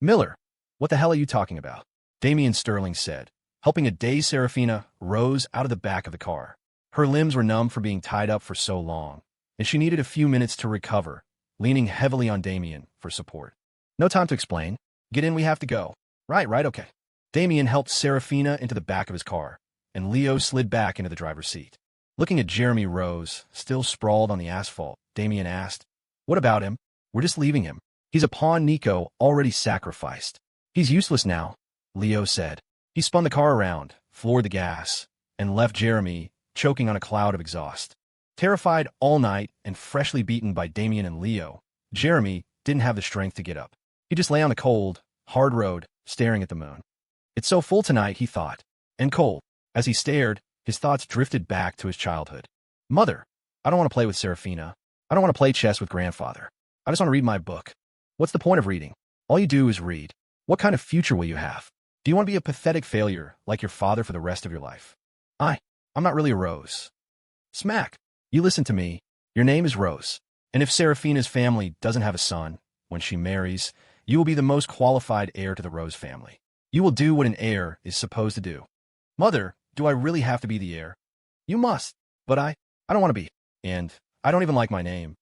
Miller, what the hell are you talking about? Damien Sterling said, helping a dazed Serafina rose out of the back of the car. Her limbs were numb from being tied up for so long, and she needed a few minutes to recover, leaning heavily on Damien for support. No time to explain. Get in, we have to go. Right, okay. Damien helped Serafina into the back of his car, and Leo slid back into the driver's seat. Looking at Jeremy Rose, still sprawled on the asphalt, Damien asked, "What about him? We're just leaving him. He's a pawn Nico already sacrificed. He's useless now," Leo said. He spun the car around, floored the gas, and left Jeremy choking on a cloud of exhaust. Terrified all night and freshly beaten by Damien and Leo, Jeremy didn't have the strength to get up. He just lay on the cold, hard road, staring at the moon. It's so full tonight, he thought, and cold. As he stared, his thoughts drifted back to his childhood. Mother, I don't want to play with Serafina. I don't want to play chess with grandfather. I just want to read my book. What's the point of reading? All you do is read. What kind of future will you have? Do you want to be a pathetic failure like your father for the rest of your life? I'm not really a Rose. Smack. You listen to me. Your name is Rose. And if Serafina's family doesn't have a son, when she marries, you will be the most qualified heir to the Rose family. You will do what an heir is supposed to do. Mother, do I really have to be the heir? You must. But I don't want to be. And I don't even like my name.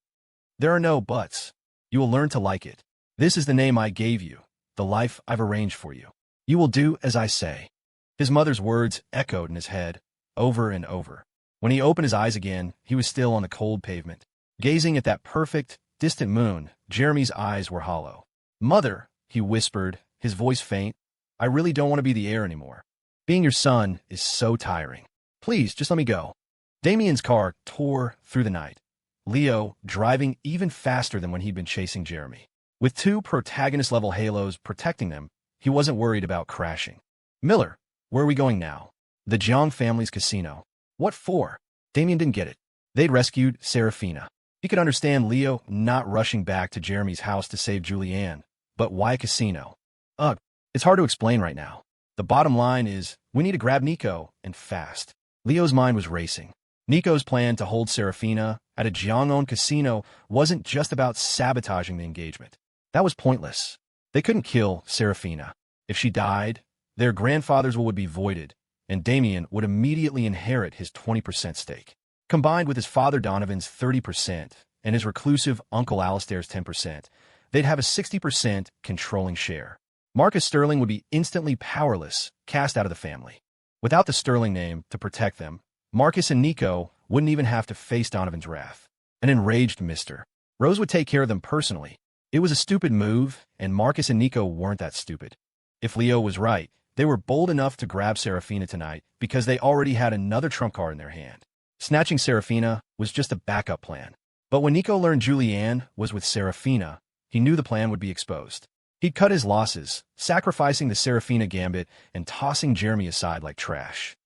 There are no buts. You will learn to like it. This is the name I gave you, the life I've arranged for you. You will do as I say. His mother's words echoed in his head, over and over. When he opened his eyes again, he was still on the cold pavement. Gazing at that perfect, distant moon, Jeremy's eyes were hollow. Mother, he whispered, his voice faint, I really don't want to be the heir anymore. Being your son is so tiring. Please, just let me go. Damien's car tore through the night, Leo driving even faster than when he'd been chasing Jeremy. With two protagonist-level halos protecting them, he wasn't worried about crashing. Miller, where are we going now? The Jiang family's casino. What for? Damien didn't get it. They'd rescued Serafina. He could understand Leo not rushing back to Jeremy's house to save Julianne, but why a casino? Ugh, it's hard to explain right now. The bottom line is, we need to grab Nico, and fast. Leo's mind was racing. Nico's plan to hold Serafina at a Jiang-owned casino wasn't just about sabotaging the engagement. That was pointless. They couldn't kill Serafina. If she died, their grandfather's will would be voided, and Damien would immediately inherit his 20% stake. Combined with his father Donovan's 30% and his reclusive Uncle Alistair's 10%, they'd have a 60% controlling share. Marcus Sterling would be instantly powerless, cast out of the family. Without the Sterling name to protect them, Marcus and Nico wouldn't even have to face Donovan's wrath. An enraged Mr. Rose would take care of them personally. It was a stupid move, and Marcus and Nico weren't that stupid. If Leo was right, they were bold enough to grab Serafina tonight because they already had another trump card in their hand. Snatching Serafina was just a backup plan. But when Nico learned Julianne was with Serafina, he knew the plan would be exposed. He'd cut his losses, sacrificing the Serafina gambit and tossing Jeremy aside like trash.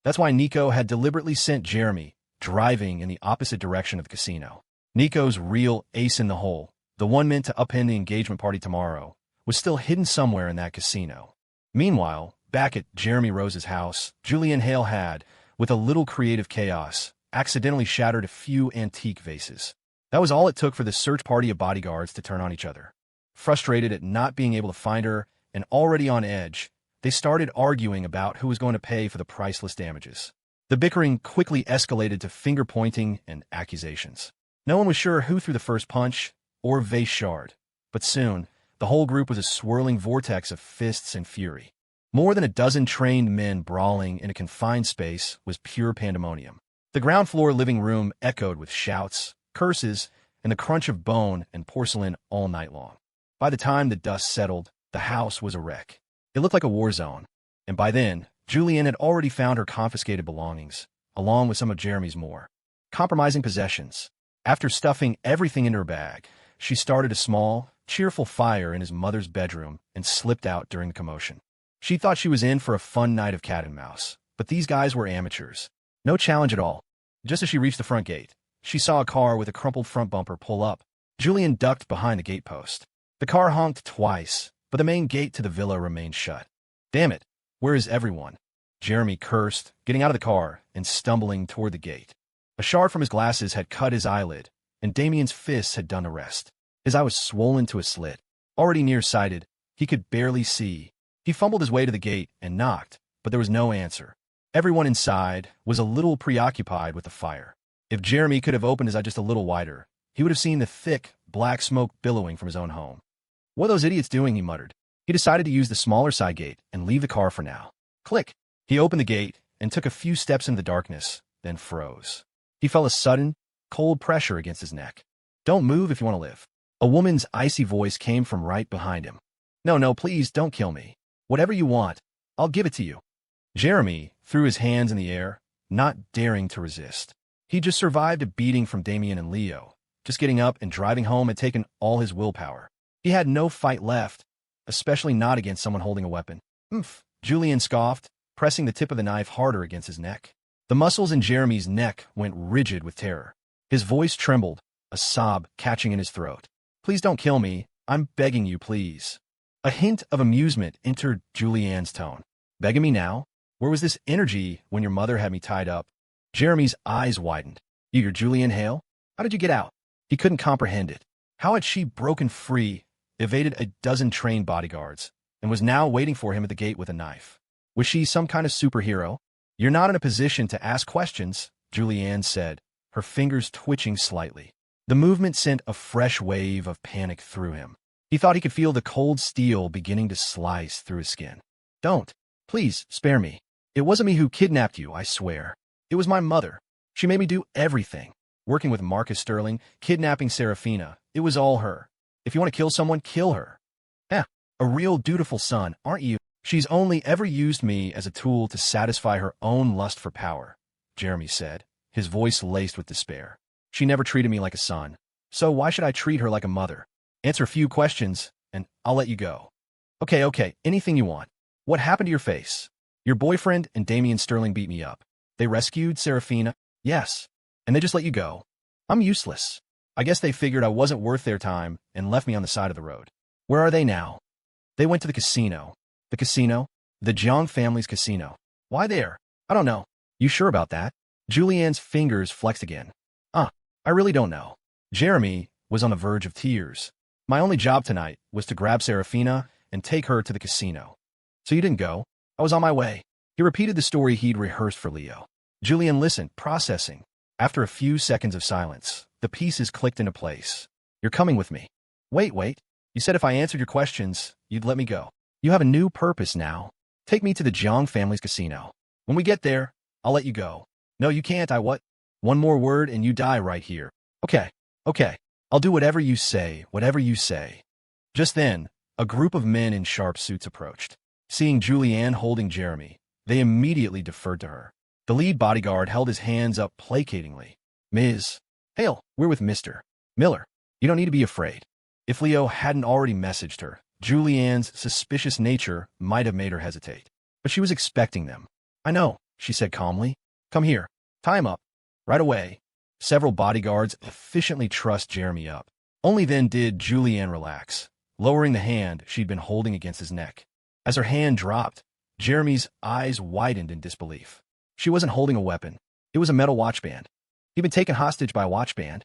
That's why Nico had deliberately sent Jeremy driving in the opposite direction of the casino. Nico's real ace in the hole, the one meant to upend the engagement party tomorrow, was still hidden somewhere in that casino. Meanwhile, back at Jeremy Rose's house, Julianne Hale had, with a little creative chaos, accidentally shattered a few antique vases. That was all it took for the search party of bodyguards to turn on each other. Frustrated at not being able to find her and already on edge, they started arguing about who was going to pay for the priceless damages. The bickering quickly escalated to finger-pointing and accusations. No one was sure who threw the first punch or vase shard, but soon, the whole group was a swirling vortex of fists and fury. More than a dozen trained men brawling in a confined space was pure pandemonium. The ground floor living room echoed with shouts, curses, and the crunch of bone and porcelain all night long. By the time the dust settled, the house was a wreck. It looked like a war zone, and by then, Julianne had already found her confiscated belongings, along with some of Jeremy's more compromising possessions. After stuffing everything into her bag, she started a small, cheerful fire in his mother's bedroom and slipped out during the commotion. She thought she was in for a fun night of cat and mouse, but these guys were amateurs. No challenge at all. Just as she reached the front gate, she saw a car with a crumpled front bumper pull up. Julianne ducked behind the gatepost. The car honked twice, but the main gate to the villa remained shut. Damn it, where is everyone? Jeremy cursed, getting out of the car and stumbling toward the gate. A shard from his glasses had cut his eyelid, and Damien's fists had done the rest. His eye was swollen to a slit. Already nearsighted, He could barely see. He fumbled his way to the gate and knocked, but there was no answer. Everyone inside was a little preoccupied with the fire. If Jeremy could have opened his eyes just a little wider, he would have seen the thick, black smoke billowing from his own home. "What are those idiots doing?" he muttered. He decided to use the smaller side gate and leave the car for now. Click! He opened the gate and took a few steps into the darkness, then froze. He felt a sudden, cold pressure against his neck. "Don't move if you want to live." A woman's icy voice came from right behind him. No, please don't kill me. Whatever you want, I'll give it to you." Jeremy threw his hands in the air, not daring to resist. He just survived a beating from Damien and Leo. Just getting up and driving home had taken all his willpower. He had no fight left, especially not against someone holding a weapon. "Oomph," Julian scoffed, pressing the tip of the knife harder against his neck. The muscles in Jeremy's neck went rigid with terror. His voice trembled, a sob catching in his throat. "Please don't kill me. I'm begging you, please." A hint of amusement entered Julianne's tone. "Begging me now? Where was this energy when your mother had me tied up?" Jeremy's eyes widened. "You're Julianne Hale? How did you get out?" He couldn't comprehend it. How had she broken free, evaded a dozen trained bodyguards, and was now waiting for him at the gate with a knife? Was she some kind of superhero? "You're not in a position to ask questions," Julianne said, her fingers twitching slightly. The movement sent a fresh wave of panic through him. He thought he could feel the cold steel beginning to slice through his skin. "Don't. Please, spare me. It wasn't me who kidnapped you, I swear. It was my mother. She made me do everything. Working with Marcus Sterling, kidnapping Serafina. It was all her. If you want to kill someone, kill her. A real dutiful son, aren't you? She's only ever used me as a tool to satisfy her own lust for power," Jeremy said, his voice laced with despair. "She never treated me like a son. So why should I treat her like a mother? Answer a few questions, and I'll let you go." Okay, anything you want. What happened to your face?" "Your boyfriend and Damien Sterling beat me up. They rescued Serafina?" "Yes. And they just let you go." "I'm useless. I guess they figured I wasn't worth their time and left me on the side of the road." "Where are they now?" "They went to the casino." "The casino?" "The Jiang family's casino." "Why there?" "I don't know." "You sure about that?" Julianne's fingers flexed again. I really don't know." Jeremy was on the verge of tears. "My only job tonight was to grab Serafina and take her to the casino." "So you didn't go?" "I was on my way." He repeated the story he'd rehearsed for Leo. Julian listened, processing. After a few seconds of silence, the pieces clicked into place. "You're coming with me." Wait. You said if I answered your questions, you'd let me go. You have a new purpose now. Take me to the Jiang family's casino. When we get there, I'll let you go." "No, you can't. What? One more word and you die right here." Okay. I'll do whatever you say. Just then, a group of men in sharp suits approached. Seeing Julianne holding Jeremy, they immediately deferred to her. The lead bodyguard held his hands up placatingly. "Ms. Hale, we're with Mr. Miller. You don't need to be afraid." If Leo hadn't already messaged her, Julianne's suspicious nature might have made her hesitate. But she was expecting them. "I know," she said calmly. "Come here. Tie him up. Right away." Several bodyguards efficiently trussed Jeremy up. Only then did Julianne relax, lowering the hand she'd been holding against his neck. As her hand dropped, Jeremy's eyes widened in disbelief. She wasn't holding a weapon. It was a metal watchband. He'd been taken hostage by a watchband.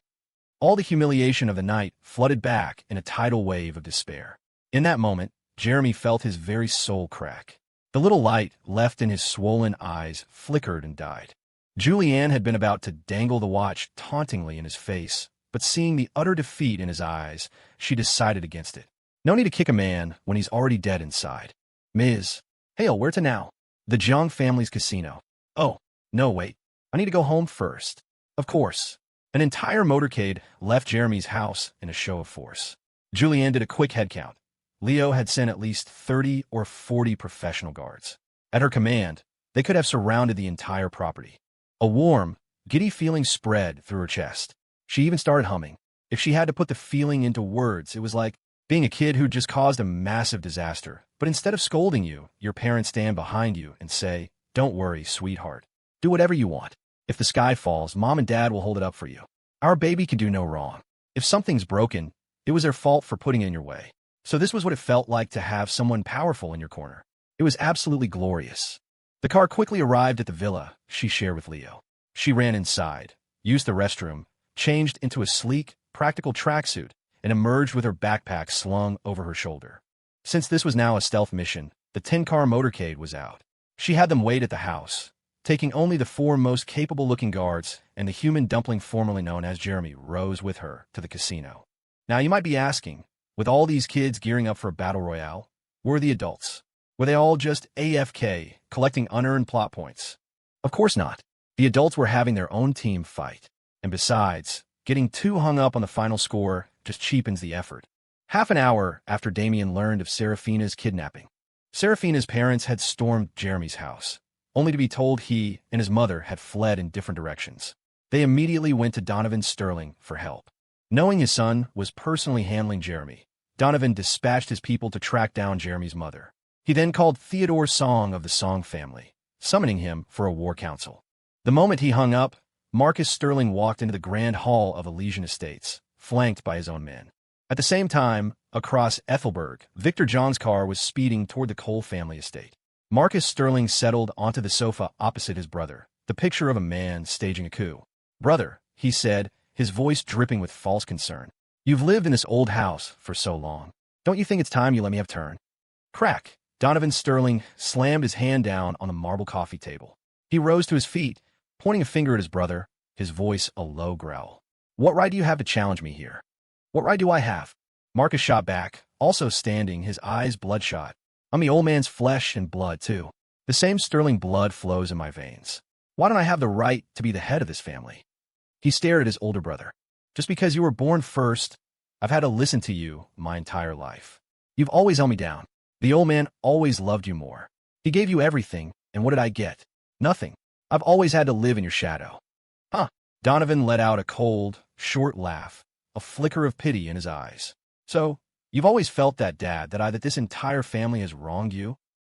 All the humiliation of the night flooded back in a tidal wave of despair. In that moment, Jeremy felt his very soul crack. The little light left in his swollen eyes flickered and died. Julianne had been about to dangle the watch tauntingly in his face, but seeing the utter defeat in his eyes, she decided against it. No need to kick a man when he's already dead inside. "Ms. Hale, where to now?" "The Jiang family's casino." "Oh, no, wait. I need to go home first." "Of course." An entire motorcade left Jeremy's house in a show of force. Julianne did a quick head count. Leo had sent at least 30 or 40 professional guards. At her command, they could have surrounded the entire property. A warm, giddy feeling spread through her chest. She even started humming. If she had to put the feeling into words, it was like being a kid who just caused a massive disaster. But instead of scolding you, your parents stand behind you and say, "Don't worry, sweetheart. Do whatever you want. If the sky falls, Mom and Dad will hold it up for you. Our baby can do no wrong. If something's broken, it was their fault for putting it in your way." So this was what it felt like to have someone powerful in your corner. It was absolutely glorious. The car quickly arrived at the villa she shared with Leo. She ran inside, used the restroom, changed into a sleek, practical tracksuit, and emerged with her backpack slung over her shoulder. Since this was now a stealth mission, the 10-car motorcade was out. She had them wait at the house, taking only the 4 most capable-looking guards and the human dumpling formerly known as Jeremy Rose with her to the casino. Now you might be asking, with all these kids gearing up for a battle royale, where were the adults? Were they all just AFK, collecting unearned plot points? Of course not. The adults were having their own team fight. And besides, getting too hung up on the final score just cheapens the effort. Half an hour after Damien learned of Serafina's kidnapping, Serafina's parents had stormed Jeremy's house, only to be told he and his mother had fled in different directions. They immediately went to Donovan Sterling for help. Knowing his son was personally handling Jeremy, Donovan dispatched his people to track down Jeremy's mother. He then called Theodore Song of the Song family, summoning him for a war council. The moment he hung up, Marcus Sterling walked into the grand hall of Elysian Estates, flanked by his own men. At the same time, across Ethelberg, Victor John's car was speeding toward the Cole family estate. Marcus Sterling settled onto the sofa opposite his brother, the picture of a man staging a coup. "Brother," he said, his voice dripping with false concern. "You've lived in this old house for so long. Don't you think it's time you let me have turn?" Crack! Donovan Sterling slammed his hand down on the marble coffee table. He rose to his feet, pointing a finger at his brother, his voice a low growl. "What right do you have to challenge me here?" "What right do I have?" Marcus shot back, also standing, his eyes bloodshot. "I'm the old man's flesh and blood, too. The same Sterling blood flows in my veins. Why don't I have the right to be the head of this family?" He stared at his older brother. "Just because you were born first, I've had to listen to you my entire life. You've always held me down. The old man always loved you more. He gave you everything, and what did I get? Nothing. I've always had to live in your shadow." "Huh." Donovan let out a cold, short laugh, a flicker of pity in his eyes. "So, you've always felt that, Dad, that this entire family has wronged you?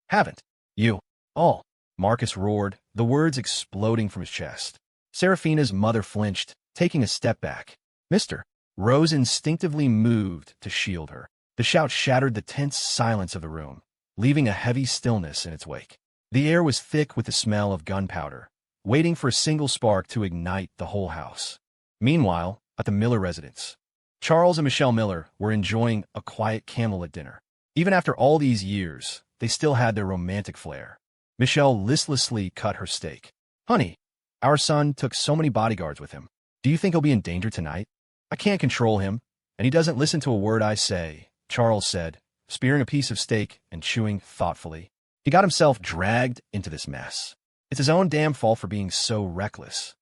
Haven't you?" "All," Marcus roared, the words exploding from his chest. Serafina's mother flinched, taking a step back. "Mister." Rose instinctively moved to shield her. The shout shattered the tense silence of the room, leaving a heavy stillness in its wake. The air was thick with the smell of gunpowder, waiting for a single spark to ignite the whole house. Meanwhile, at the Miller residence, Charles and Michelle Miller were enjoying a quiet candlelit dinner. Even after all these years, they still had their romantic flair. Michelle listlessly cut her steak. "Honey, our son took so many bodyguards with him. Do you think he'll be in danger tonight?" "I can't control him, and he doesn't listen to a word I say," Charles said, spearing a piece of steak and chewing thoughtfully. "He got himself dragged into this mess. It's his own damn fault for being so reckless.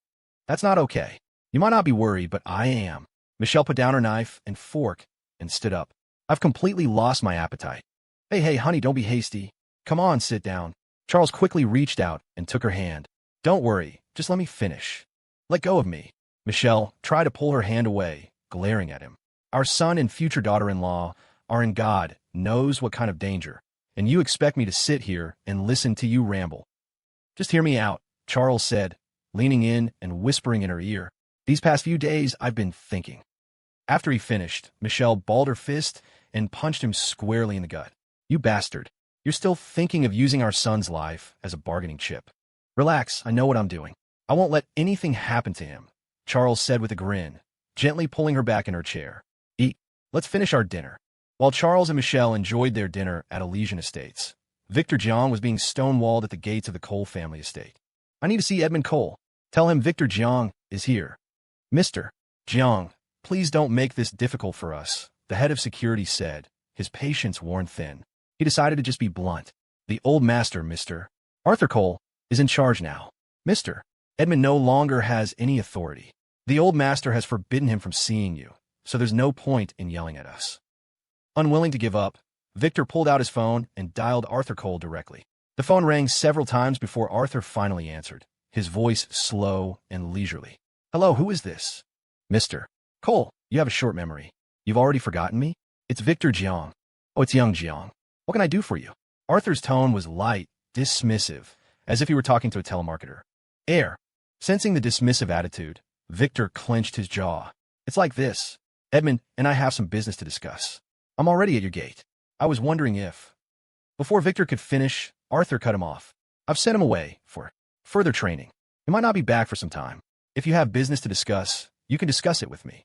That's not okay. You might not be worried, but I am." Michelle put down her knife and fork and stood up. "I've completely lost my appetite." Hey, honey, don't be hasty. Come on, sit down." Charles quickly reached out and took her hand. "Don't worry, just let me finish. Let go of me." Michelle tried to pull her hand away, glaring at him. "Our son and future daughter-in-law are in God knows what kind of danger, and you expect me to sit here and listen to you ramble." "Just hear me out," Charles said, leaning in and whispering in her ear. "These past few days, I've been thinking." After he finished, Michelle balled her fist and punched him squarely in the gut. "You bastard. You're still thinking of using our son's life as a bargaining chip." "Relax, I know what I'm doing. I won't let anything happen to him," Charles said with a grin, gently pulling her back in her chair. "Eat. Let's finish our dinner." While Charles and Michelle enjoyed their dinner at Elysian Estates, Victor Jiang was being stonewalled at the gates of the Cole family estate. "I need to see Edmund Cole. Tell him Victor Jiang is here." "Mr. Jiang, please don't make this difficult for us," the head of security said, his patience worn thin. He decided to just be blunt. "The old master, Mr. Arthur Cole, is in charge now. Mr. Edmund no longer has any authority. The old master has forbidden him from seeing you, so there's no point in yelling at us." Unwilling to give up, Victor pulled out his phone and dialed Arthur Cole directly. The phone rang several times before Arthur finally answered, his voice slow and leisurely. "Hello, who is this?" "Mr. Cole, you have a short memory. You've already forgotten me? It's Victor Jiang." "Oh, it's young Jiang. What can I do for you?" Arthur's tone was light, dismissive, as if he were talking to a telemarketer. Sensing the dismissive attitude, Victor clenched his jaw. "It's like this. Edmund and I have some business to discuss. I'm already at your gate. I was wondering if..." Before Victor could finish, Arthur cut him off. "I've sent him away for further training. He might not be back for some time. If you have business to discuss, you can discuss it with me."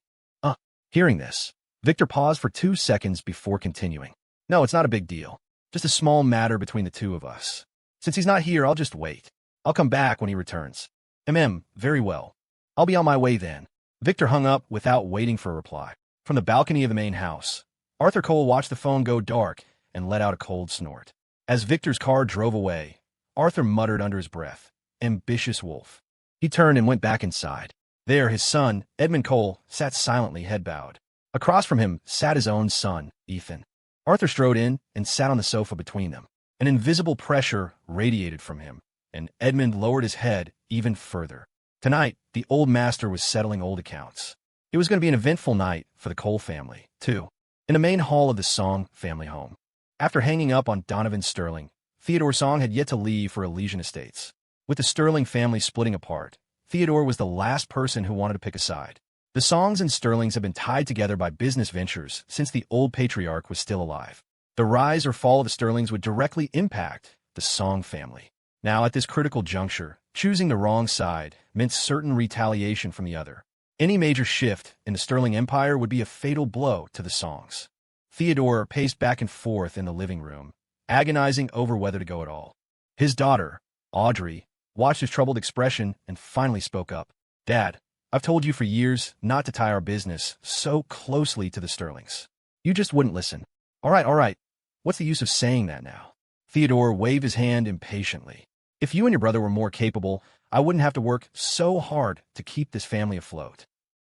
Hearing this, Victor paused for 2 seconds before continuing. No, it's not a big deal. Just a small matter between the two of us. Since he's not here, I'll just wait. I'll come back when he returns. Very well. I'll be on my way then. Victor hung up without waiting for a reply. From the balcony of the main house, Arthur Cole watched the phone go dark and let out a cold snort. As Victor's car drove away, Arthur muttered under his breath, "Ambitious wolf." He turned and went back inside. There, his son, Edmund Cole, sat silently, head bowed. Across from him sat his own son, Ethan. Arthur strode in and sat on the sofa between them. An invisible pressure radiated from him, and Edmund lowered his head even further. Tonight, the old master was settling old accounts. It was going to be an eventful night for the Cole family, too. In the main hall of the Song family home. After hanging up on Donovan Sterling, Theodore Song had yet to leave for Elysian Estates. With the Sterling family splitting apart, Theodore was the last person who wanted to pick a side. The Songs and Sterlings have been tied together by business ventures since the old patriarch was still alive. The rise or fall of the Sterlings would directly impact the Song family. Now, at this critical juncture, choosing the wrong side meant certain retaliation from the other. Any major shift in the Sterling Empire would be a fatal blow to the Songs. Theodore paced back and forth in the living room, agonizing over whether to go at all. His daughter, Audrey, watched his troubled expression and finally spoke up. "Dad, I've told you for years not to tie our business so closely to the Sterlings. You just wouldn't listen." All right. What's the use of saying that now?" Theodore waved his hand impatiently. "If you and your brother were more capable, I wouldn't have to work so hard to keep this family afloat."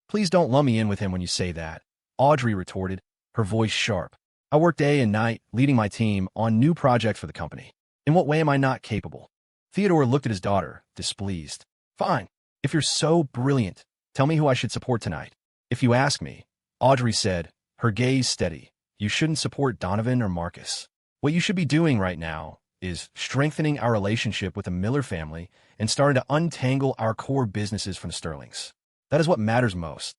"Please don't lump me in with him when you say that," Audrey retorted, her voice sharp. "I work day and night leading my team on new projects for the company. In what way am I not capable?" Theodore looked at his daughter, displeased. "Fine. If you're so brilliant, tell me who I should support tonight." "If you ask me," Audrey said, her gaze steady, "you shouldn't support Donovan or Marcus. What you should be doing right now is strengthening our relationship with the Miller family and starting to untangle our core businesses from the Sterlings. That is what matters most."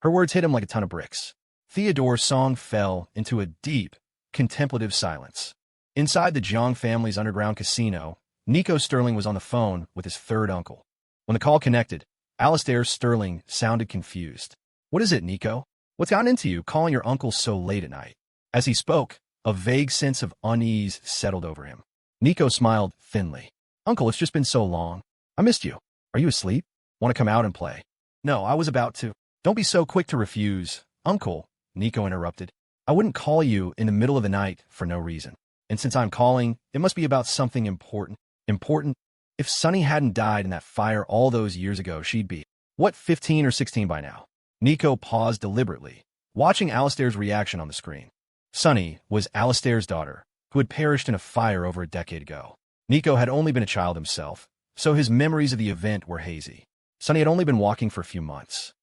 Her words hit him like a ton of bricks. Theodore's Song fell into a deep, contemplative silence. Inside the Jiang family's underground casino, Nico Sterling was on the phone with his third uncle. When the call connected, Alastair Sterling sounded confused. "What is it, Nico? What's gotten into you calling your uncle so late at night?" As he spoke, a vague sense of unease settled over him. Nico smiled thinly. "Uncle, it's just been so long. I missed you. Are you asleep? Want to come out and play?" "No, I was about to." "Don't be so quick to refuse, Uncle," Nico interrupted. "I wouldn't call you in the middle of the night for no reason. And since I'm calling, it must be about something important. Important? If Sunny hadn't died in that fire all those years ago, she'd be, 15 or 16 by now?" Nico paused deliberately, watching Alastair's reaction on the screen. Sunny was Alastair's daughter, who had perished in a fire over a decade ago. Nico had only been a child himself, so his memories of the event were hazy. Sunny had only been walking for a few months.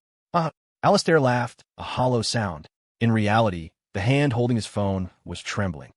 Alastair laughed, a hollow sound. In reality, the hand holding his phone was trembling.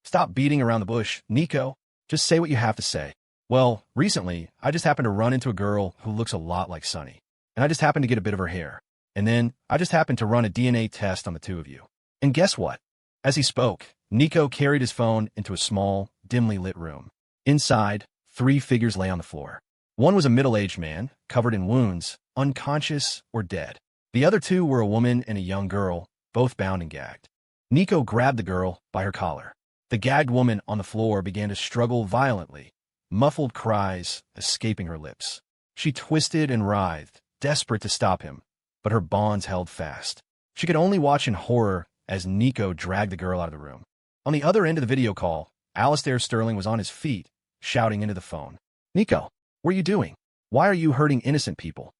"Stop beating around the bush, Nico. Just say what you have to say." "Well, recently, I just happened to run into a girl who looks a lot like Sunny, and I just happened to get a bit of her hair. And then, I just happened to run a DNA test on the two of you. And guess what?" As he spoke, Nico carried his phone into a small, dimly lit room. Inside, 3 figures lay on the floor. One was a middle-aged man, covered in wounds, unconscious or dead. The other 2 were a woman and a young girl, both bound and gagged. Nico grabbed the girl by her collar. The gagged woman on the floor began to struggle violently, muffled cries escaping her lips. She twisted and writhed, desperate to stop him, but her bonds held fast. She could only watch in horror as Nico dragged the girl out of the room. On the other end of the video call, Alastair Sterling was on his feet, shouting into the phone. "Nico, what are you doing? Why are you hurting innocent people?"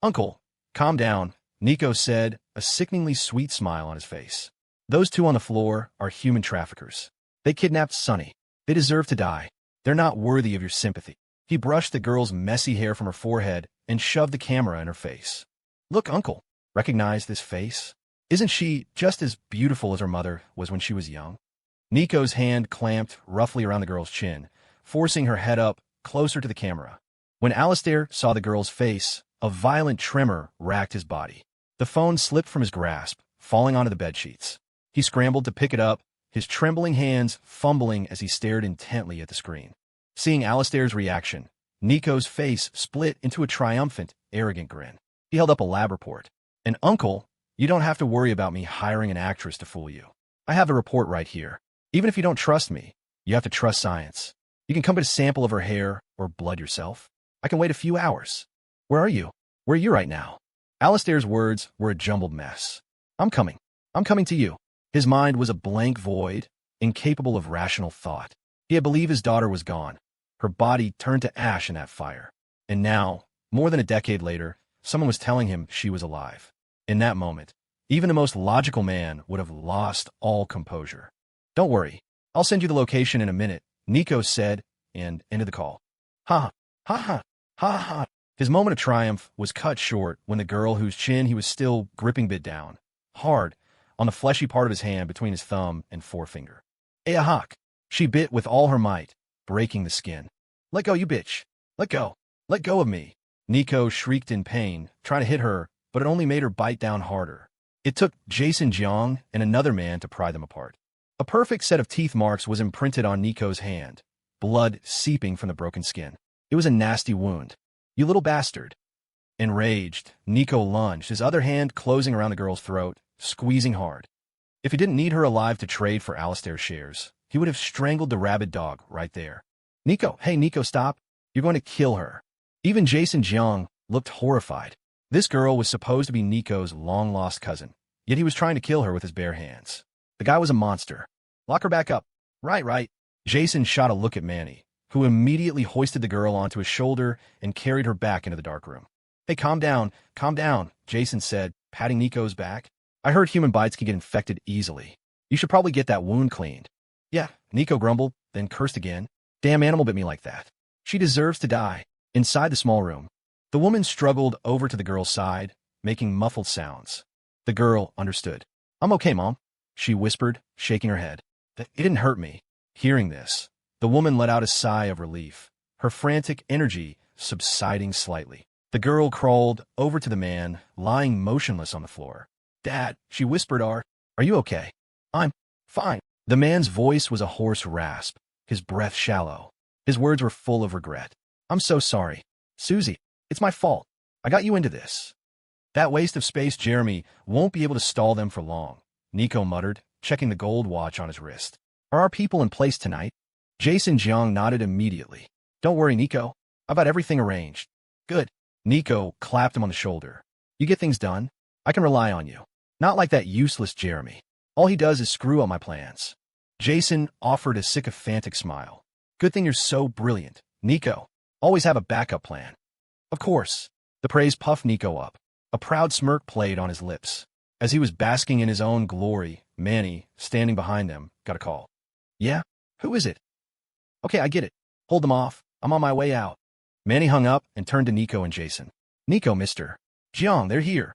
"Uncle, calm down," Nico said, a sickeningly sweet smile on his face. "Those 2 on the floor are human traffickers. They kidnapped Sunny. They deserve to die. They're not worthy of your sympathy." He brushed the girl's messy hair from her forehead and shoved the camera in her face. "Look, Uncle, recognize this face? Isn't she just as beautiful as her mother was when she was young?" Nico's hand clamped roughly around the girl's chin, forcing her head up closer to the camera. When Alastair saw the girl's face, a violent tremor racked his body. The phone slipped from his grasp, falling onto the bedsheets. He scrambled to pick it up, his trembling hands fumbling as he stared intently at the screen. Seeing Alastair's reaction, Nico's face split into a triumphant, arrogant grin. He held up a lab report. "And Uncle, you don't have to worry about me hiring an actress to fool you. I have a report right here." Even if you don't trust me, you have to trust science. You can come get a sample of her hair or blood yourself. I can wait a few hours. Where are you? Where are you right now? Alistair's words were a jumbled mess. I'm coming. I'm coming to you. His mind was a blank void, incapable of rational thought. He had believed his daughter was gone. Her body turned to ash in that fire. And now, more than a decade later, someone was telling him she was alive. In that moment, even the most logical man would have lost all composure. Don't worry. I'll send you the location in a minute, Nico said, and ended the call. Ha ha ha ha ha. His moment of triumph was cut short when the girl whose chin he was still gripping bit down, hard, on the fleshy part of his hand between his thumb and forefinger. Ahawk! She bit with all her might, breaking the skin. Let go, you bitch! Let go! Let go of me! Nico shrieked in pain, trying to hit her, but it only made her bite down harder. It took Jason Jiang and another man to pry them apart. A perfect set of teeth marks was imprinted on Nico's hand, blood seeping from the broken skin. It was a nasty wound. You little bastard. Enraged, Nico lunged, his other hand closing around the girl's throat, squeezing hard. If he didn't need her alive to trade for Alistair's shares, he would have strangled the rabid dog right there. Nico, hey Nico, stop. You're going to kill her. Even Jason Jiang looked horrified. This girl was supposed to be Nico's long-lost cousin, yet he was trying to kill her with his bare hands. The guy was a monster. Lock her back up. Right. Jason shot a look at Manny, who immediately hoisted the girl onto his shoulder and carried her back into the dark room. Hey, calm down, Jason said, patting Nico's back. I heard human bites can get infected easily. You should probably get that wound cleaned. Yeah, Nico grumbled, then cursed again. Damn animal bit me like that. She deserves to die. Inside the small room, the woman struggled over to the girl's side, making muffled sounds. The girl understood. I'm okay, Mom, she whispered, shaking her head. It didn't hurt me. Hearing this, the woman let out a sigh of relief, her frantic energy subsiding slightly. The girl crawled over to the man, lying motionless on the floor. Dad, she whispered, Are you okay? I'm fine. The man's voice was a hoarse rasp, his breath shallow. His words were full of regret. I'm so sorry. Susie, it's my fault. I got you into this. That waste of space Jeremy won't be able to stall them for long, Nico muttered, checking the gold watch on his wrist. Are our people in place tonight? Jason Jiang nodded immediately. Don't worry, Nico. I've got everything arranged. Good. Nico clapped him on the shoulder. You get things done. I can rely on you. Not like that useless Jeremy. All he does is screw up my plans. Jason offered a sycophantic smile. Good thing you're so brilliant, Nico. Always have a backup plan. Of course. The praise puffed Nico up. A proud smirk played on his lips. As he was basking in his own glory, Manny, standing behind them, got a call. Yeah? Who is it? Okay, I get it. Hold them off. I'm on my way out. Manny hung up and turned to Nico and Jason. Nico, Mr. Jiang, they're here.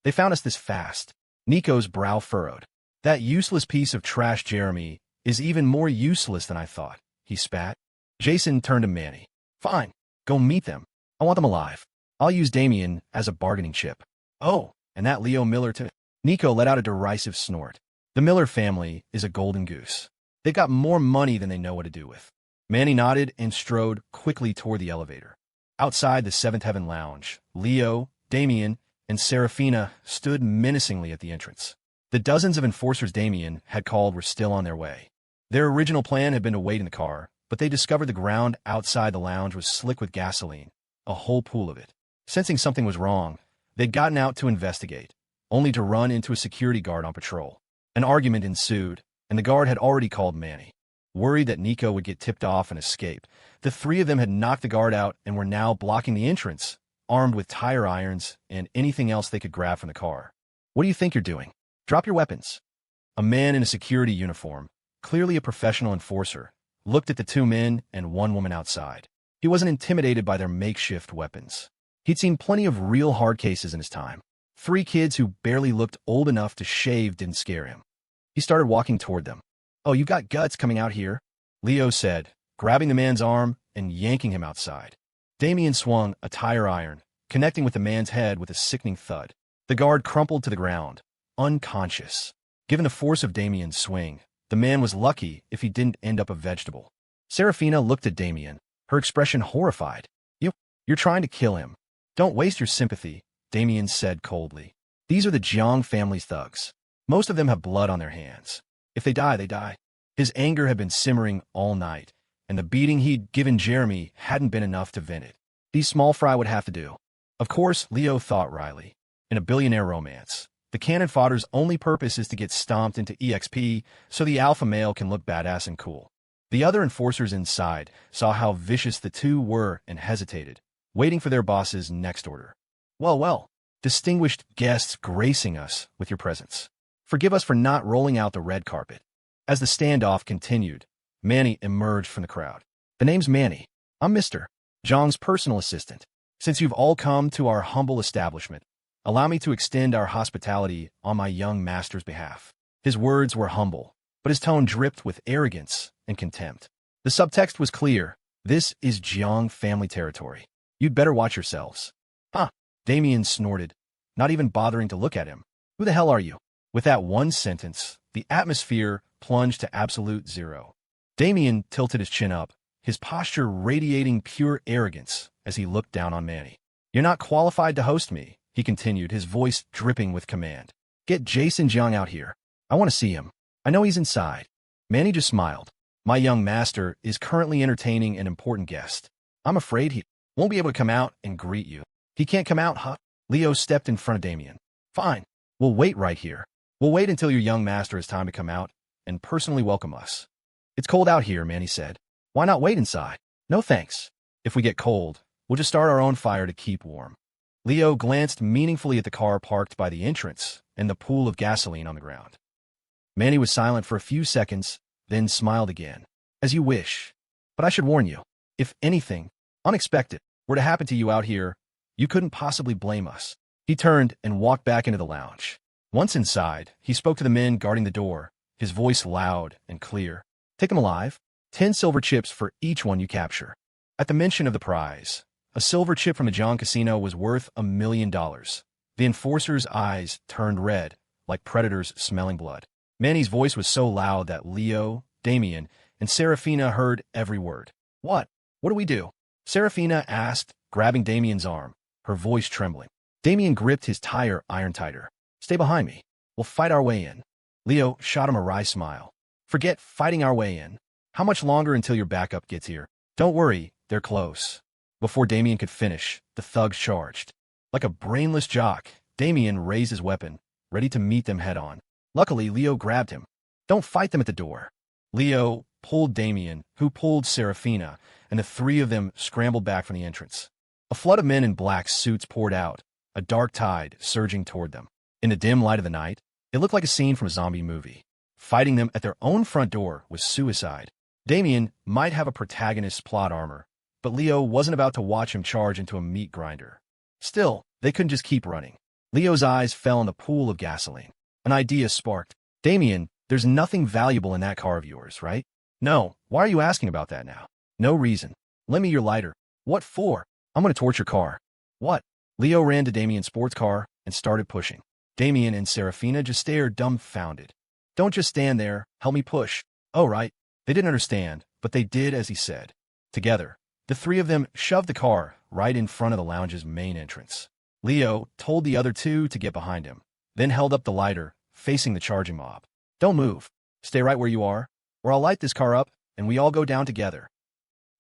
They found us this fast. Nico's brow furrowed. That useless piece of trash Jeremy is even more useless than I thought, he spat. Jason turned to Manny. Fine. Go meet them. I want them alive. I'll use Damien as a bargaining chip. Oh, and that Leo Miller too. Nico let out a derisive snort. The Miller family is a golden goose. They've got more money than they know what to do with. Manny nodded and strode quickly toward the elevator. Outside the Seventh Heaven Lounge, Leo, Damien, and Serafina stood menacingly at the entrance. The dozens of enforcers Damien had called were still on their way. Their original plan had been to wait in the car, but they discovered the ground outside the lounge was slick with gasoline, a whole pool of it. Sensing something was wrong, they'd gotten out to investigate, only to run into a security guard on patrol. An argument ensued, and the guard had already called Manny. Worried that Nico would get tipped off and escape, the three of them had knocked the guard out and were now blocking the entrance, armed with tire irons and anything else they could grab from the car. What do you think you're doing? Drop your weapons. A man in a security uniform, clearly a professional enforcer, looked at the two men and one woman outside. He wasn't intimidated by their makeshift weapons. He'd seen plenty of real hard cases in his time. 3 kids who barely looked old enough to shave didn't scare him. He started walking toward them. Oh, you've got guts coming out here, Leo said, grabbing the man's arm and yanking him outside. Damien swung a tire iron, connecting with the man's head with a sickening thud. The guard crumpled to the ground, unconscious. Given the force of Damien's swing, the man was lucky if he didn't end up a vegetable. Serafina looked at Damien, her expression horrified. You're trying to kill him. Don't waste your sympathy, Damien said coldly. These are the Jiang family's thugs. Most of them have blood on their hands. If they die, they die. His anger had been simmering all night, and the beating he'd given Jeremy hadn't been enough to vent it. These small fry would have to do. Of course, Leo thought wryly. In a billionaire romance, the cannon fodder's only purpose is to get stomped into EXP so the alpha male can look badass and cool. The other enforcers inside saw how vicious the two were and hesitated, waiting for their boss's next order. Well, well, distinguished guests gracing us with your presence. Forgive us for not rolling out the red carpet. As the standoff continued, Manny emerged from the crowd. The name's Manny. I'm Mr. Zhang's personal assistant. Since you've all come to our humble establishment, allow me to extend our hospitality on my young master's behalf. His words were humble, but his tone dripped with arrogance and contempt. The subtext was clear. This is Jiang family territory. You'd better watch yourselves. Huh? Damien snorted, not even bothering to look at him. Who the hell are you? With that one sentence, the atmosphere plunged to absolute zero. Damien tilted his chin up, his posture radiating pure arrogance as he looked down on Manny. You're not qualified to host me, he continued, his voice dripping with command. Get Jason Jiang out here. I want to see him. I know he's inside. Manny just smiled. My young master is currently entertaining an important guest. I'm afraid he won't be able to come out and greet you. He can't come out, huh? Leo stepped in front of Damien. Fine. We'll wait right here. We'll wait until your young master has time to come out and personally welcome us. It's cold out here, Manny said. Why not wait inside? No thanks. If we get cold, we'll just start our own fire to keep warm. Leo glanced meaningfully at the car parked by the entrance and the pool of gasoline on the ground. Manny was silent for a few seconds, then smiled again. As you wish. But I should warn you, if anything unexpected were to happen to you out here, you couldn't possibly blame us. He turned and walked back into the lounge. Once inside, he spoke to the men guarding the door, his voice loud and clear. Take them alive. 10 silver chips for each one you capture. At the mention of the prize, a silver chip from a Jiang casino was worth $1 million. The enforcer's eyes turned red, like predators smelling blood. Manny's voice was so loud that Leo, Damien, and Serafina heard every word. What? What do we do? Serafina asked, grabbing Damien's arm, her voice trembling. Damien gripped his tire iron tighter. Stay behind me. We'll fight our way in. Leo shot him a wry smile. Forget fighting our way in. How much longer until your backup gets here? Don't worry, they're close. Before Damien could finish, the thugs charged. Like a brainless jock, Damien raised his weapon, ready to meet them head-on. Luckily, Leo grabbed him. Don't fight them at the door. Leo pulled Damien, who pulled Serafina, and the three of them scrambled back from the entrance. A flood of men in black suits poured out, a dark tide surging toward them. In the dim light of the night, it looked like a scene from a zombie movie. Fighting them at their own front door was suicide. Damien might have a protagonist's plot armor, but Leo wasn't about to watch him charge into a meat grinder. Still, they couldn't just keep running. Leo's eyes fell on the pool of gasoline. An idea sparked. Damien, there's nothing valuable in that car of yours, right? No, why are you asking about that now? No reason. Lend me your lighter. What for? I'm going to torch your car. What? Leo ran to Damien's sports car and started pushing. Damien and Serafina just stared dumbfounded. Don't just stand there, help me push. Oh, right. They didn't understand, but they did as he said. Together, the three of them shoved the car right in front of the lounge's main entrance. Leo told the other two to get behind him, then held up the lighter, facing the charging mob. Don't move. Stay right where you are, or I'll light this car up, and we all go down together.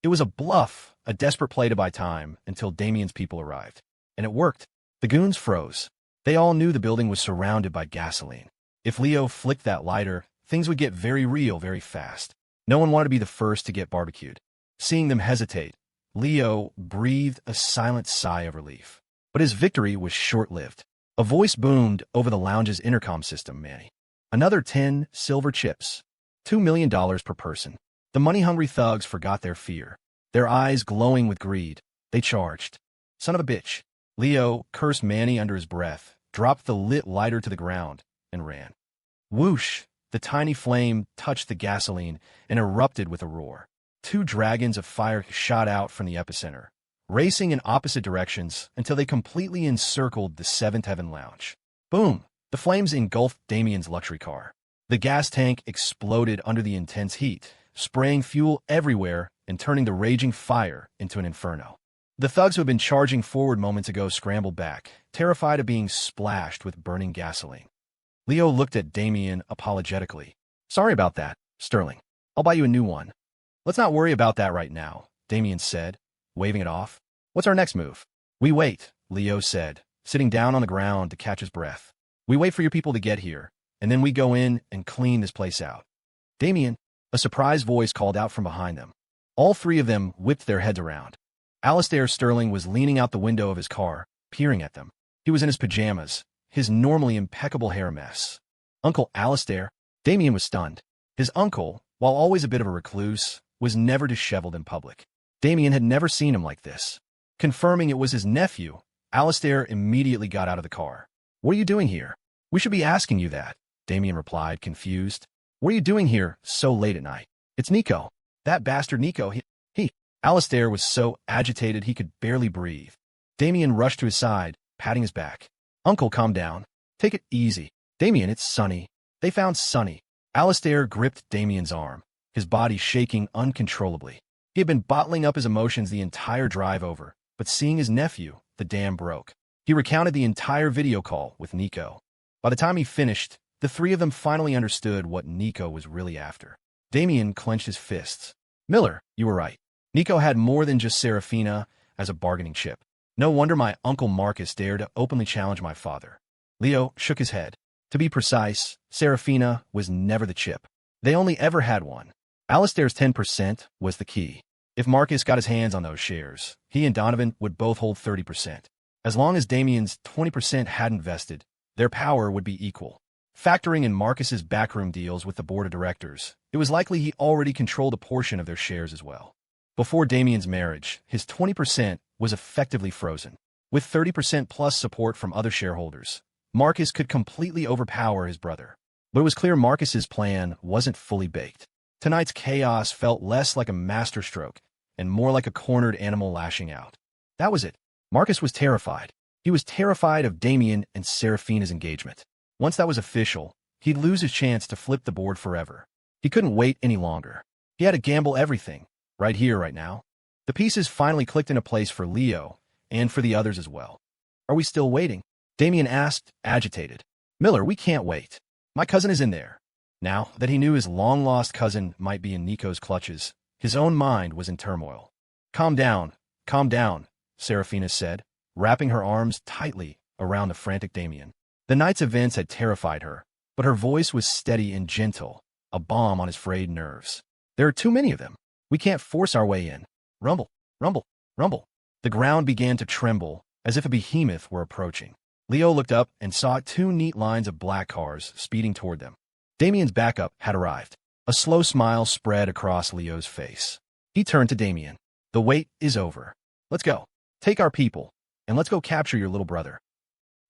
It was a bluff, a desperate play to buy time until Damien's people arrived. And it worked. The goons froze. They all knew the building was surrounded by gasoline. If Leo flicked that lighter, things would get very real very fast. No one wanted to be the first to get barbecued. Seeing them hesitate, Leo breathed a silent sigh of relief. But his victory was short-lived. A voice boomed over the lounge's intercom system, Manny. Another 10 silver chips. $2 million per person. The money-hungry thugs forgot their fear. Their eyes glowing with greed, they charged. Son of a bitch. Leo cursed Manny under his breath, dropped the lit lighter to the ground, and ran. Whoosh! The tiny flame touched the gasoline and erupted with a roar. 2 dragons of fire shot out from the epicenter, racing in opposite directions until they completely encircled the Seventh Heaven Lounge. Boom! The flames engulfed Damien's luxury car. The gas tank exploded under the intense heat, spraying fuel everywhere and turning the raging fire into an inferno. The thugs who had been charging forward moments ago scrambled back, terrified of being splashed with burning gasoline. Leo looked at Damien apologetically. Sorry about that, Sterling. I'll buy you a new one. Let's not worry about that right now, Damien said, waving it off. What's our next move? We wait, Leo said, sitting down on the ground to catch his breath. We wait for your people to get here, and then we go in and clean this place out. Damien, a surprised voice called out from behind them. All three of them whipped their heads around. Alistair Sterling was leaning out the window of his car, peering at them. He was in his pajamas, his normally impeccable hair a mess. Uncle Alistair? Damien was stunned. His uncle, while always a bit of a recluse, was never disheveled in public. Damien had never seen him like this. Confirming it was his nephew, Alistair immediately got out of the car. What are you doing here? We should be asking you that, Damien replied, confused. What are you doing here so late at night? It's Nico. That bastard Nico, he. Alistair was so agitated he could barely breathe. Damien rushed to his side, patting his back. Uncle, calm down. Take it easy. Damien, it's Sonny. They found Sonny. Alistair gripped Damien's arm, his body shaking uncontrollably. He had been bottling up his emotions the entire drive over, but seeing his nephew, the dam broke. He recounted the entire video call with Nico. By the time he finished, the three of them finally understood what Nico was really after. Damien clenched his fists. Miller, you were right. Nico had more than just Serafina as a bargaining chip. No wonder my Uncle Marcus dared to openly challenge my father. Leo shook his head. To be precise, Serafina was never the chip. They only ever had one. Alistair's 10% was the key. If Marcus got his hands on those shares, he and Donovan would both hold 30%. As long as Damien's 20% hadn't vested, their power would be equal. Factoring in Marcus's backroom deals with the board of directors, it was likely he already controlled a portion of their shares as well. Before Damien's marriage, his 20% was effectively frozen. With 30% plus support from other shareholders, Marcus could completely overpower his brother. But it was clear Marcus's plan wasn't fully baked. Tonight's chaos felt less like a masterstroke and more like a cornered animal lashing out. That was it. Marcus was terrified. He was terrified of Damien and Serafina's engagement. Once that was official, he'd lose his chance to flip the board forever. He couldn't wait any longer. He had to gamble everything, right here, right now. The pieces finally clicked into place for Leo, and for the others as well. Are we still waiting? Damien asked, agitated. Miller, we can't wait. My cousin is in there. Now that he knew his long-lost cousin might be in Nico's clutches, his own mind was in turmoil. Calm down, Serafina said, wrapping her arms tightly around the frantic Damien. The night's events had terrified her, but her voice was steady and gentle, a balm on his frayed nerves. There are too many of them. We can't force our way in. Rumble, rumble, rumble. The ground began to tremble, as if a behemoth were approaching. Leo looked up and saw two neat lines of black cars speeding toward them. Damien's backup had arrived. A slow smile spread across Leo's face. He turned to Damien. The wait is over. Let's go. Take our people, and let's go capture your little brother.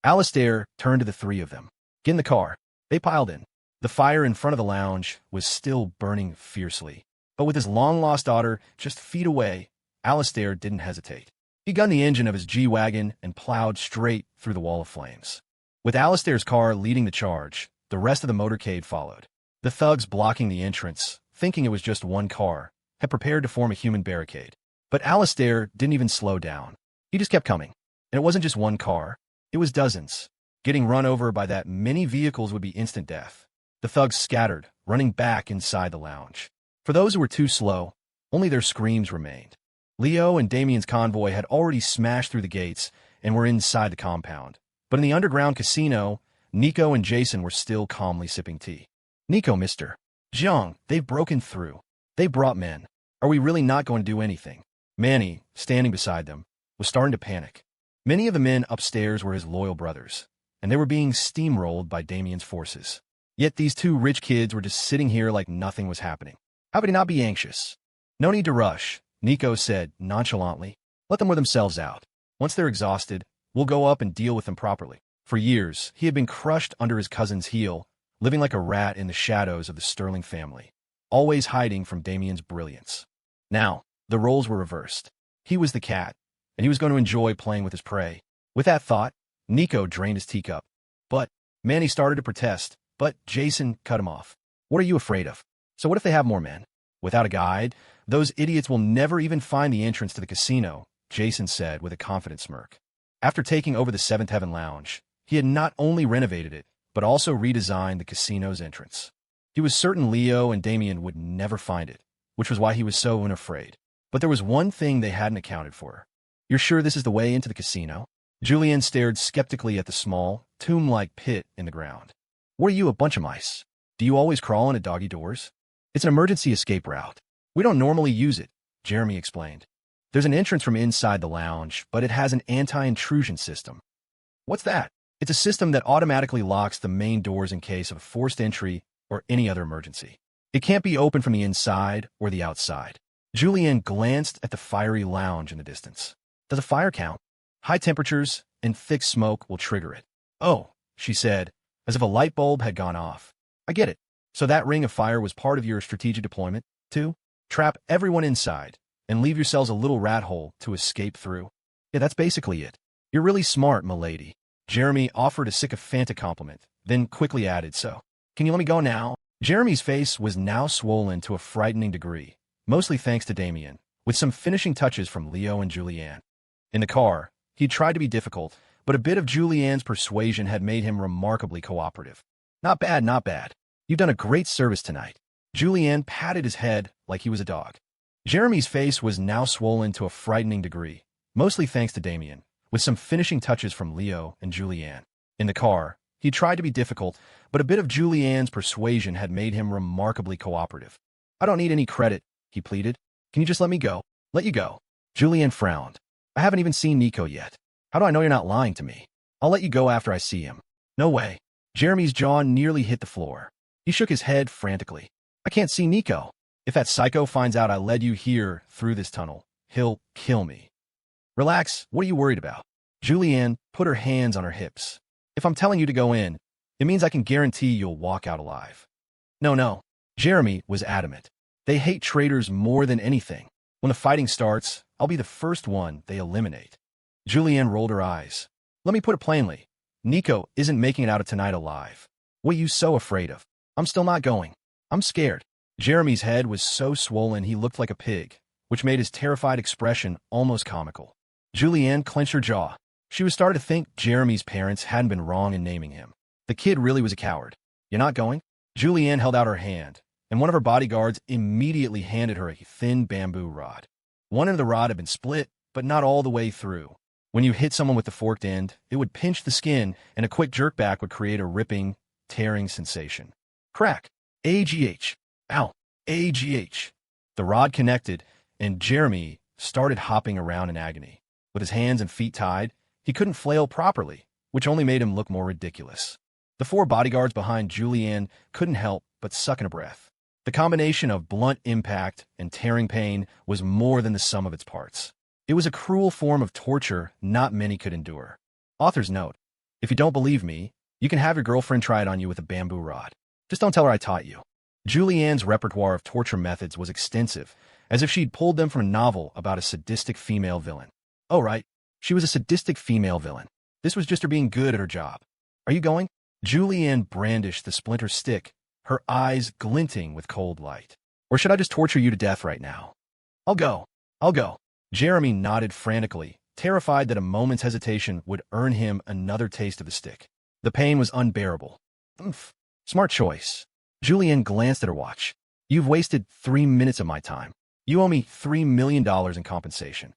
Alistair turned to the three of them. Get in the car. They piled in. The fire in front of the lounge was still burning fiercely. But with his long-lost daughter just feet away, Alistair didn't hesitate. He gunned the engine of his G-Wagon and plowed straight through the wall of flames. With Alistair's car leading the charge, the rest of the motorcade followed. The thugs blocking the entrance, thinking it was just one car, had prepared to form a human barricade. But Alistair didn't even slow down. He just kept coming. And it wasn't just one car. It was dozens. Getting run over by that many vehicles would be instant death. The thugs scattered, running back inside the lounge. For those who were too slow, only their screams remained. Leo and Damien's convoy had already smashed through the gates and were inside the compound. But in the underground casino, Nico and Jason were still calmly sipping tea. Nico, Mr. Zhang, they've broken through. They brought men. Are we really not going to do anything? Manny, standing beside them, was starting to panic. Many of the men upstairs were his loyal brothers, and they were being steamrolled by Damien's forces. Yet these two rich kids were just sitting here like nothing was happening. How could he not be anxious? No need to rush, Nico said nonchalantly. Let them wear themselves out. Once they're exhausted, we'll go up and deal with them properly. For years, he had been crushed under his cousin's heel, living like a rat in the shadows of the Sterling family, always hiding from Damien's brilliance. Now, the roles were reversed. He was the cat, and he was going to enjoy playing with his prey. With that thought, Nico drained his teacup. But Manny started to protest, but Jason cut him off. What are you afraid of? So what if they have more men? Without a guide, those idiots will never even find the entrance to the casino, Jason said with a confident smirk. After taking over the Seventh Heaven Lounge, he had not only renovated it, but also redesigned the casino's entrance. He was certain Leo and Damien would never find it, which was why he was so unafraid. But there was one thing they hadn't accounted for. "You're sure this is the way into the casino?" Julian stared skeptically at the small, tomb-like pit in the ground. "What are you, a bunch of mice? Do you always crawl into doggy doors?" "It's an emergency escape route. We don't normally use it," Jeremy explained. "There's an entrance from inside the lounge, but it has an anti-intrusion system." "What's that?" "It's a system that automatically locks the main doors in case of a forced entry or any other emergency. It can't be opened from the inside or the outside." Julian glanced at the fiery lounge in the distance. "Does a fire count?" "High temperatures and thick smoke will trigger it." "Oh," she said, as if a light bulb had gone off. "I get it. So that ring of fire was part of your strategic deployment, too? Trap everyone inside and leave yourselves a little rat hole to escape through?" "Yeah, that's basically it." "You're really smart, m'lady." Jeremy offered a sycophantic compliment, then quickly added, "So, can you let me go now?" Jeremy's face was now swollen to a frightening degree, mostly thanks to Damien, with some finishing touches from Leo and Julianne. In the car, he tried to be difficult, but a bit of Julianne's persuasion had made him remarkably cooperative. "Not bad, not bad. You've done a great service tonight." Julianne patted his head like he was a dog. Jeremy's face was now swollen to a frightening degree, mostly thanks to Damien, with some finishing touches from Leo and Julianne. In the car, he tried to be difficult, but a bit of Julianne's persuasion had made him remarkably cooperative. "I don't need any credit," he pleaded. "Can you just let me go?" "Let you go?" Julianne frowned. "I haven't even seen Nico yet. How do I know you're not lying to me?" "I'll let you go after I see him." "No way." Jeremy's jaw nearly hit the floor. He shook his head frantically. "I can't see Nico. If that psycho finds out I led you here through this tunnel, he'll kill me." "Relax, what are you worried about?" Julianne put her hands on her hips. "If I'm telling you to go in, it means I can guarantee you'll walk out alive." No. Jeremy was adamant. "They hate traitors more than anything. When the fighting starts, I'll be the first one they eliminate." Julianne rolled her eyes. "Let me put it plainly. Nico isn't making it out of tonight alive. What are you so afraid of?" "I'm still not going. I'm scared." Jeremy's head was so swollen he looked like a pig, which made his terrified expression almost comical. Julianne clenched her jaw. She was starting to think Jeremy's parents hadn't been wrong in naming him. The kid really was a coward. "You're not going?" Julianne held out her hand, and one of her bodyguards immediately handed her a thin bamboo rod. One end of the rod had been split, but not all the way through. When you hit someone with the forked end, it would pinch the skin, and a quick jerk back would create a ripping, tearing sensation. Crack. AGH. Ow. AGH. The rod connected, and Jeremy started hopping around in agony. With his hands and feet tied, he couldn't flail properly, which only made him look more ridiculous. The four bodyguards behind Julianne couldn't help but suck in a breath. The combination of blunt impact and tearing pain was more than the sum of its parts. It was a cruel form of torture not many could endure. Author's note: if you don't believe me, you can have your girlfriend try it on you with a bamboo rod. Just don't tell her I taught you. Julianne's repertoire of torture methods was extensive, as if she'd pulled them from a novel about a sadistic female villain. Oh, right. She was a sadistic female villain. This was just her being good at her job. "Are you going?" Julianne brandished the splinter stick, her eyes glinting with cold light. "Or should I just torture you to death right now?" I'll go. Jeremy nodded frantically, terrified that a moment's hesitation would earn him another taste of the stick. The pain was unbearable. "Oomph. Smart choice." Julianne glanced at her watch. "You've wasted 3 minutes of my time. You owe me $3 million in compensation."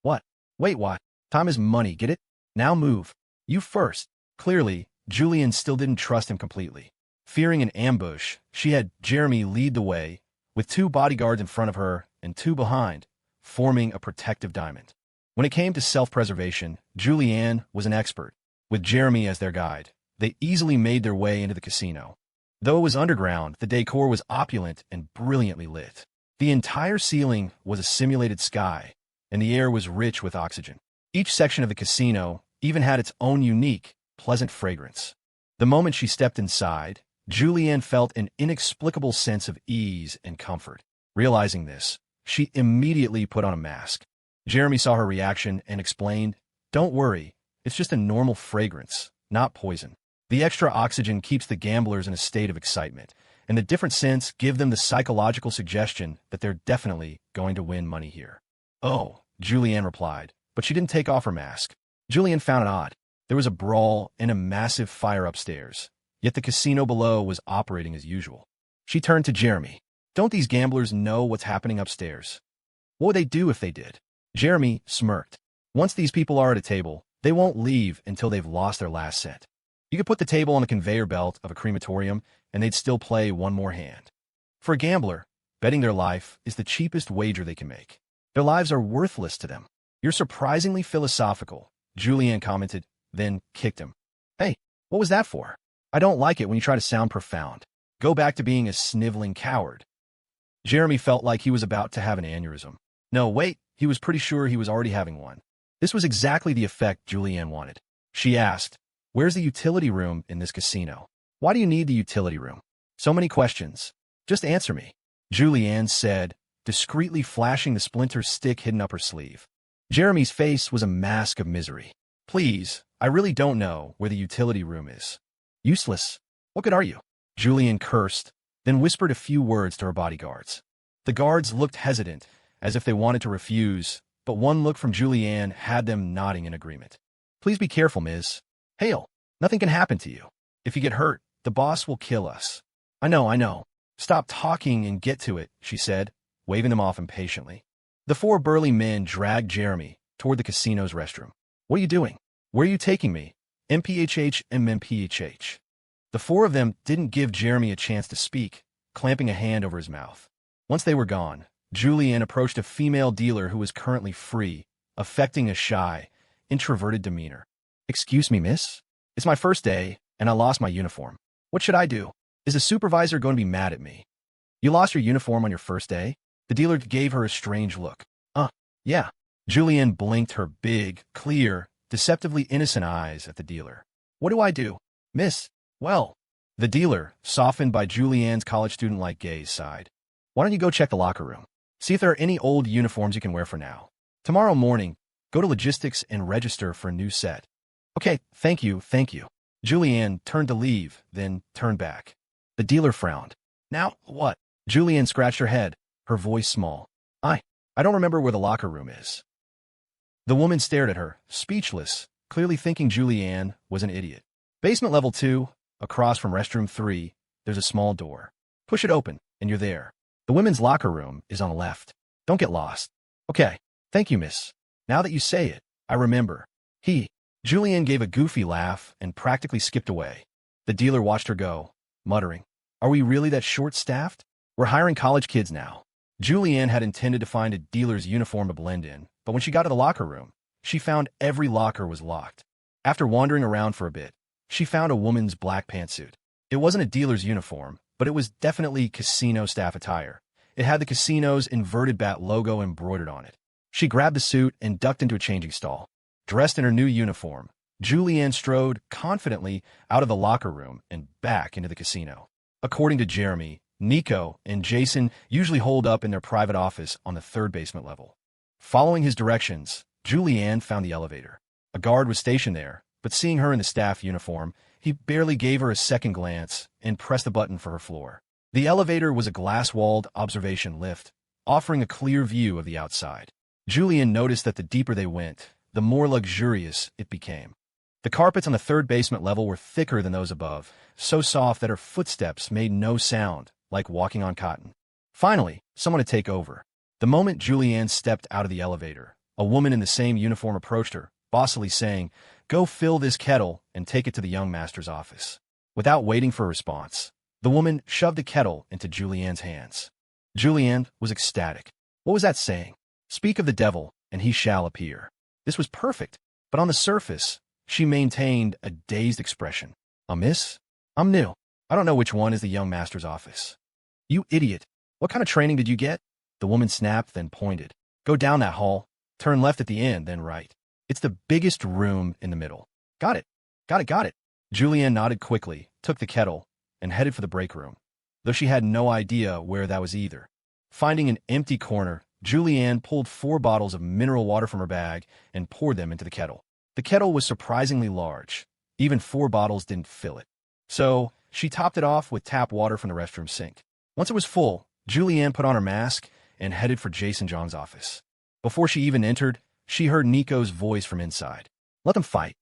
"What? Wait, what? Time is money, get it? Now move. You first." Clearly, Julianne still didn't trust him completely. Fearing an ambush, she had Jeremy lead the way, with 2 bodyguards in front of her and 2 behind, forming a protective diamond. When it came to self-preservation, Julianne was an expert. With Jeremy as their guide, they easily made their way into the casino. Though it was underground, the decor was opulent and brilliantly lit. The entire ceiling was a simulated sky, and the air was rich with oxygen. Each section of the casino even had its own unique, pleasant fragrance. The moment she stepped inside, Julianne felt an inexplicable sense of ease and comfort. Realizing this, she immediately put on a mask. Jeremy saw her reaction and explained, "Don't worry, it's just a normal fragrance, not poison. The extra oxygen keeps the gamblers in a state of excitement, and the different scents give them the psychological suggestion that they're definitely going to win money here." "Oh," Julianne replied, but she didn't take off her mask. Julianne found it odd. There was a brawl and a massive fire upstairs, yet the casino below was operating as usual. She turned to Jeremy. Don't these gamblers know what's happening upstairs? What would they do if they did? Jeremy smirked. Once these people are at a table, they won't leave until they've lost their last cent. You could put the table on the conveyor belt of a crematorium, and they'd still play one more hand. For a gambler, betting their life is the cheapest wager they can make. Their lives are worthless to them. You're surprisingly philosophical, Julianne commented, then kicked him. Hey, what was that for? I don't like it when you try to sound profound. Go back to being a sniveling coward. Jeremy felt like he was about to have an aneurysm. No, wait, he was pretty sure he was already having one. This was exactly the effect Julianne wanted. She asked, "Where's the utility room in this casino? Why do you need the utility room? So many questions. Just answer me," Julianne said, discreetly flashing the splinter stick hidden up her sleeve. Jeremy's face was a mask of misery. "Please, I really don't know where the utility room is." "Useless. What good are you?" Julianne cursed, then whispered a few words to her bodyguards. The guards looked hesitant, as if they wanted to refuse, but one look from Julianne had them nodding in agreement. "Please be careful, Ms. Hale. Nothing can happen to you. If you get hurt, the boss will kill us." I know. Stop talking and get to it," she said, waving them off impatiently. The four burly men dragged Jeremy toward the casino's restroom. "What are you doing? Where are you taking me?" "MPHH and MPHH. The four of them didn't give Jeremy a chance to speak, clamping a hand over his mouth. Once they were gone, Julianne approached a female dealer who was currently free, affecting a shy, introverted demeanor. "Excuse me, miss? It's my first day, and I lost my uniform. What should I do? Is the supervisor going to be mad at me?" "You lost your uniform on your first day?" The dealer gave her a strange look. Yeah." Julianne blinked her big, clear, deceptively innocent eyes at the dealer. "What do I do, miss?" "Well," the dealer, softened by Julianne's college student-like gaze, sighed. "Why don't you go check the locker room? See if there are any old uniforms you can wear for now. Tomorrow morning, go to logistics and register for a new set." "Okay, thank you." Julianne turned to leave, then turned back. The dealer frowned. "Now, what?" Julianne scratched her head, her voice small. I don't remember where the locker room is." The woman stared at her, speechless, clearly thinking Julianne was an idiot. "Basement level 2, across from restroom 3, there's a small door. Push it open, and you're there. The women's locker room is on the left. Don't get lost." "Okay, thank you, miss. Now that you say it, I remember." Julianne gave a goofy laugh and practically skipped away. The dealer watched her go, muttering, "Are we really that short-staffed? We're hiring college kids now." Julianne had intended to find a dealer's uniform to blend in, but when she got to the locker room, she found every locker was locked. After wandering around for a bit, she found a woman's black pantsuit. It wasn't a dealer's uniform, but it was definitely casino staff attire. It had the casino's inverted bat logo embroidered on it. She grabbed the suit and ducked into a changing stall. Dressed in her new uniform, Julianne strode confidently out of the locker room and back into the casino. According to Jeremy, Nico and Jason usually holed up in their private office on the third basement level. Following his directions, Julianne found the elevator. A guard was stationed there, but seeing her in the staff uniform, he barely gave her a second glance and pressed a button for her floor. The elevator was a glass-walled observation lift, offering a clear view of the outside. Julianne noticed that the deeper they went, the more luxurious it became. The carpets on the third basement level were thicker than those above, so soft that her footsteps made no sound, like walking on cotton. Finally, someone to take over. The moment Julianne stepped out of the elevator, a woman in the same uniform approached her, bossily saying, "Go fill this kettle and take it to the young master's office." Without waiting for a response, the woman shoved a kettle into Julianne's hands. Julianne was ecstatic. What was that saying? "Speak of the devil, and he shall appear." This was perfect, but on the surface, she maintained a dazed expression. "Miss? I'm new. I don't know which one is the young master's office." "You idiot. What kind of training did you get?" The woman snapped, then pointed. "Go down that hall. Turn left at the end, then right. It's the biggest room in the middle." Got it. Julianne nodded quickly, took the kettle, and headed for the break room, though she had no idea where that was either. Finding an empty corner, Julianne pulled 4 bottles of mineral water from her bag and poured them into the kettle. The kettle was surprisingly large. Even 4 bottles didn't fill it. So, she topped it off with tap water from the restroom sink. Once it was full, Julianne put on her mask and headed for Jason Zhang's office. Before she even entered, she heard Nico's voice from inside. Let them fight.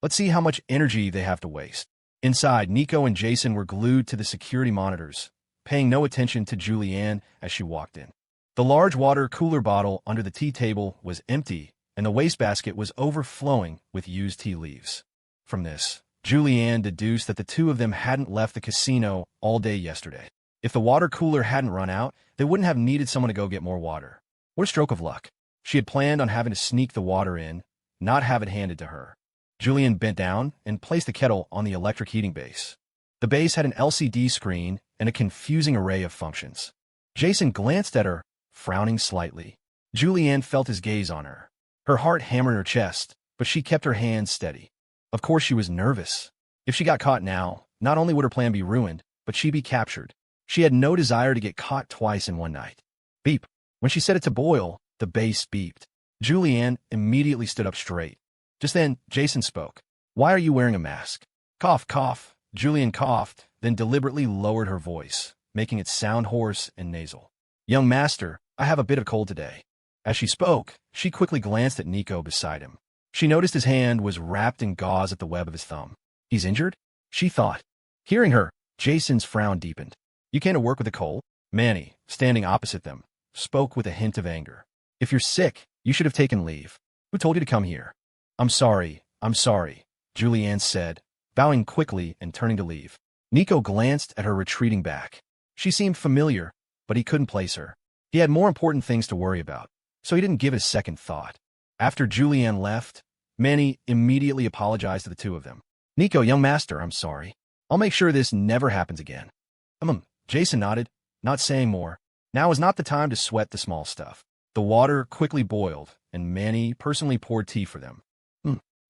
Let's see how much energy they have to waste." Inside, Nico and Jason were glued to the security monitors, paying no attention to Julianne as she walked in. The large water cooler bottle under the tea table was empty, and the wastebasket was overflowing with used tea leaves. From this, Julianne deduced that the two of them hadn't left the casino all day yesterday. If the water cooler hadn't run out, they wouldn't have needed someone to go get more water. What a stroke of luck. She had planned on having to sneak the water in, not have it handed to her. Julianne bent down and placed the kettle on the electric heating base. The base had an LCD screen and a confusing array of functions. Jason glanced at her, frowning slightly. Julianne felt his gaze on her. Her heart hammered her chest, but she kept her hands steady. Of course she was nervous. If she got caught now, not only would her plan be ruined, but she'd be captured. She had no desire to get caught twice in one night. Beep. When she set it to boil, the base beeped. Julianne immediately stood up straight. Just then, Jason spoke. "Why are you wearing a mask?" Cough, cough. Julianne coughed, then deliberately lowered her voice, making it sound hoarse and nasal. "Young master, I have a bit of cold today." As she spoke, she quickly glanced at Nico beside him. She noticed his hand was wrapped in gauze at the web of his thumb. "He's injured?" she thought. Hearing her, Jason's frown deepened. "You came to work with a cold?" Manny, standing opposite them, spoke with a hint of anger. "If you're sick, you should have taken leave. Who told you to come here?" I'm sorry, Julianne said, bowing quickly and turning to leave. Nico glanced at her retreating back. She seemed familiar, but he couldn't place her. He had more important things to worry about, so he didn't give it a second thought. After Julianne left, Manny immediately apologized to the two of them. "Nico, young master, I'm sorry. I'll make sure this never happens again." Jason nodded, not saying more. Now is not the time to sweat the small stuff. The water quickly boiled, and Manny personally poured tea for them.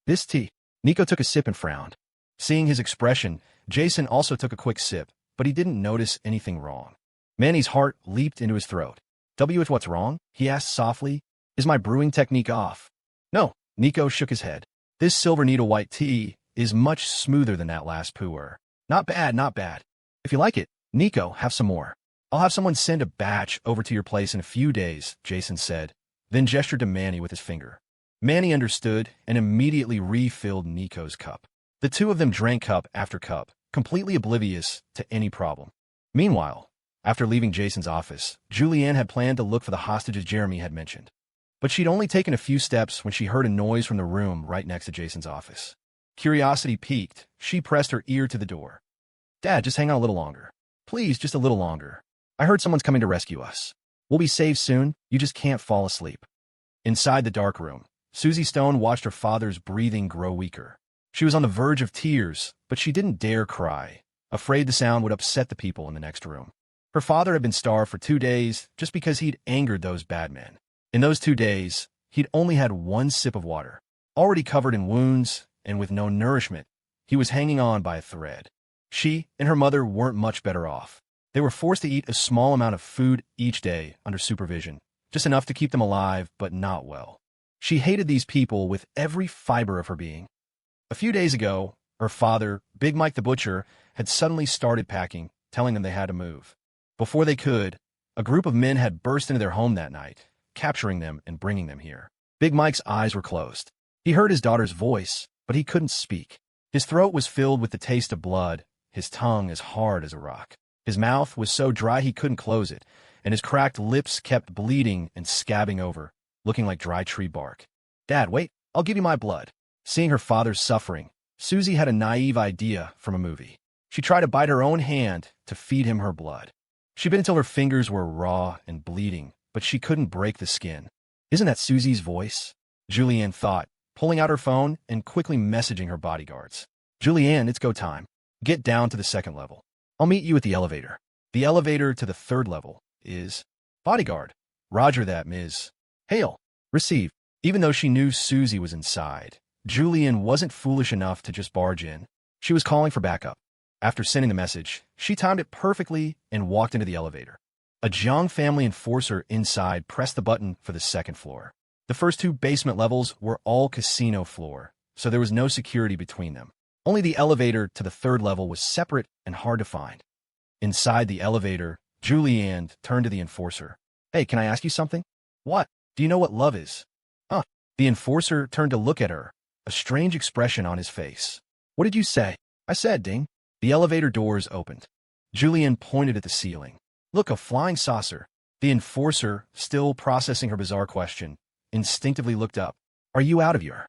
This tea. Nico took a sip and frowned. Seeing his expression, Jason also took a quick sip, but he didn't notice anything wrong. Manny's heart leaped into his throat. What's wrong?" he asked softly. "Is my brewing technique off?" "No," Nico shook his head. "This silver needle white tea is much smoother than that last pu'er. Not bad, not bad. If you like it, Nico, have some more. I'll have someone send a batch over to your place in a few days," Jason said, then gestured to Manny with his finger. Manny understood and immediately refilled Nico's cup. The two of them drank cup after cup, completely oblivious to any problem. Meanwhile, after leaving Jason's office, Julianne had planned to look for the hostages Jeremy had mentioned. But she'd only taken a few steps when she heard a noise from the room right next to Jason's office. Curiosity piqued, she pressed her ear to the door. "Dad, just hang on a little longer. Please, just a little longer. I heard someone's coming to rescue us. We'll be saved soon, you just can't fall asleep." Inside the dark room, Susie Stone watched her father's breathing grow weaker. She was on the verge of tears, but she didn't dare cry, afraid the sound would upset the people in the next room. Her father had been starved for 2 days just because he'd angered those bad men. In those 2 days, he'd only had one sip of water. Already covered in wounds and with no nourishment, he was hanging on by a thread. She and her mother weren't much better off. They were forced to eat a small amount of food each day under supervision, just enough to keep them alive, but not well. She hated these people with every fiber of her being. A few days ago, her father, Big Mike the Butcher, had suddenly started packing, telling them they had to move. Before they could, a group of men had burst into their home that night, capturing them and bringing them here. Big Mike's eyes were closed. He heard his daughter's voice, but he couldn't speak. His throat was filled with the taste of blood, his tongue as hard as a rock. His mouth was so dry he couldn't close it, and his cracked lips kept bleeding and scabbing over, looking like dry tree bark. "Dad, wait, I'll give you my blood." Seeing her father's suffering, Susie had a naive idea from a movie. She tried to bite her own hand to feed him her blood. She bit until her fingers were raw and bleeding, but she couldn't break the skin. "Isn't that Susie's voice?" Julianne thought, pulling out her phone and quickly messaging her bodyguards. "Julianne, it's go time. Get down to the 2nd level. I'll meet you at the elevator. The elevator to the 3rd level is..." "Bodyguard." "Roger that, Ms. Hail." "Receive." Even though she knew Susie was inside, Julianne wasn't foolish enough to just barge in. She was calling for backup. After sending the message, she timed it perfectly and walked into the elevator. A Jiang family enforcer inside pressed the button for the 2nd floor. The first 2 basement levels were all casino floor, so there was no security between them. Only the elevator to the 3rd level was separate and hard to find. Inside the elevator, Julianne turned to the enforcer. "Hey, can I ask you something?" "What?" "Do you know what love is?" "Huh." The enforcer turned to look at her, a strange expression on his face. "What did you say?" I said, ding. The elevator doors opened. Julianne pointed at the ceiling. Look, a flying saucer. The enforcer, still processing her bizarre question, instinctively looked up. Are you out of your...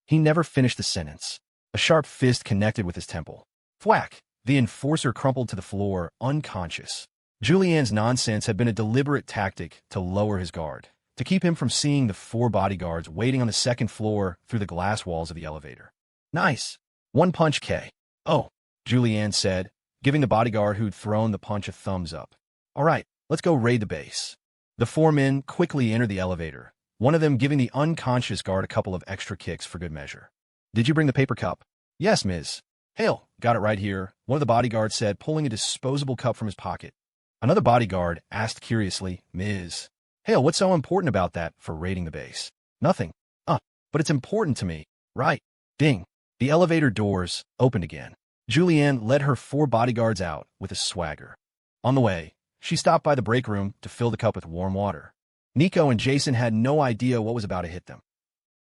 He never finished the sentence. A sharp fist connected with his temple. Thwack! The enforcer crumpled to the floor, unconscious. Julianne's nonsense had been a deliberate tactic to lower his guard, to keep him from seeing the 4 bodyguards waiting on the second floor through the glass walls of the elevator. Nice. One punch, K. Oh, Julianne said, giving the bodyguard who'd thrown the punch a thumbs up. All right, let's go raid the base. The 4 men quickly entered the elevator, one of them giving the unconscious guard a couple of extra kicks for good measure. Did you bring the paper cup? Yes, Ms. Hale, got it right here, one of the bodyguards said, pulling a disposable cup from his pocket. Another bodyguard asked curiously, Ms. Hale, what's so important about that for raiding the base? Nothing. But it's important to me. Right. Ding. The elevator doors opened again. Julianne led her 4 bodyguards out with a swagger. On the way, she stopped by the break room to fill the cup with warm water. Nico and Jason had no idea what was about to hit them.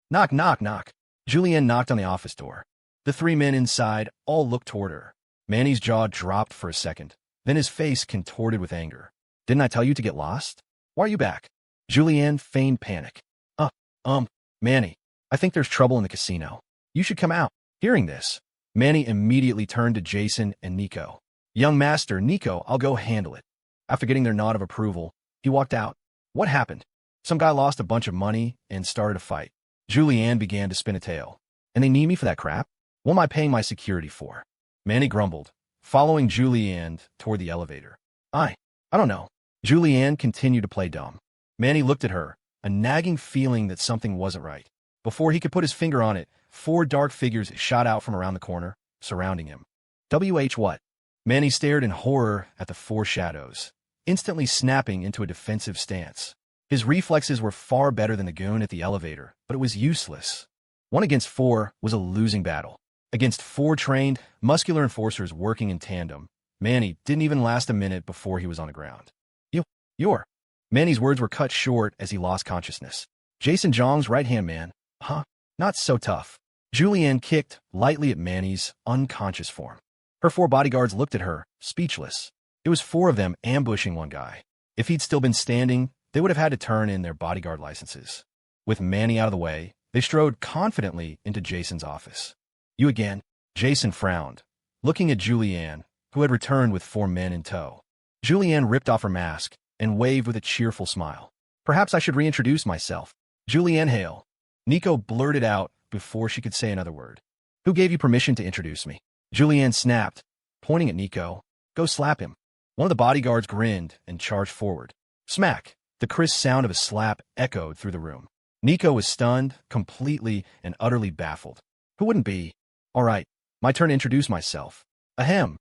Knock, knock, knock. Julianne knocked on the office door. The 3 men inside all looked toward her. Manny's jaw dropped for a second. Then his face contorted with anger. Didn't I tell you to get lost? Why are you back? Julianne feigned panic. Manny, I think there's trouble in the casino. You should come out. Hearing this, Manny immediately turned to Jason and Nico. Young master, Nico, I'll go handle it. After getting their nod of approval, he walked out. What happened? Some guy lost a bunch of money and started a fight. Julianne began to spin a tale. And they need me for that crap? What am I paying my security for? Manny grumbled, following Julianne toward the elevator. I don't know. Julianne continued to play dumb. Manny looked at her, a nagging feeling that something wasn't right. Before he could put his finger on it, 4 dark figures shot out from around the corner, surrounding him. What? Manny stared in horror at the 4 shadows, instantly snapping into a defensive stance. His reflexes were far better than the goon at the elevator, but it was useless. 1 against 4 was a losing battle. Against 4 trained, muscular enforcers working in tandem, Manny didn't even last a minute before he was on the ground. You're... Manny's words were cut short as he lost consciousness. Jason Zhang's right-hand man. Huh? Not so tough. Julianne kicked lightly at Manny's unconscious form. Her 4 bodyguards looked at her, speechless. It was 4 of them ambushing one guy. If he'd still been standing, they would have had to turn in their bodyguard licenses. With Manny out of the way, they strode confidently into Jason's office. You again? Jason frowned, looking at Julianne, who had returned with 4 men in tow. Julianne ripped off her mask and waved with a cheerful smile. Perhaps I should reintroduce myself. Julianne Hale. Nico blurted out before she could say another word. Who gave you permission to introduce me? Julianne snapped, pointing at Nico. Go slap him. One of the bodyguards grinned and charged forward. Smack! The crisp sound of a slap echoed through the room. Nico was stunned, completely and utterly baffled. Who wouldn't be? All right, my turn to introduce myself. Ahem.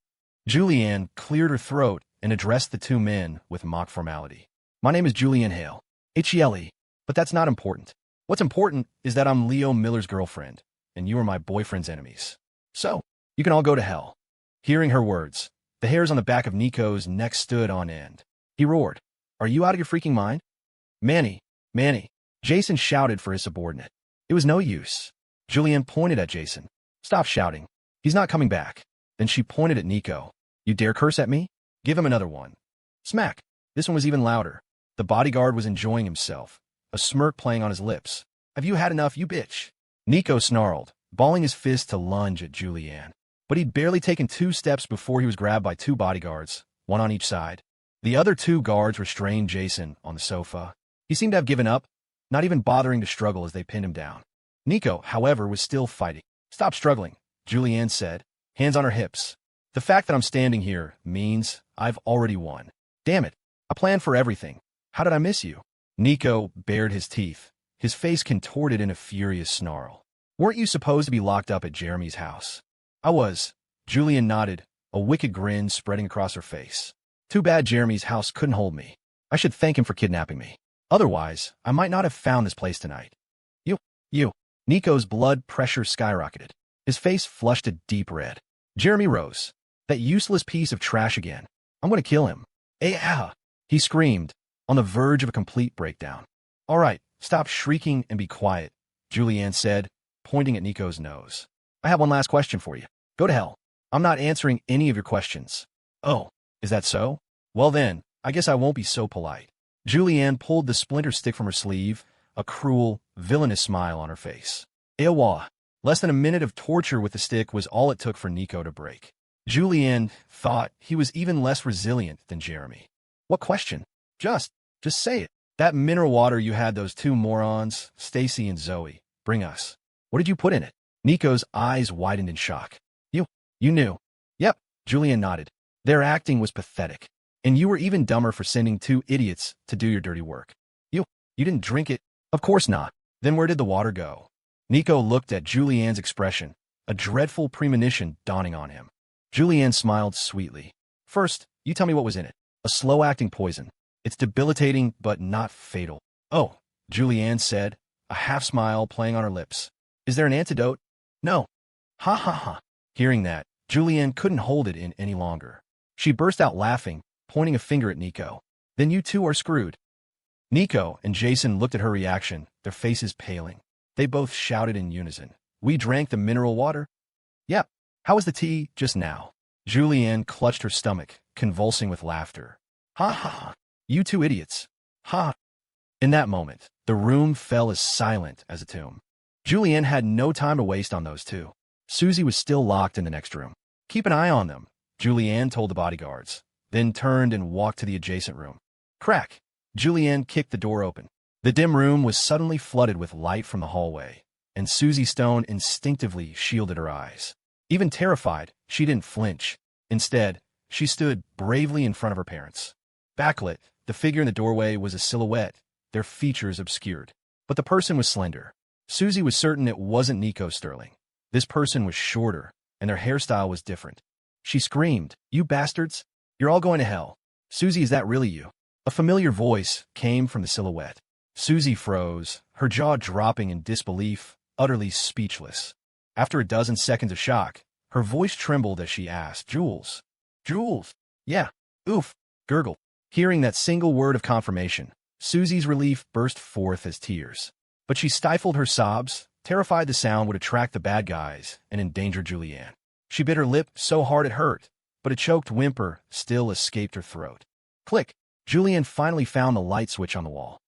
Julianne cleared her throat and addressed the 2 men with mock formality. My name is Julianne Hale. H-E-L-E. But that's not important. What's important is that I'm Leo Miller's girlfriend, and you are my boyfriend's enemies. So, you can all go to hell. Hearing her words, the hairs on the back of Nico's neck stood on end. He roared. Are you out of your freaking mind? Manny! Jason shouted for his subordinate. It was no use. Julianne pointed at Jason. Stop shouting. He's not coming back. Then she pointed at Nico. You dare curse at me? Give him another one. Smack. This one was even louder. The bodyguard was enjoying himself, a smirk playing on his lips. Have you had enough, you bitch? Nico snarled, balling his fist to lunge at Julianne. But he'd barely taken 2 steps before he was grabbed by 2 bodyguards, 1 on each side. The other 2 guards restrained Jason on the sofa. He seemed to have given up, not even bothering to struggle as they pinned him down. Nico, however, was still fighting. Stop struggling, Julianne said, hands on her hips. The fact that I'm standing here means I've already won. Damn it, I planned for everything. How did I miss you? Nico bared his teeth, his face contorted in a furious snarl. Weren't you supposed to be locked up at Jeremy's house? I was. Julianne nodded, a wicked grin spreading across her face. Too bad Jeremy's house couldn't hold me. I should thank him for kidnapping me. Otherwise, I might not have found this place tonight. You. Nico's blood pressure skyrocketed. His face flushed a deep red. Jeremy rose. That useless piece of trash again. I'm going to kill him. He screamed, on the verge of a complete breakdown. All right, stop shrieking and be quiet, Julianne said, pointing at Nico's nose. I have one last question for you. Go to hell. I'm not answering any of your questions. Oh, is that so? Well then, I guess I won't be so polite. Julianne pulled the splinter stick from her sleeve, a cruel, villainous smile on her face. Ewa. Less than a minute of torture with the stick was all it took for Nico to break. Julianne thought he was even less resilient than Jeremy. What question? Just say it. That mineral water you had those two morons, Stacy and Zoe, bring us. What did you put in it? Nico's eyes widened in shock. You knew. Yep, Julianne nodded. Their acting was pathetic. And you were even dumber for sending two idiots to do your dirty work. You didn't drink it? Of course not. Then where did the water go? Nico looked at Julianne's expression, a dreadful premonition dawning on him. Julianne smiled sweetly. First, you tell me what was in it. A slow-acting poison. It's debilitating, but not fatal. Oh, Julianne said, a half-smile playing on her lips. Is there an antidote? No. Ha ha ha. Hearing that, Julianne couldn't hold it in any longer. She burst out laughing, pointing a finger at Nico. Then you two are screwed. Nico and Jason looked at her reaction, their faces paling. They both shouted in unison. We drank the mineral water? Yep. How was the tea just now? Julianne clutched her stomach, convulsing with laughter. Ha ha ha. You two idiots. Ha. In that moment, the room fell as silent as a tomb. Julianne had no time to waste on those two. Susie was still locked in the next room. Keep an eye on them, Julianne told the bodyguards, then turned and walked to the adjacent room. Crack! Julianne kicked the door open. The dim room was suddenly flooded with light from the hallway, and Susie Stone instinctively shielded her eyes. Even terrified, she didn't flinch. Instead, she stood bravely in front of her parents. Backlit, the figure in the doorway was a silhouette, their features obscured. But the person was slender. Susie was certain it wasn't Nico Sterling. This person was shorter, and their hairstyle was different. She screamed, "You bastards! You're all going to hell. Susie, is that really you?" A familiar voice came from the silhouette. Susie froze, her jaw dropping in disbelief, utterly speechless. After a dozen seconds of shock, her voice trembled as she asked, Jules? Jules? Yeah. Oof. Gurgle. Hearing that single word of confirmation, Susie's relief burst forth as tears. But she stifled her sobs, terrified the sound would attract the bad guys and endanger Julianne. She bit her lip so hard it hurt, but a choked whimper still escaped her throat. Click! Julianne finally found the light switch on the wall.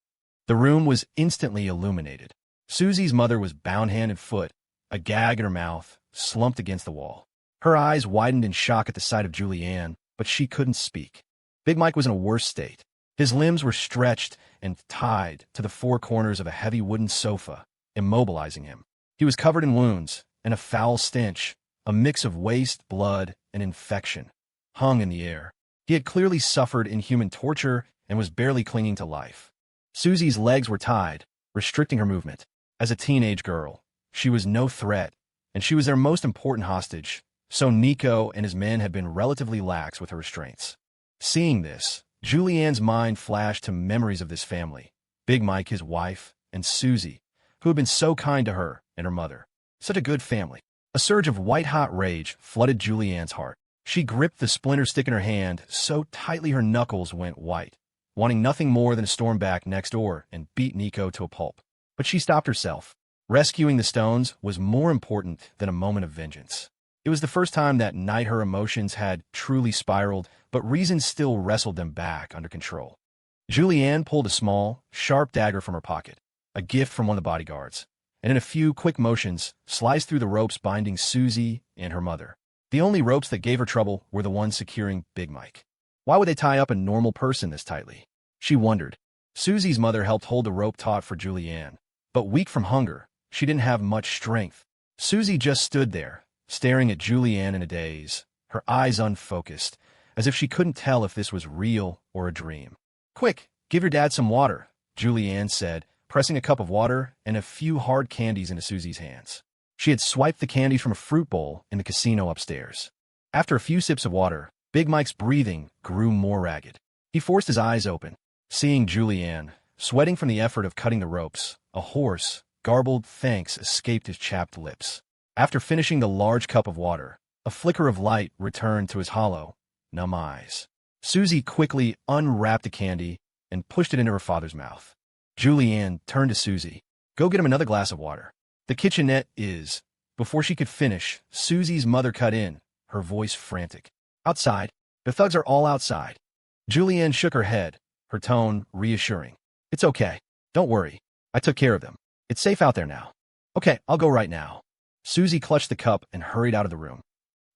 The room was instantly illuminated. Susie's mother was bound hand and foot, a gag in her mouth, slumped against the wall. Her eyes widened in shock at the sight of Julianne, but she couldn't speak. Big Mike was in a worse state. His limbs were stretched and tied to the four corners of a heavy wooden sofa, immobilizing him. He was covered in wounds, and a foul stench, a mix of waste, blood, and infection, hung in the air. He had clearly suffered inhuman torture and was barely clinging to life. Susie's legs were tied, restricting her movement. As a teenage girl, she was no threat, and she was their most important hostage, so Nico and his men had been relatively lax with her restraints. Seeing this, Julianne's mind flashed to memories of this family, Big Mike, his wife, and Susie, who had been so kind to her and her mother. Such a good family. A surge of white-hot rage flooded Julianne's heart. She gripped the splinter stick in her hand so tightly her knuckles went white, wanting nothing more than to storm back next door and beat Nico to a pulp. But she stopped herself. Rescuing the stones was more important than a moment of vengeance. It was the first time that night her emotions had truly spiraled, but reason still wrestled them back under control. Julianne pulled a small, sharp dagger from her pocket, a gift from one of the bodyguards, and in a few quick motions, sliced through the ropes binding Susie and her mother. The only ropes that gave her trouble were the ones securing Big Mike. Why would they tie up a normal person this tightly? She wondered. Susie's mother helped hold the rope taut for Julianne, but weak from hunger, she didn't have much strength. Susie just stood there, staring at Julianne in a daze, her eyes unfocused, as if she couldn't tell if this was real or a dream. Quick, give your dad some water, Julianne said, pressing a cup of water and a few hard candies into Susie's hands. She had swiped the candies from a fruit bowl in the casino upstairs. After a few sips of water, Big Mike's breathing grew more ragged. He forced his eyes open, seeing Julianne, sweating from the effort of cutting the ropes. A hoarse, garbled thanks escaped his chapped lips. After finishing the large cup of water, a flicker of light returned to his hollow, numb eyes. Susie quickly unwrapped the candy and pushed it into her father's mouth. Julianne turned to Susie. Go get him another glass of water. The kitchenette is. Before she could finish, Susie's mother cut in, her voice frantic. Outside. The thugs are all outside. Julianne shook her head, her tone reassuring. It's okay. Don't worry. I took care of them. It's safe out there now. Okay, I'll go right now. Susie clutched the cup and hurried out of the room.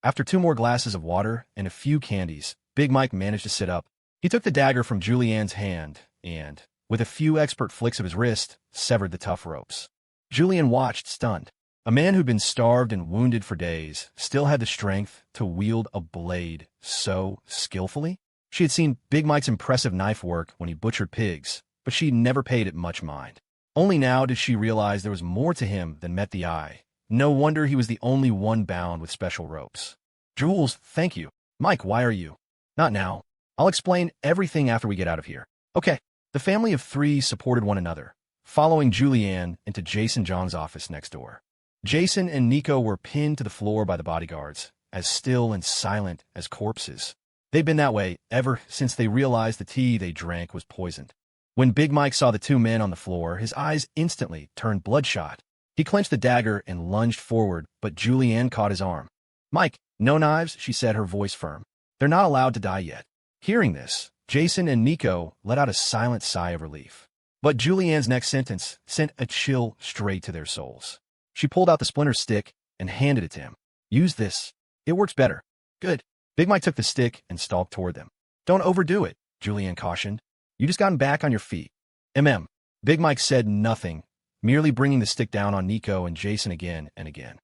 After 2 more glasses of water and a few candies, Big Mike managed to sit up. He took the dagger from Julianne's hand and, with a few expert flicks of his wrist, severed the tough ropes. Julianne watched, stunned. A man who'd been starved and wounded for days still had the strength to wield a blade so skillfully. She had seen Big Mike's impressive knife work when he butchered pigs, but she'd never paid it much mind. Only now did she realize there was more to him than met the eye. No wonder he was the only one bound with special ropes. Jules, thank you. Mike, why are you? Not now. I'll explain everything after we get out of here. Okay. The family of 3 supported one another, following Julianne into Jason John's office next door. Jason and Nico were pinned to the floor by the bodyguards, as still and silent as corpses. They'd been that way ever since they realized the tea they drank was poisoned. When Big Mike saw the 2 men on the floor, his eyes instantly turned bloodshot. He clenched the dagger and lunged forward, but Julianne caught his arm. Mike, no knives, she said, her voice firm. They're not allowed to die yet. Hearing this, Jason and Nico let out a silent sigh of relief. But Julianne's next sentence sent a chill straight to their souls. She pulled out the splinter stick and handed it to him. Use this. It works better. Good. Big Mike took the stick and stalked toward them. Don't overdo it, Julianne cautioned. You just gotten back on your feet. Big Mike said nothing, merely bringing the stick down on Nico and Jason again and again.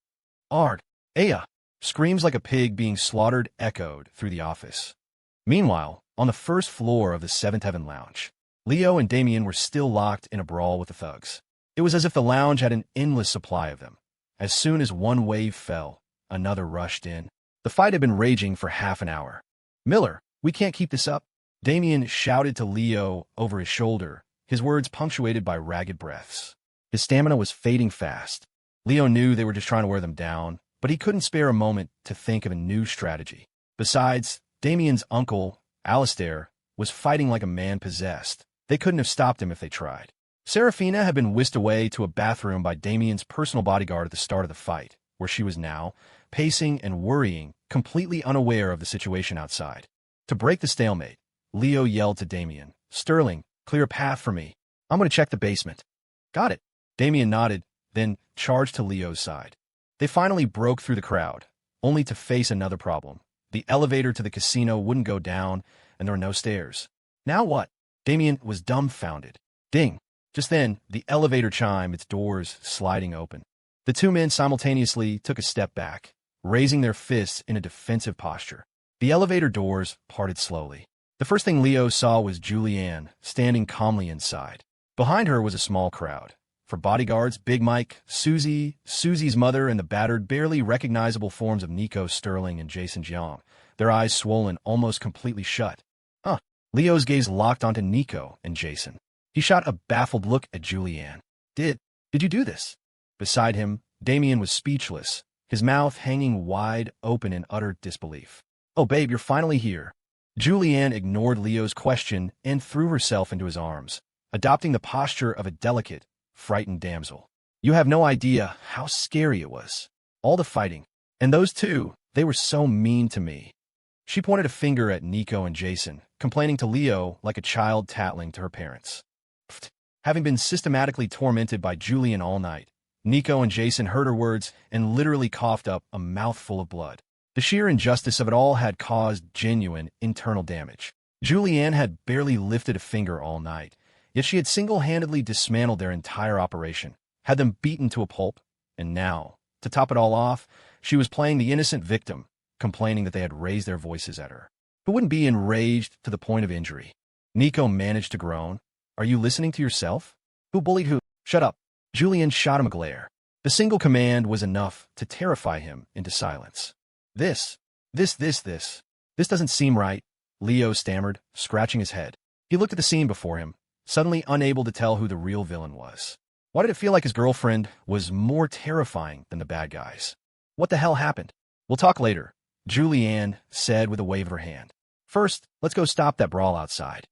Ard, Aya! Screams like a pig being slaughtered echoed through the office. Meanwhile, on the first floor of the Seventh Heaven Lounge, Leo and Damien were still locked in a brawl with the thugs. It was as if the lounge had an endless supply of them. As soon as one wave fell, another rushed in. The fight had been raging for half an hour. Miller, we can't keep this up. Damien shouted to Leo over his shoulder, his words punctuated by ragged breaths. His stamina was fading fast. Leo knew they were just trying to wear them down, but he couldn't spare a moment to think of a new strategy. Besides, Damien's uncle, Alistair, was fighting like a man possessed. They couldn't have stopped him if they tried. Serafina had been whisked away to a bathroom by Damien's personal bodyguard at the start of the fight, where she was now, pacing and worrying, completely unaware of the situation outside. To break the stalemate, Leo yelled to Damien, Sterling, clear a path for me. I'm going to check the basement. Got it. Damien nodded, then charged to Leo's side. They finally broke through the crowd, only to face another problem. The elevator to the casino wouldn't go down, and there were no stairs. Now what? Damien was dumbfounded. Ding! Just then, the elevator chimed, its doors sliding open. The 2 men simultaneously took a step back, raising their fists in a defensive posture. The elevator doors parted slowly. The first thing Leo saw was Julianne, standing calmly inside. Behind her was a small crowd. For bodyguards, Big Mike, Susie, Susie's mother, and the battered, barely recognizable forms of Nico Sterling and Jason Jiang, their eyes swollen almost completely shut. Leo's gaze locked onto Nico and Jason. He shot a baffled look at Julianne. Did you do this? Beside him, Damien was speechless, his mouth hanging wide open in utter disbelief. Oh, babe, you're finally here. Julianne ignored Leo's question and threw herself into his arms, adopting the posture of a delicate, frightened damsel. You have no idea how scary it was. All the fighting. And those 2, they were so mean to me. She pointed a finger at Nico and Jason, complaining to Leo like a child tattling to her parents. Having been systematically tormented by Julian all night, Nico and Jason heard her words and literally coughed up a mouthful of blood. The sheer injustice of it all had caused genuine internal damage. Julianne had barely lifted a finger all night, yet she had single-handedly dismantled their entire operation, had them beaten to a pulp, and now, to top it all off, she was playing the innocent victim, complaining that they had raised their voices at her. Who wouldn't be enraged to the point of injury? Nico managed to groan. Are you listening to yourself? Who bullied who? Shut up. Julian shot him a glare. The single command was enough to terrify him into silence. This doesn't seem right, Leo stammered, scratching his head. He looked at the scene before him, suddenly unable to tell who the real villain was. Why did it feel like his girlfriend was more terrifying than the bad guys? What the hell happened? We'll talk later, Julianne said with a wave of her hand. First, let's go stop that brawl outside.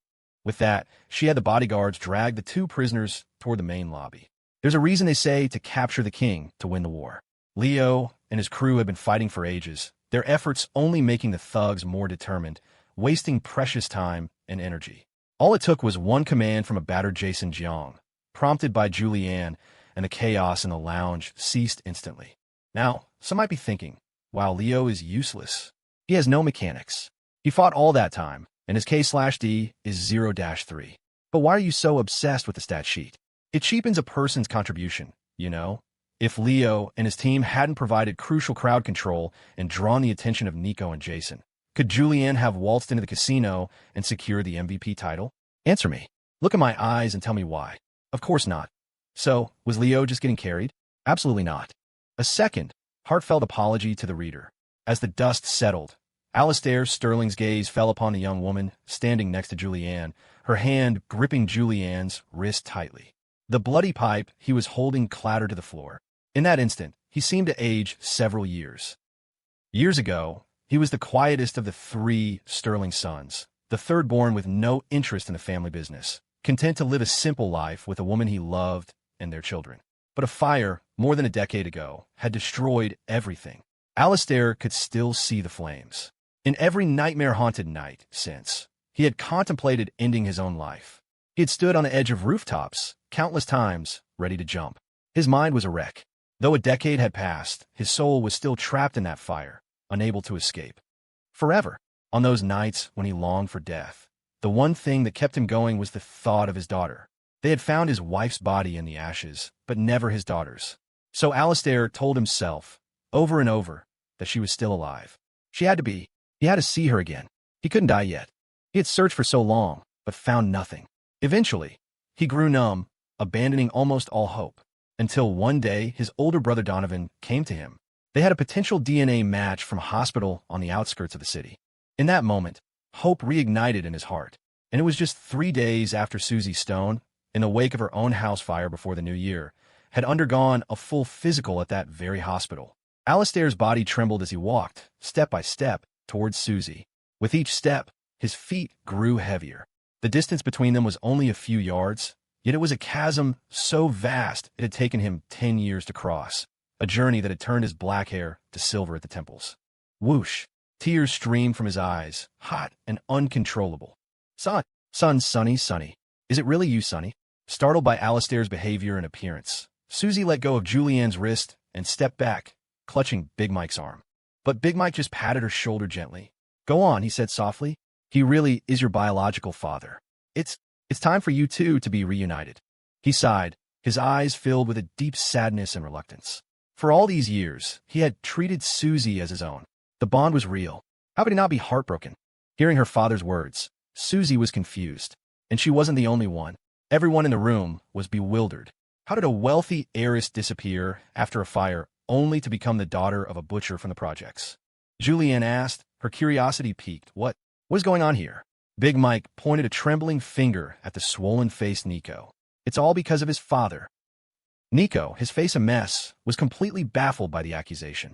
With that, she had the bodyguards drag the 2 prisoners toward the main lobby. There's a reason they say to capture the king to win the war. Leo, and his crew had been fighting for ages, their efforts only making the thugs more determined, wasting precious time and energy. All it took was one command from a battered Jason Jiang, prompted by Julianne, and the chaos in the lounge ceased instantly. Now, some might be thinking, wow, Liu is useless. He has no mechanics. He fought all that time, and his K/D is 0-3. But why are you so obsessed with the stat sheet? It cheapens a person's contribution, you know? If Liu and his team hadn't provided crucial crowd control and drawn the attention of Nico and Jason, could Julianne have waltzed into the casino and secured the MVP title? Answer me. Look at my eyes and tell me why. Of course not. So, was Liu just getting carried? Absolutely not. A second, heartfelt apology to the reader. As the dust settled, Alistair Sterling's gaze fell upon the young woman standing next to Julianne, her hand gripping Julianne's wrist tightly. The bloody pipe he was holding clattered to the floor. In that instant, he seemed to age several years. Years ago, he was the quietest of the three Sterling sons, the third born with no interest in the family business, content to live a simple life with a woman he loved and their children. But a fire, more than a decade ago, had destroyed everything. Alistair could still see the flames. In every nightmare-haunted night since, he had contemplated ending his own life. He had stood on the edge of rooftops, countless times, ready to jump. His mind was a wreck. Though a decade had passed, his soul was still trapped in that fire, unable to escape. Forever, on those nights when he longed for death, the one thing that kept him going was the thought of his daughter. They had found his wife's body in the ashes, but never his daughter's. So Alistair told himself, over and over, that she was still alive. She had to be. He had to see her again. He couldn't die yet. He had searched for so long, but found nothing. Eventually, he grew numb, abandoning almost all hope, until one day his older brother Donovan came to him. They had a potential DNA match from a hospital on the outskirts of the city. In that moment, hope reignited in his heart, and it was just 3 days after Susie Stone, in the wake of her own house fire before the new year, had undergone a full physical at that very hospital. Alistair's body trembled as he walked, step by step, towards Susie. With each step, his feet grew heavier. The distance between them was only a few yards, yet it was a chasm so vast it had taken him 10 years to cross, a journey that had turned his black hair to silver at the temples. Whoosh! Tears streamed from his eyes, hot and uncontrollable. Sonny, is it really you, Sonny? Startled by Alistair's behavior and appearance, Susie let go of Julianne's wrist and stepped back, clutching Big Mike's arm. But Big Mike just patted her shoulder gently. Go on, he said softly. He really is your biological father. It's time for you two to be reunited. He sighed, his eyes filled with a deep sadness and reluctance. For all these years, he had treated Susie as his own. The bond was real. How could he not be heartbroken? Hearing her father's words, Susie was confused. And she wasn't the only one. Everyone in the room was bewildered. How did a wealthy heiress disappear after a fire only to become the daughter of a butcher from the projects? Julianne asked, her curiosity piqued. What was going on here? Big Mike pointed a trembling finger at the swollen-faced Nico. It's all because of his father. Nico, his face a mess, was completely baffled by the accusation.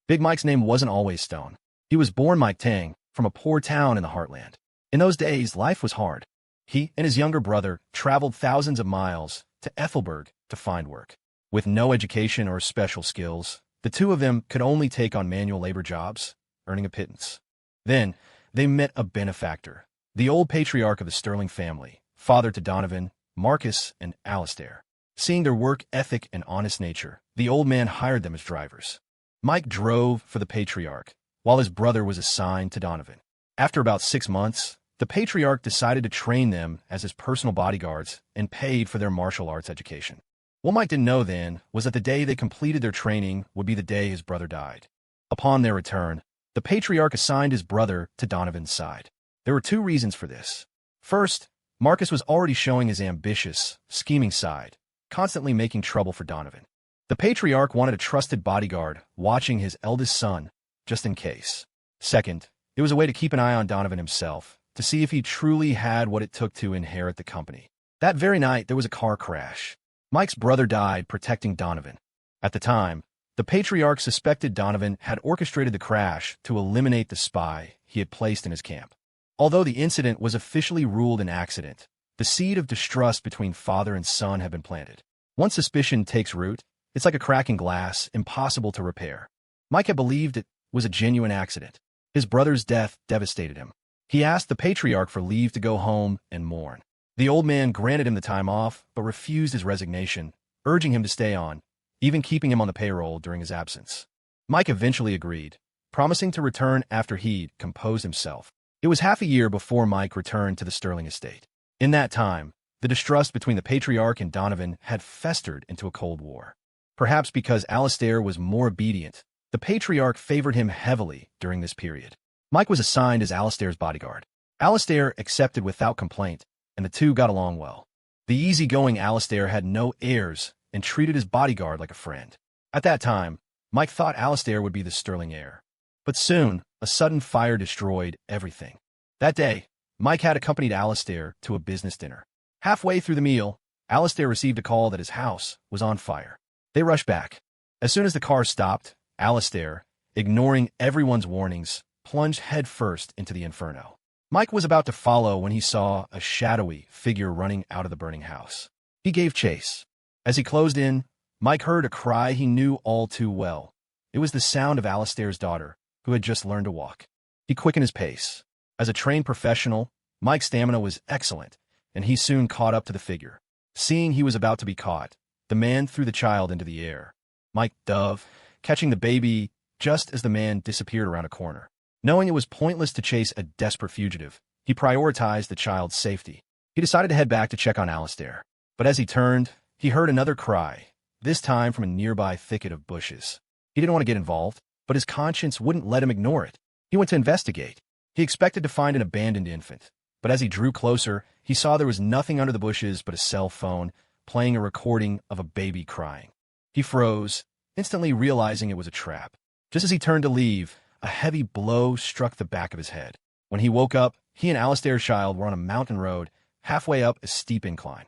Big Mike's name wasn't always Stone. He was born Mike Tang, from a poor town in the heartland. In those days, life was hard. He and his younger brother traveled thousands of miles to Ethelberg to find work. With no education or special skills, the two of them could only take on manual labor jobs, earning a pittance. Then, they met a benefactor, the old patriarch of the Sterling family, father to Donovan, Marcus, and Alistair. Seeing their work ethic and honest nature, the old man hired them as drivers. Mike drove for the patriarch, while his brother was assigned to Donovan. After about 6 months, the patriarch decided to train them as his personal bodyguards and paid for their martial arts education. What Mike didn't know then was that the day they completed their training would be the day his brother died. Upon their return, the patriarch assigned his brother to Donovan's side. There were 2 reasons for this. First, Marcus was already showing his ambitious, scheming side, constantly making trouble for Donovan. The patriarch wanted a trusted bodyguard watching his eldest son, just in case. Second, it was a way to keep an eye on Donovan himself, to see if he truly had what it took to inherit the company. That very night, there was a car crash. Mike's brother died protecting Donovan. At the time, the patriarch suspected Donovan had orchestrated the crash to eliminate the spy he had placed in his camp. Although the incident was officially ruled an accident, the seed of distrust between father and son had been planted. Once suspicion takes root, it's like a crack in glass, impossible to repair. Mike had believed it was a genuine accident. His brother's death devastated him. He asked the patriarch for leave to go home and mourn. The old man granted him the time off, but refused his resignation, urging him to stay on, even keeping him on the payroll during his absence. Mike eventually agreed, promising to return after he'd composed himself. It was half a year before Mike returned to the Sterling estate. In that time, the distrust between the patriarch and Donovan had festered into a Cold War. Perhaps because Alastair was more obedient, the patriarch favored him heavily during this period. Mike was assigned as Alastair's bodyguard. Alastair accepted without complaint, and the two got along well. The easygoing Alastair had no airs and treated his bodyguard like a friend. At that time, Mike thought Alastair would be the Sterling heir. But soon, a sudden fire destroyed everything. That day, Mike had accompanied Alastair to a business dinner. Halfway through the meal, Alastair received a call that his house was on fire. They rushed back. As soon as the car stopped, Alastair, ignoring everyone's warnings, plunged headfirst into the inferno. Mike was about to follow when he saw a shadowy figure running out of the burning house. He gave chase. As he closed in, Mike heard a cry he knew all too well. It was the sound of Alastair's daughter, who had just learned to walk. He quickened his pace. As a trained professional, Mike's stamina was excellent, and he soon caught up to the figure. Seeing he was about to be caught, the man threw the child into the air. Mike dove, catching the baby just as the man disappeared around a corner. Knowing it was pointless to chase a desperate fugitive, he prioritized the child's safety. He decided to head back to check on Alastair. But as he turned, he heard another cry, this time from a nearby thicket of bushes. He didn't want to get involved, but his conscience wouldn't let him ignore it. He went to investigate. He expected to find an abandoned infant, but as he drew closer, he saw there was nothing under the bushes but a cell phone playing a recording of a baby crying. He froze, instantly realizing it was a trap. Just as he turned to leave, a heavy blow struck the back of his head. When he woke up, he and Alastair's child were on a mountain road halfway up a steep incline.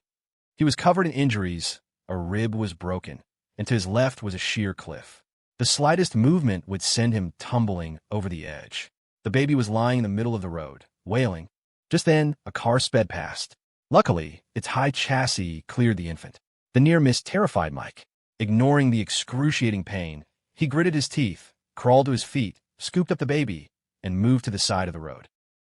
He was covered in injuries, a rib was broken, and to his left was a sheer cliff. The slightest movement would send him tumbling over the edge. The baby was lying in the middle of the road, wailing. Just then, a car sped past. Luckily, its high chassis cleared the infant. The near miss terrified Mike. Ignoring the excruciating pain, he gritted his teeth, crawled to his feet, scooped up the baby, and moved to the side of the road.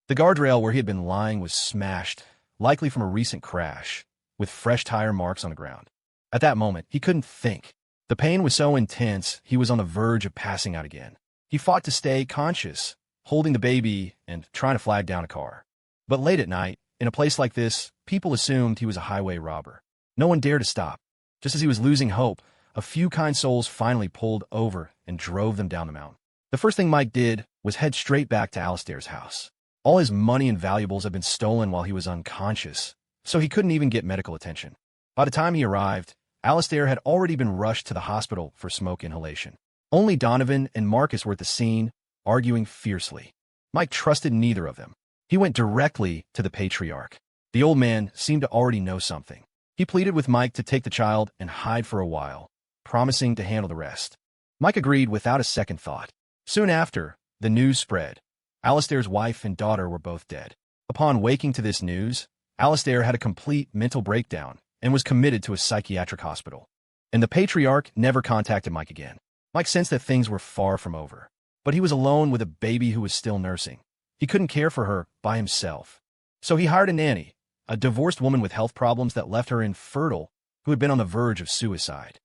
The guardrail where he had been lying was smashed, likely from a recent crash, with fresh tire marks on the ground. At that moment, he couldn't think. The pain was so intense, he was on the verge of passing out again. He fought to stay conscious, holding the baby and trying to flag down a car. But late at night, in a place like this, people assumed he was a highway robber. No one dared to stop. Just as he was losing hope, a few kind souls finally pulled over and drove them down the mountain. The first thing Mike did was head straight back to Alastair's house. All his money and valuables had been stolen while he was unconscious, so he couldn't even get medical attention. By the time he arrived, Alastair had already been rushed to the hospital for smoke inhalation. Only Donovan and Marcus were at the scene, arguing fiercely. Mike trusted neither of them. He went directly to the patriarch. The old man seemed to already know something. He pleaded with Mike to take the child and hide for a while, promising to handle the rest. Mike agreed without a second thought. Soon after, the news spread. Alastair's wife and daughter were both dead. Upon waking to this news, Alastair had a complete mental breakdown and was committed to a psychiatric hospital. And the patriarch never contacted Mike again. Mike sensed that things were far from over. But he was alone with a baby who was still nursing. He couldn't care for her by himself. So he hired a nanny, a divorced woman with health problems that left her infertile, who had been on the verge of suicide.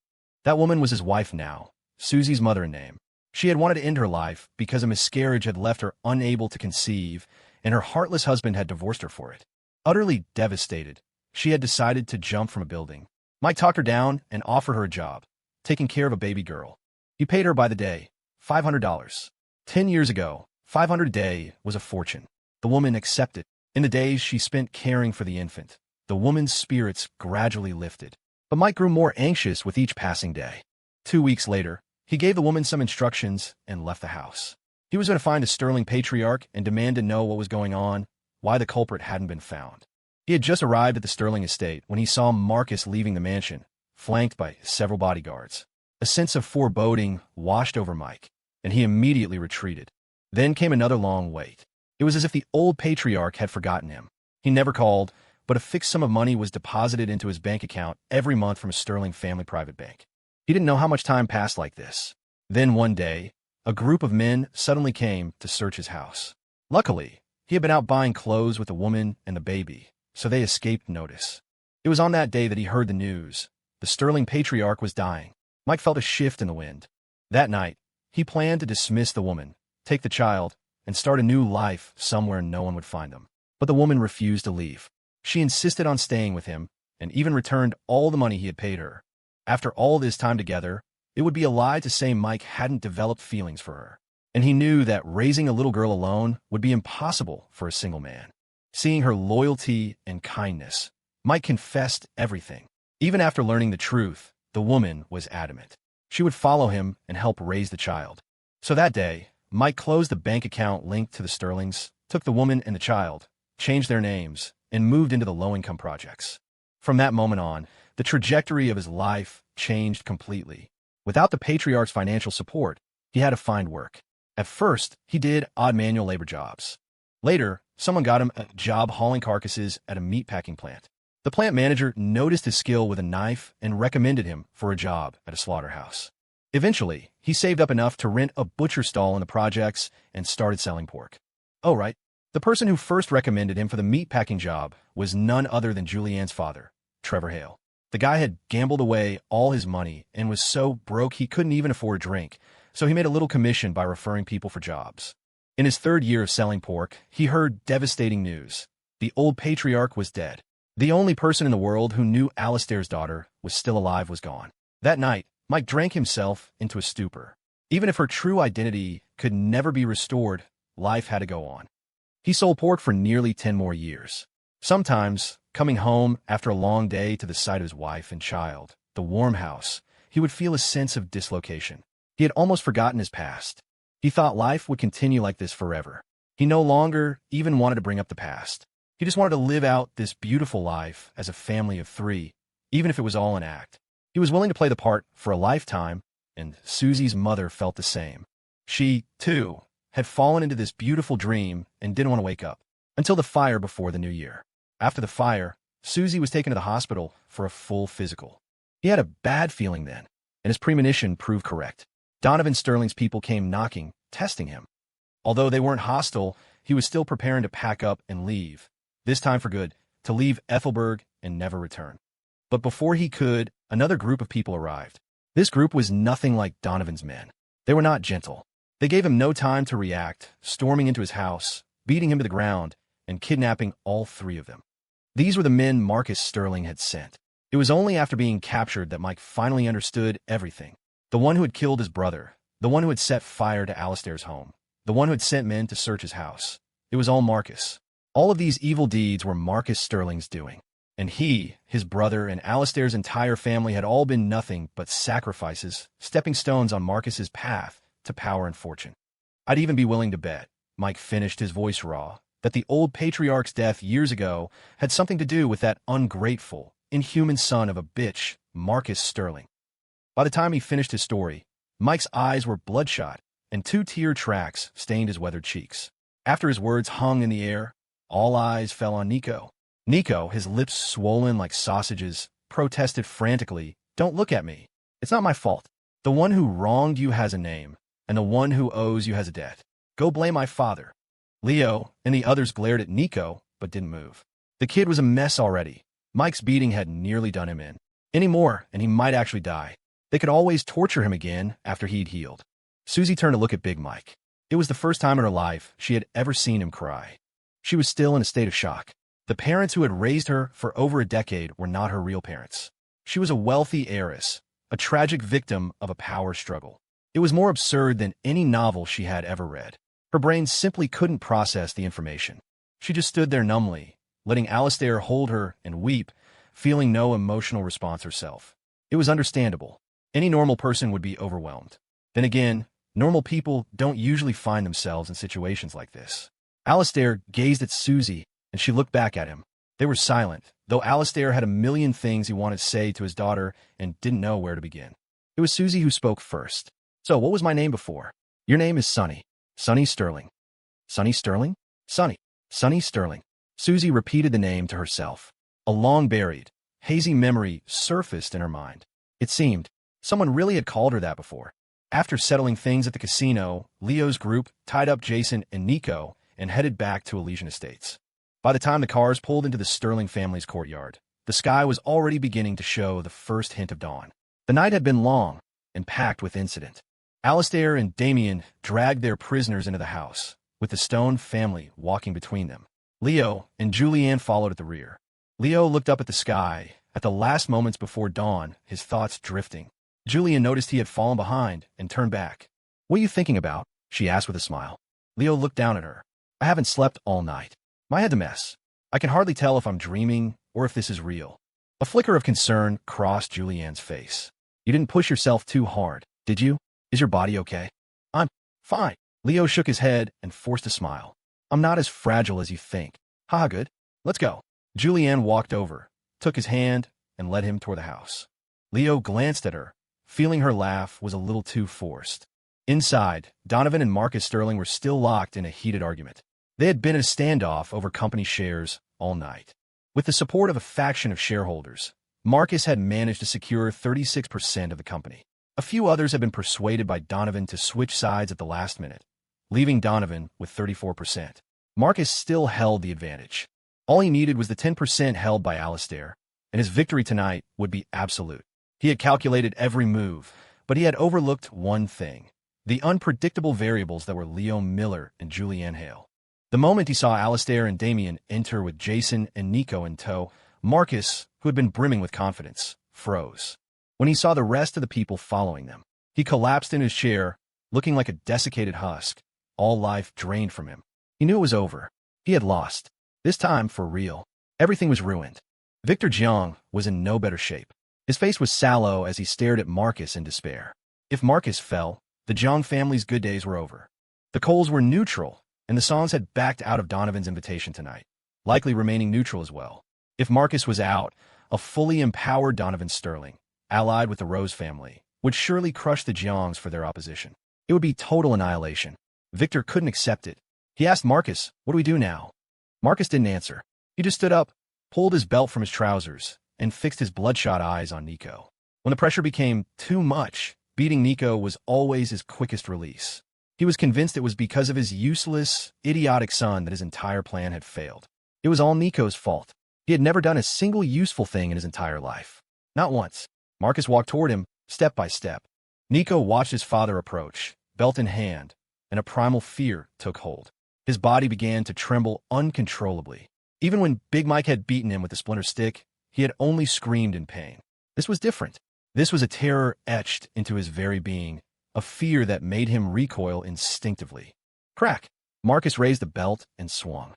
That woman was his wife now, Susie's mother in name. She had wanted to end her life because a miscarriage had left her unable to conceive, and her heartless husband had divorced her for it. Utterly devastated, she had decided to jump from a building. Mike talked her down and offered her a job, taking care of a baby girl. He paid her by the day, $500. 10 years ago, $500 a day was a fortune. The woman accepted. In the days she spent caring for the infant, the woman's spirits gradually lifted. But Mike grew more anxious with each passing day. 2 weeks later, he gave the woman some instructions and left the house. He was going to find the Sterling patriarch and demand to know what was going on, why the culprit hadn't been found. He had just arrived at the Sterling estate when he saw Marcus leaving the mansion, flanked by several bodyguards. A sense of foreboding washed over Mike, and he immediately retreated. Then came another long wait. It was as if the old patriarch had forgotten him. He never called, but a fixed sum of money was deposited into his bank account every month from a Sterling family private bank. He didn't know how much time passed like this. Then one day, a group of men suddenly came to search his house. Luckily, he had been out buying clothes with the woman and the baby, so they escaped notice. It was on that day that he heard the news. The Sterling patriarch was dying. Mike felt a shift in the wind. That night, he planned to dismiss the woman, take the child, and start a new life somewhere no one would find them. But the woman refused to leave. She insisted on staying with him, and even returned all the money he had paid her. After all this time together, it would be a lie to say Mike hadn't developed feelings for her. And he knew that raising a little girl alone would be impossible for a single man. Seeing her loyalty and kindness, Mike confessed everything. Even after learning the truth, the woman was adamant. She would follow him and help raise the child. So that day, Mike closed the bank account linked to the Sterlings, took the woman and the child, changed their names, and moved into the low-income projects. From that moment on, the trajectory of his life changed completely. Without the patriarch's financial support, he had to find work. At first, he did odd manual labor jobs. Later, someone got him a job hauling carcasses at a meatpacking plant. The plant manager noticed his skill with a knife and recommended him for a job at a slaughterhouse. Eventually, he saved up enough to rent a butcher stall in the projects and started selling pork. Oh, right. The person who first recommended him for the meatpacking job was none other than Julianne's father, Trevor Hale. The guy had gambled away all his money and was so broke he couldn't even afford a drink, so he made a little commission by referring people for jobs. In his third year of selling pork, he heard devastating news. The old patriarch was dead. The only person in the world who knew Alistair's daughter was still alive was gone. That night, Mike drank himself into a stupor. Even if her true identity could never be restored, life had to go on. He sold pork for nearly 10 more years. Sometimes, coming home after a long day to the sight of his wife and child, the warm house, he would feel a sense of dislocation. He had almost forgotten his past. He thought life would continue like this forever. He no longer even wanted to bring up the past. He just wanted to live out this beautiful life as a family of 3, even if it was all an act. He was willing to play the part for a lifetime, and Susie's mother felt the same. She, too, had fallen into this beautiful dream and didn't want to wake up until the fire before the new year. After the fire, Susie was taken to the hospital for a full physical. He had a bad feeling then, and his premonition proved correct. Donovan Sterling's people came knocking, testing him. Although they weren't hostile, he was still preparing to pack up and leave, this time for good, to leave Ethelberg and never return. But before he could, another group of people arrived. This group was nothing like Donovan's men. They were not gentle. They gave him no time to react, storming into his house, beating him to the ground, and kidnapping all 3 of them. These were the men Marcus Sterling had sent. It was only after being captured that Mike finally understood everything. The one who had killed his brother, the one who had set fire to Alistair's home, the one who had sent men to search his house. It was all Marcus. All of these evil deeds were Marcus Sterling's doing. And he, his brother, and Alistair's entire family had all been nothing but sacrifices, stepping stones on Marcus's path to power and fortune. I'd even be willing to bet, Mike finished, his voice raw, that the old patriarch's death years ago had something to do with that ungrateful, inhuman son of a bitch, Marcus Sterling. By the time he finished his story, Mike's eyes were bloodshot, and 2 tear tracks stained his weathered cheeks. After his words hung in the air, all eyes fell on Nico. Nico, his lips swollen like sausages, protested frantically, "Don't look at me. It's not my fault. The one who wronged you has a name, and the one who owes you has a debt. Go blame my father." Leo and the others glared at Nico, but didn't move. The kid was a mess already. Mike's beating had nearly done him in. Any more, and he might actually die. They could always torture him again after he'd healed. Susie turned to look at Big Mike. It was the first time in her life she had ever seen him cry. She was still in a state of shock. The parents who had raised her for over a decade were not her real parents. She was a wealthy heiress, a tragic victim of a power struggle. It was more absurd than any novel she had ever read. Her brain simply couldn't process the information. She just stood there numbly, letting Alistair hold her and weep, feeling no emotional response herself. It was understandable. Any normal person would be overwhelmed. Then again, normal people don't usually find themselves in situations like this. Alistair gazed at Susie, and she looked back at him. They were silent, though Alistair had a million things he wanted to say to his daughter and didn't know where to begin. It was Susie who spoke first. "So, what was my name before?" "Your name is Sonny. Sonny Sterling." "Sonny Sterling?" "Sonny. Sonny Sterling." Susie repeated the name to herself. A long-buried, hazy memory surfaced in her mind. It seemed someone really had called her that before. After settling things at the casino, Leo's group tied up Jason and Nico and headed back to Elysian Estates. By the time the cars pulled into the Sterling family's courtyard, the sky was already beginning to show the first hint of dawn. The night had been long and packed with incident. Alistair and Damien dragged their prisoners into the house, with the Stone family walking between them. Leo and Julianne followed at the rear. Leo looked up at the sky, at the last moments before dawn, his thoughts drifting. Julianne noticed he had fallen behind and turned back. "What are you thinking about?" she asked with a smile. Leo looked down at her. "I haven't slept all night. My head's a mess. I can hardly tell if I'm dreaming or if this is real." A flicker of concern crossed Julianne's face. "You didn't push yourself too hard, did you? Is your body okay?" "I'm fine." Leo shook his head and forced a smile. "I'm not as fragile as you think." "Haha, good. Let's go." Julianne walked over, took his hand, and led him toward the house. Leo glanced at her, feeling her laugh was a little too forced. Inside, Donovan and Marcus Sterling were still locked in a heated argument. They had been in a standoff over company shares all night. With the support of a faction of shareholders, Marcus had managed to secure 36% of the company. A few others had been persuaded by Donovan to switch sides at the last minute, leaving Donovan with 34%. Marcus still held the advantage. All he needed was the 10% held by Alistair, and his victory tonight would be absolute. He had calculated every move, but he had overlooked one thing: the unpredictable variables that were Leo Miller and Julianne Hale. The moment he saw Alistair and Damien enter with Jason and Nico in tow, Marcus, who had been brimming with confidence, froze. When he saw the rest of the people following them, he collapsed in his chair, looking like a desiccated husk, all life drained from him. He knew it was over. He had lost. This time, for real. Everything was ruined. Victor Jiang was in no better shape. His face was sallow as he stared at Marcus in despair. If Marcus fell, the Jiang family's good days were over. The Coles were neutral, and the Songs had backed out of Donovan's invitation tonight, likely remaining neutral as well. If Marcus was out, a fully empowered Donovan Sterling, allied with the Rose family, would surely crush the Jiangs for their opposition. It would be total annihilation. Victor couldn't accept it. He asked Marcus, "What do we do now?" Marcus didn't answer. He just stood up, pulled his belt from his trousers, and fixed his bloodshot eyes on Nico. When the pressure became too much, beating Nico was always his quickest release. He was convinced it was because of his useless, idiotic son that his entire plan had failed. It was all Nico's fault. He had never done a single useful thing in his entire life. Not once. Marcus walked toward him, step by step. Nico watched his father approach, belt in hand, and a primal fear took hold. His body began to tremble uncontrollably. Even when Big Mike had beaten him with the splinter stick, he had only screamed in pain. This was different. This was a terror etched into his very being, a fear that made him recoil instinctively. Crack! Marcus raised the belt and swung.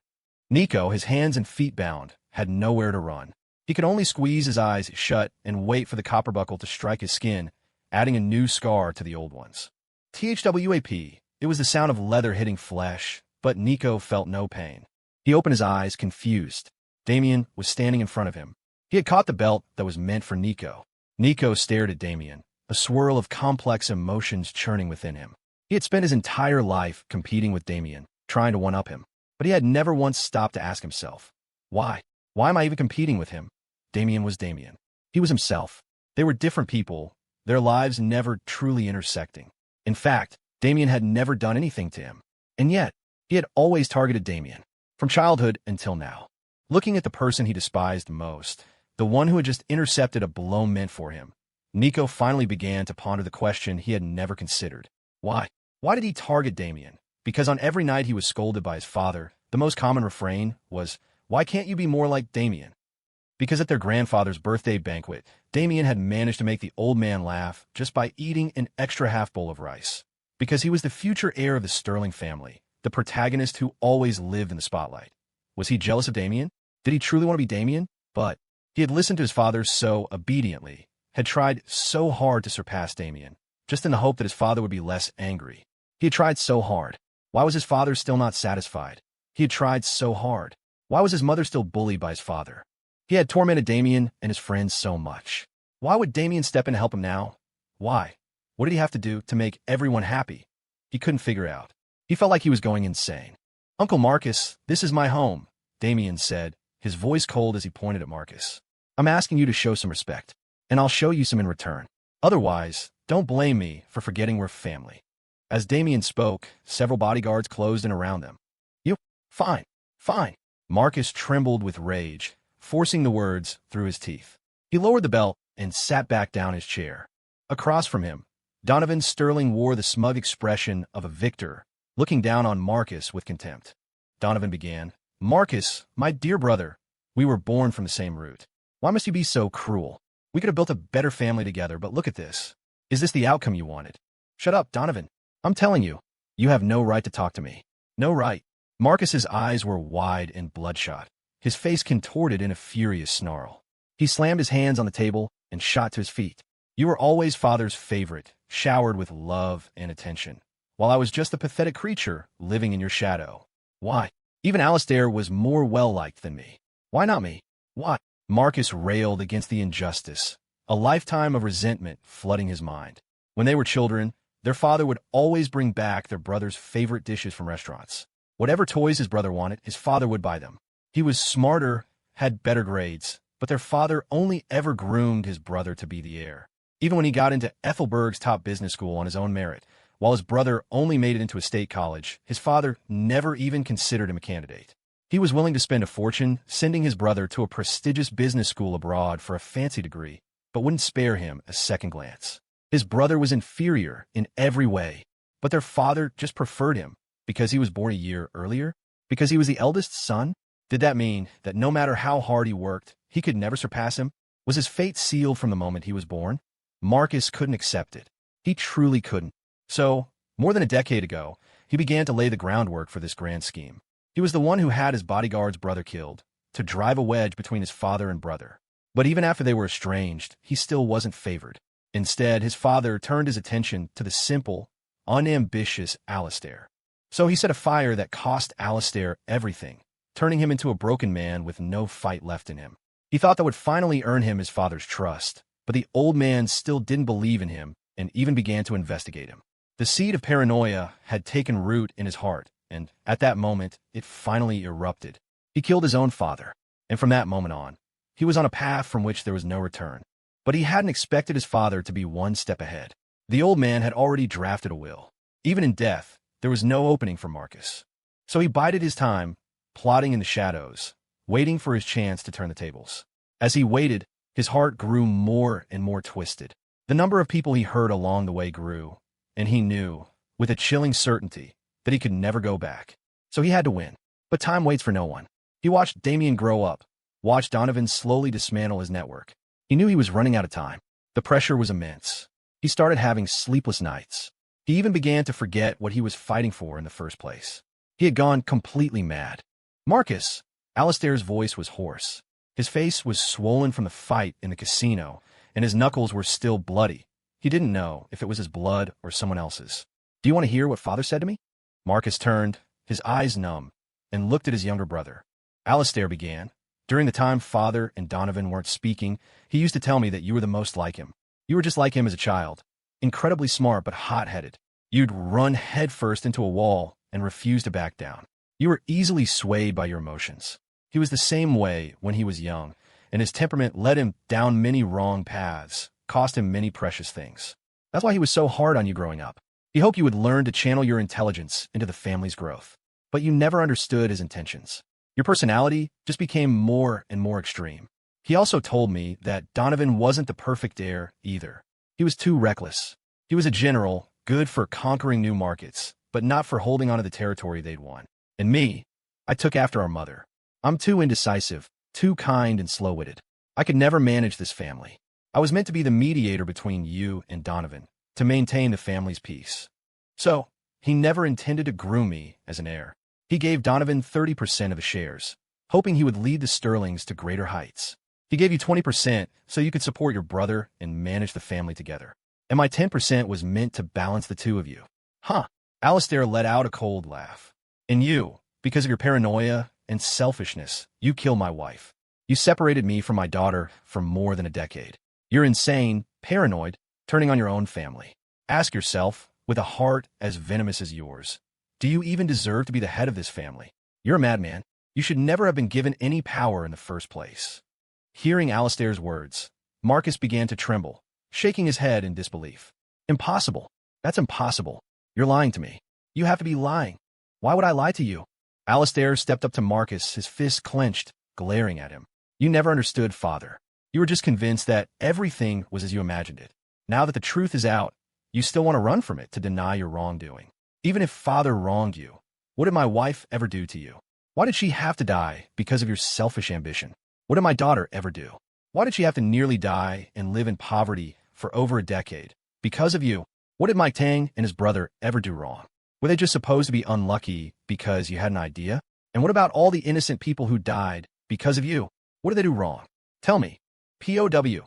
Nico, his hands and feet bound, had nowhere to run. He could only squeeze his eyes shut and wait for the copper buckle to strike his skin, adding a new scar to the old ones. THWAP. It was the sound of leather hitting flesh, but Nico felt no pain. He opened his eyes, confused. Damien was standing in front of him. He had caught the belt that was meant for Nico. Nico stared at Damien, a swirl of complex emotions churning within him. He had spent his entire life competing with Damien, trying to one-up him, but he had never once stopped to ask himself, why? Why am I even competing with him? Damien was Damien. He was himself. They were different people, their lives never truly intersecting. In fact, Damien had never done anything to him. And yet, he had always targeted Damien, from childhood until now. Looking at the person he despised most, the one who had just intercepted a blow meant for him, Nico finally began to ponder the question he had never considered. Why? Why did he target Damien? Because on every night he was scolded by his father, the most common refrain was, "Why can't you be more like Damien?" Because at their grandfather's birthday banquet, Damien had managed to make the old man laugh just by eating an extra half bowl of rice. Because he was the future heir of the Sterling family, the protagonist who always lived in the spotlight. Was he jealous of Damien? Did he truly want to be Damien? But he had listened to his father so obediently, had tried so hard to surpass Damien, just in the hope that his father would be less angry. He had tried so hard. Why was his father still not satisfied? He had tried so hard. Why was his mother still bullied by his father? He had tormented Damien and his friends so much. Why would Damien step in to help him now? Why? What did he have to do to make everyone happy? He couldn't figure out. He felt like he was going insane. "Uncle Marcus, this is my home," Damien said, his voice cold as he pointed at Marcus. "I'm asking you to show some respect, and I'll show you some in return. Otherwise, Don't blame me for forgetting we're family. As Damien spoke, several bodyguards closed in around them. You, fine, fine. Marcus trembled with rage, forcing the words through his teeth. He lowered the belt and sat back down his chair. Across from him, Donovan Sterling wore the smug expression of a victor, looking down on Marcus with contempt. Donovan began, Marcus, my dear brother, we were born from the same root. Why must you be so cruel? We could have built a better family together, but look at this. Is this the outcome you wanted? Shut up, Donovan. I'm telling you, you have no right to talk to me. No right. Marcus's eyes were wide and bloodshot, his face contorted in a furious snarl. He slammed his hands on the table and shot to his feet. You were always father's favorite, showered with love and attention, while I was just a pathetic creature living in your shadow. Why? Even Alistair was more well-liked than me. Why not me? Why? Marcus railed against the injustice, a lifetime of resentment flooding his mind. When they were children, their father would always bring back their brother's favorite dishes from restaurants. Whatever toys his brother wanted, his father would buy them. He was smarter, had better grades, but their father only ever groomed his brother to be the heir. Even when he got into Ethelberg's top business school on his own merit, while his brother only made it into a state college, his father never even considered him a candidate. He was willing to spend a fortune sending his brother to a prestigious business school abroad for a fancy degree, but wouldn't spare him a second glance. His brother was inferior in every way, but their father just preferred him because he was born a year earlier, because he was the eldest son. Did that mean that no matter how hard he worked, he could never surpass him? Was his fate sealed from the moment he was born? Marcus couldn't accept it. He truly couldn't. So, more than a decade ago, he began to lay the groundwork for this grand scheme. He was the one who had his bodyguard's brother killed, to drive a wedge between his father and brother. But even after they were estranged, he still wasn't favored. Instead, his father turned his attention to the simple, unambitious Alistair. So he set a fire that cost Alistair everything, turning him into a broken man with no fight left in him. He thought that would finally earn him his father's trust, but the old man still didn't believe in him and even began to investigate him. The seed of paranoia had taken root in his heart, and at that moment, it finally erupted. He killed his own father, and from that moment on, he was on a path from which there was no return. But he hadn't expected his father to be one step ahead. The old man had already drafted a will. Even in death, there was no opening for Marcus. So he bided his time, plotting in the shadows, waiting for his chance to turn the tables. As he waited, his heart grew more and more twisted. The number of people he heard along the way grew, and he knew, with a chilling certainty, that he could never go back. So he had to win. But time waits for no one. He watched Damien grow up, watched Donovan slowly dismantle his network. He knew he was running out of time. The pressure was immense. He started having sleepless nights. He even began to forget what he was fighting for in the first place. He had gone completely mad. Marcus! Alistair's voice was hoarse. His face was swollen from the fight in the casino, and his knuckles were still bloody. He didn't know if it was his blood or someone else's. Do you want to hear what father said to me? Marcus turned, his eyes numb, and looked at his younger brother. Alistair began. During the time father and Donovan weren't speaking, he used to tell me that you were the most like him. You were just like him as a child. Incredibly smart but hot-headed. You'd run headfirst into a wall and refuse to back down. You were easily swayed by your emotions. He was the same way when he was young, and his temperament led him down many wrong paths, cost him many precious things. That's why he was so hard on you growing up. He hoped you would learn to channel your intelligence into the family's growth. But you never understood his intentions. Your personality just became more and more extreme. He also told me that Donovan wasn't the perfect heir either. He was too reckless. He was a general, good for conquering new markets, but not for holding onto the territory they'd won. And me, I took after our mother. I'm too indecisive, too kind and slow-witted. I could never manage this family. I was meant to be the mediator between you and Donovan, to maintain the family's peace. So, he never intended to groom me as an heir. He gave Donovan 30% of his shares, hoping he would lead the Sterlings to greater heights. He gave you 20% so you could support your brother and manage the family together. And my 10% was meant to balance the two of you. Huh. Alistair let out a cold laugh. And you, because of your paranoia and selfishness, you killed my wife. You separated me from my daughter for more than a decade. You're insane, paranoid, turning on your own family. Ask yourself, with a heart as venomous as yours, do you even deserve to be the head of this family? You're a madman. You should never have been given any power in the first place. Hearing Alistair's words, Marcus began to tremble, shaking his head in disbelief. Impossible. That's impossible. You're lying to me. You have to be lying. Why would I lie to you? Alistair stepped up to Marcus, his fists clenched, glaring at him. You never understood, Father. You were just convinced that everything was as you imagined it. Now that the truth is out, you still want to run from it to deny your wrongdoing. Even if Father wronged you, what did my wife ever do to you? Why did she have to die because of your selfish ambition? What did my daughter ever do? Why did she have to nearly die and live in poverty for over a decade? Because of you. What did Mike Tang and his brother ever do wrong? Were they just supposed to be unlucky because you had an idea? And what about all the innocent people who died because of you? What did they do wrong? Tell me. P.O.W.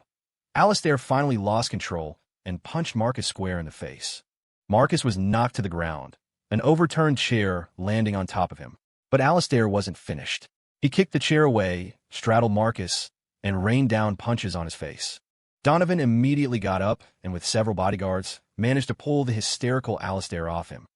Alistair finally lost control and punched Marcus square in the face. Marcus was knocked to the ground, an overturned chair landing on top of him. But Alistair wasn't finished. He kicked the chair away, straddled Marcus, and rained down punches on his face. Donovan immediately got up and, with several bodyguards, managed to pull the hysterical Alistair off him.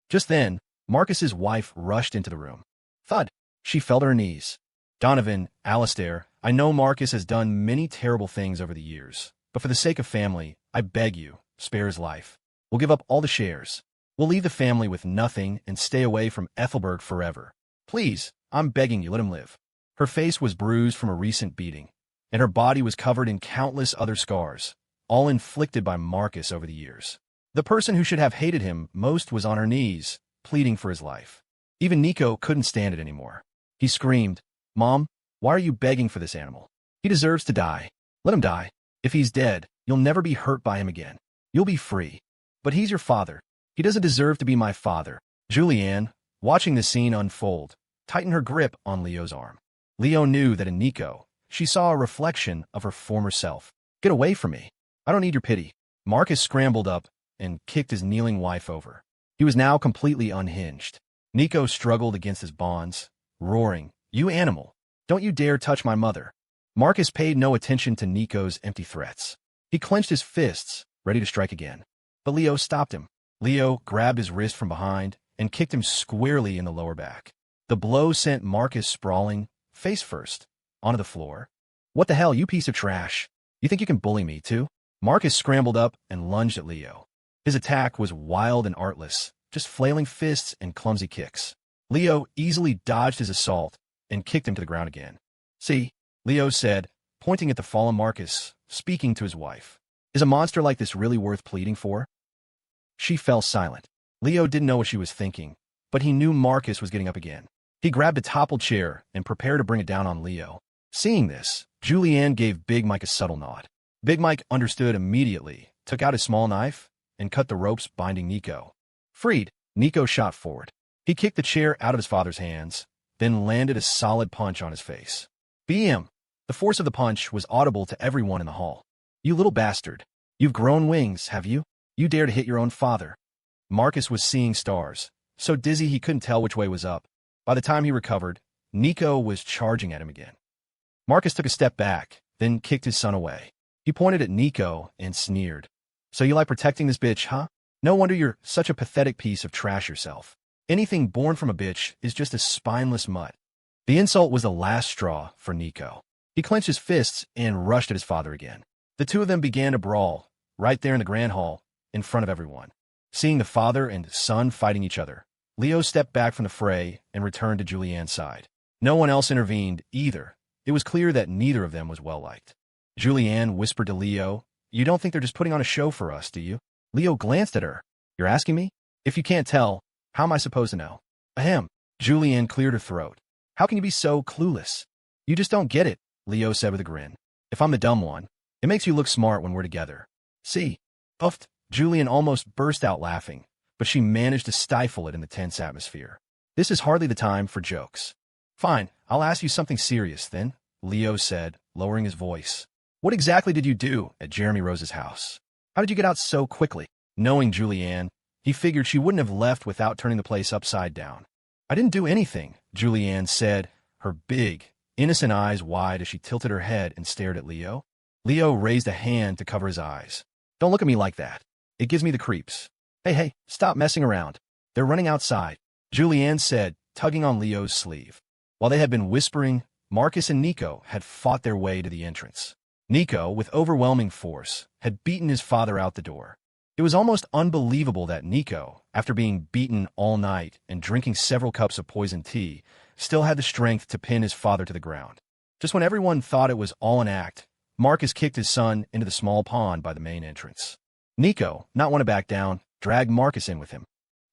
Just then, Marcus's wife rushed into the room. Thud! She fell to her knees. Donovan, Alistair, I know Marcus has done many terrible things over the years, but for the sake of family, I beg you, spare his life. We'll give up all the shares. We'll leave the family with nothing and stay away from Ethelberg forever. Please, I'm begging you, let him live. Her face was bruised from a recent beating, and her body was covered in countless other scars, all inflicted by Marcus over the years. The person who should have hated him most was on her knees, pleading for his life. Even Nico couldn't stand it anymore. He screamed, Mom, why are you begging for this animal? He deserves to die. Let him die. If he's dead, you'll never be hurt by him again. You'll be free. But he's your father. He doesn't deserve to be my father. Julianne, watching the scene unfold, tightened her grip on Leo's arm. Leo knew that in Nico, she saw a reflection of her former self. Get away from me. I don't need your pity. Marcus scrambled up and kicked his kneeling wife over. He was now completely unhinged. Nico struggled against his bonds, roaring, You animal! Don't you dare touch my mother. Marcus paid no attention to Nico's empty threats. He clenched his fists, ready to strike again. But Leo stopped him. Leo grabbed his wrist from behind and kicked him squarely in the lower back. The blow sent Marcus sprawling, face first, onto the floor. What the hell, you piece of trash? You think you can bully me, too? Marcus scrambled up and lunged at Leo. His attack was wild and artless, just flailing fists and clumsy kicks. Leo easily dodged his assault and kicked him to the ground again. See, Leo said, pointing at the fallen Marcus, speaking to his wife. Is a monster like this really worth pleading for? She fell silent. Leo didn't know what she was thinking, but he knew Marcus was getting up again. He grabbed a toppled chair and prepared to bring it down on Leo. Seeing this, Julianne gave Big Mike a subtle nod. Big Mike understood immediately, took out his small knife, and cut the ropes binding Nico. Freed, Nico shot forward. He kicked the chair out of his father's hands, then landed a solid punch on his face. BM! The force of the punch was audible to everyone in the hall. You little bastard. You've grown wings, have you? You dare to hit your own father. Marcus was seeing stars, so dizzy he couldn't tell which way was up. By the time he recovered, Nico was charging at him again. Marcus took a step back, then kicked his son away. He pointed at Nico and sneered. So you like protecting this bitch, huh? No wonder you're such a pathetic piece of trash yourself. Anything born from a bitch is just a spineless mutt. The insult was the last straw for Nico. He clenched his fists and rushed at his father again. The two of them began to brawl, right there in the grand hall, in front of everyone. Seeing the father and son fighting each other, Leo stepped back from the fray and returned to Julianne's side. No one else intervened either. It was clear that neither of them was well-liked. Julianne whispered to Leo, You don't think they're just putting on a show for us, do you? Leo glanced at her. You're asking me? If you can't tell, how am I supposed to know? Ahem. Julianne cleared her throat. How can you be so clueless? You just don't get it, Leo said with a grin. If I'm the dumb one, it makes you look smart when we're together. See? Puffed. Julianne almost burst out laughing, but she managed to stifle it in the tense atmosphere. This is hardly the time for jokes. Fine, I'll ask you something serious then, Leo said, lowering his voice. What exactly did you do at Jeremy Rose's house? How did you get out so quickly? Knowing Julianne, he figured she wouldn't have left without turning the place upside down. I didn't do anything, Julianne said, her big, innocent eyes wide as she tilted her head and stared at Leo. Leo raised a hand to cover his eyes. Don't look at me like that. It gives me the creeps. Hey, stop messing around. They're running outside, Julianne said, tugging on Leo's sleeve. While they had been whispering, Marcus and Nico had fought their way to the entrance. Nico, with overwhelming force, had beaten his father out the door. It was almost unbelievable that Nico, after being beaten all night and drinking several cups of poisoned tea, still had the strength to pin his father to the ground. Just when everyone thought it was all an act, Marcus kicked his son into the small pond by the main entrance. Nico, not want to back down, dragged Marcus in with him.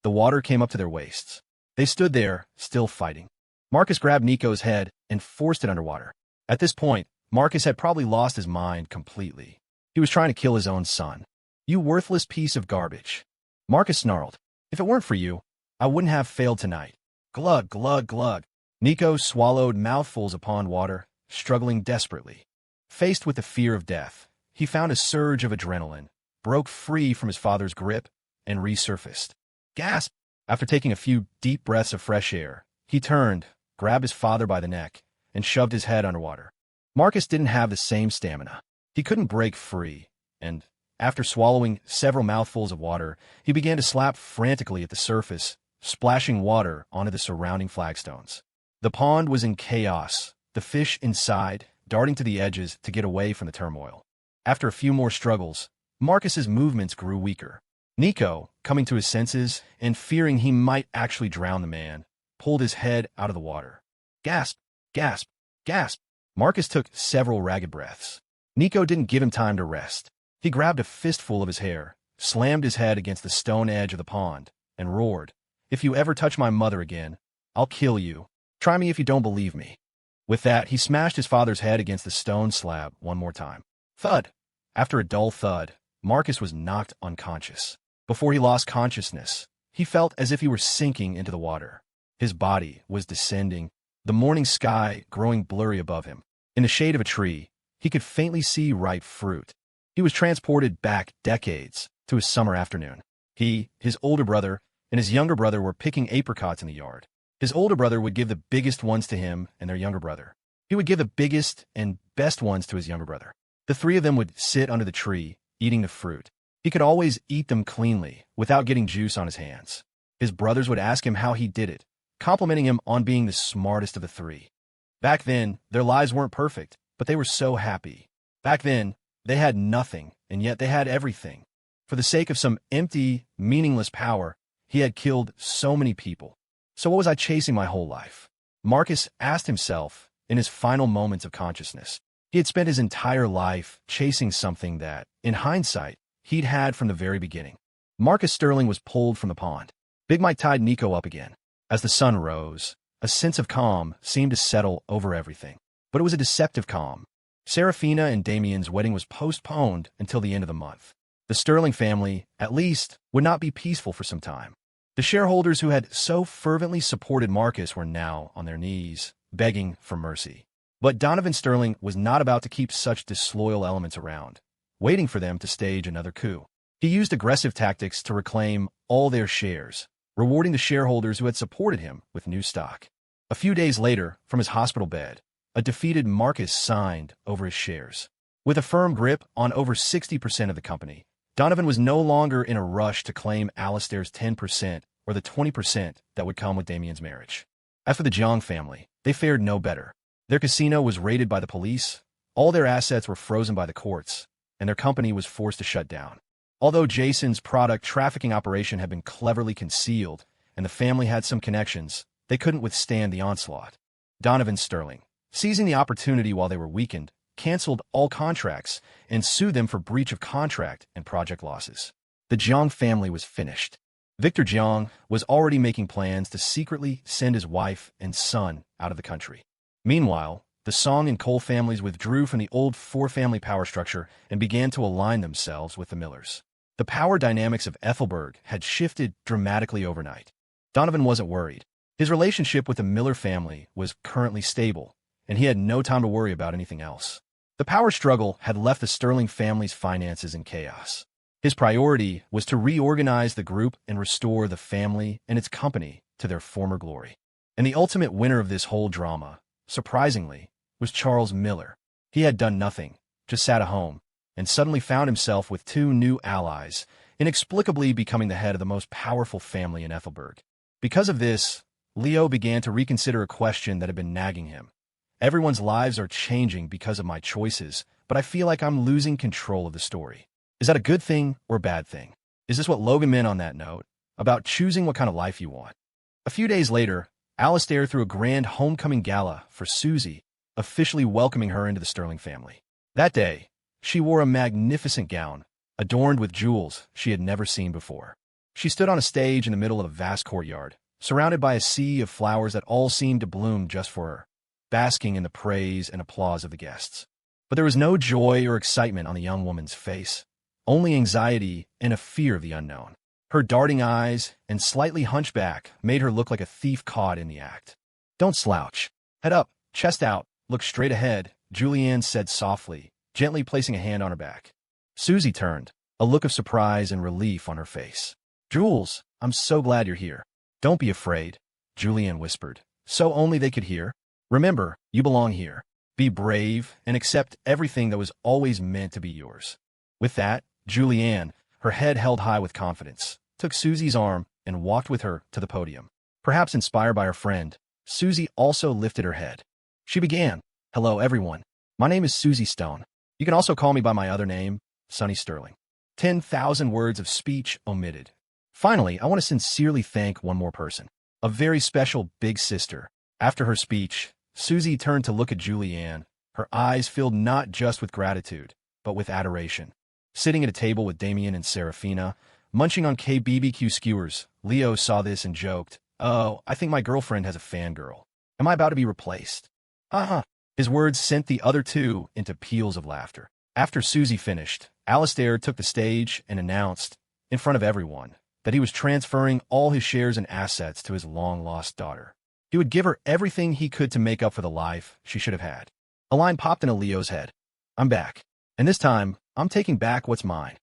The water came up to their waists. They stood there, still fighting. Marcus grabbed Nico's head and forced it underwater. At this point, Marcus had probably lost his mind completely. He was trying to kill his own son. "You worthless piece of garbage." Marcus snarled. "If it weren't for you, I wouldn't have failed tonight." Glug, glug, glug. Nico swallowed mouthfuls of pond water, struggling desperately. Faced with the fear of death, he found a surge of adrenaline, broke free from his father's grip, and resurfaced. Gasp! After taking a few deep breaths of fresh air, he turned, grabbed his father by the neck, and shoved his head underwater. Marcus didn't have the same stamina. He couldn't break free, and, after swallowing several mouthfuls of water, he began to slap frantically at the surface, splashing water onto the surrounding flagstones. The pond was in chaos, the fish inside, darting to the edges to get away from the turmoil. After a few more struggles, Marcus's movements grew weaker. Nico, coming to his senses and fearing he might actually drown the man, pulled his head out of the water. Gasp! Gasp! Gasp! Marcus took several ragged breaths. Nico didn't give him time to rest. He grabbed a fistful of his hair, slammed his head against the stone edge of the pond, and roared, "If you ever touch my mother again, I'll kill you. Try me if you don't believe me." With that, he smashed his father's head against the stone slab one more time. Thud! After a dull thud, Marcus was knocked unconscious. Before he lost consciousness, he felt as if he were sinking into the water. His body was descending, the morning sky growing blurry above him. In the shade of a tree, he could faintly see ripe fruit. He was transported back decades to his summer afternoon. He, his older brother, and his younger brother were picking apricots in the yard. His older brother would give the biggest ones to him and their younger brother. He would give the biggest and best ones to his younger brother. The three of them would sit under the tree, eating the fruit. He could always eat them cleanly, without getting juice on his hands. His brothers would ask him how he did it, complimenting him on being the smartest of the three. Back then, their lives weren't perfect, but they were so happy. Back then, they had nothing, and yet they had everything. For the sake of some empty, meaningless power, he had killed so many people. So what was I chasing my whole life? Marcus asked himself in his final moments of consciousness. He had spent his entire life chasing something that, in hindsight, he'd had from the very beginning. Marcus Sterling was pulled from the pond. Big Mike tied Nico up again. As the sun rose, a sense of calm seemed to settle over everything. But it was a deceptive calm. Serafina and Damien's wedding was postponed until the end of the month. The Sterling family, at least, would not be peaceful for some time. The shareholders who had so fervently supported Marcus were now on their knees, begging for mercy. But Donovan Sterling was not about to keep such disloyal elements around, waiting for them to stage another coup. He used aggressive tactics to reclaim all their shares, rewarding the shareholders who had supported him with new stock. A few days later, from his hospital bed, a defeated Marcus signed over his shares. With a firm grip on over 60% of the company, Donovan was no longer in a rush to claim Alistair's 10% or the 20% that would come with Damien's marriage. As for the Jiang family, they fared no better. Their casino was raided by the police, all their assets were frozen by the courts, and their company was forced to shut down. Although Jason's product trafficking operation had been cleverly concealed and the family had some connections, they couldn't withstand the onslaught. Donovan Sterling, seizing the opportunity while they were weakened, canceled all contracts and sued them for breach of contract and project losses. The Jiang family was finished. Victor Jiang was already making plans to secretly send his wife and son out of the country. Meanwhile, the Song and Cole families withdrew from the old four-family power structure and began to align themselves with the Millers. The power dynamics of Ethelberg had shifted dramatically overnight. Donovan wasn't worried. His relationship with the Miller family was currently stable, and he had no time to worry about anything else. The power struggle had left the Sterling family's finances in chaos. His priority was to reorganize the group and restore the family and its company to their former glory. And the ultimate winner of this whole drama, surprisingly, was Charles Miller. He had done nothing, just sat at home, and suddenly found himself with two new allies, inexplicably becoming the head of the most powerful family in Ethelberg. Because of this, Leo began to reconsider a question that had been nagging him. Everyone's lives are changing because of my choices, but I feel like I'm losing control of the story. Is that a good thing or a bad thing? Is this what Logan meant on that note? About choosing what kind of life you want. A few days later, Alistair threw a grand homecoming gala for Susie, officially welcoming her into the Sterling family. That day, she wore a magnificent gown, adorned with jewels she had never seen before. She stood on a stage in the middle of a vast courtyard, surrounded by a sea of flowers that all seemed to bloom just for her, basking in the praise and applause of the guests. But there was no joy or excitement on the young woman's face, only anxiety and a fear of the unknown. Her darting eyes and slightly hunchback made her look like a thief caught in the act. Don't slouch. Head up, chest out, look straight ahead, Julianne said softly, gently placing a hand on her back. Susie turned, a look of surprise and relief on her face. Jules, I'm so glad you're here. Don't be afraid, Julianne whispered, so only they could hear. Remember, you belong here. Be brave and accept everything that was always meant to be yours. With that, Julianne, her head held high with confidence, took Susie's arm and walked with her to the podium. Perhaps inspired by her friend, Susie also lifted her head. She began, Hello, everyone. My name is Susie Stone. You can also call me by my other name, Sonny Sterling. 10,000 words of speech omitted. Finally, I want to sincerely thank one more person, a very special big sister. After her speech, Susie turned to look at Julianne, her eyes filled not just with gratitude, but with adoration. Sitting at a table with Damien and Serafina, munching on KBBQ skewers, Leo saw this and joked, Oh, I think my girlfriend has a fangirl. Am I about to be replaced? Uh-huh. His words sent the other two into peals of laughter. After Susie finished, Alistair took the stage and announced, in front of everyone, that he was transferring all his shares and assets to his long-lost daughter. He would give her everything he could to make up for the life she should have had. A line popped into Leo's head. I'm back. And this time, I'm taking back what's mine.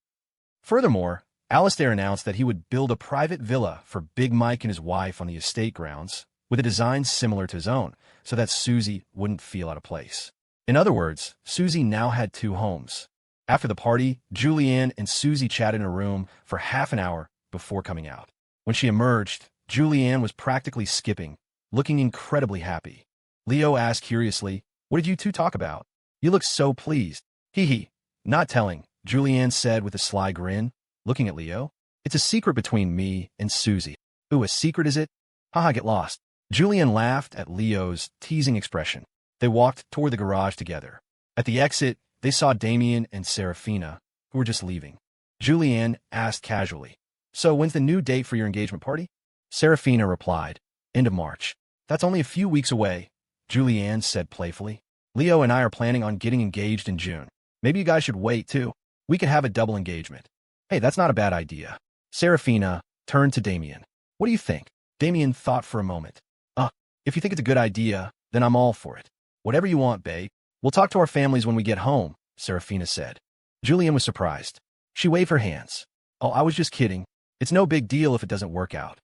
Furthermore, Alistair announced that he would build a private villa for Big Mike and his wife on the estate grounds, with a design similar to his own, so that Susie wouldn't feel out of place. In other words, Susie now had two homes. After the party, Julianne and Susie chatted in a room for half an hour before coming out. When she emerged, Julianne was practically skipping, looking incredibly happy. Leo asked curiously, What did you two talk about? You look so pleased. Hee hee. Not telling, Julianne said with a sly grin, looking at Leo. It's a secret between me and Susie. Ooh, a secret is it? Haha, get lost. Julianne laughed at Leo's teasing expression. They walked toward the garage together. At the exit, they saw Damien and Serafina, who were just leaving. Julianne asked casually, So when's the new date for your engagement party? Serafina replied, End of March. That's only a few weeks away, Julianne said playfully. Leo and I are planning on getting engaged in June. Maybe you guys should wait, too. We could have a double engagement. Hey, that's not a bad idea. Serafina turned to Damien. What do you think? Damien thought for a moment. If you think it's a good idea, then I'm all for it. Whatever you want, babe. We'll talk to our families when we get home, Serafina said. Julianne was surprised. She waved her hands. Oh, I was just kidding. It's no big deal if it doesn't work out.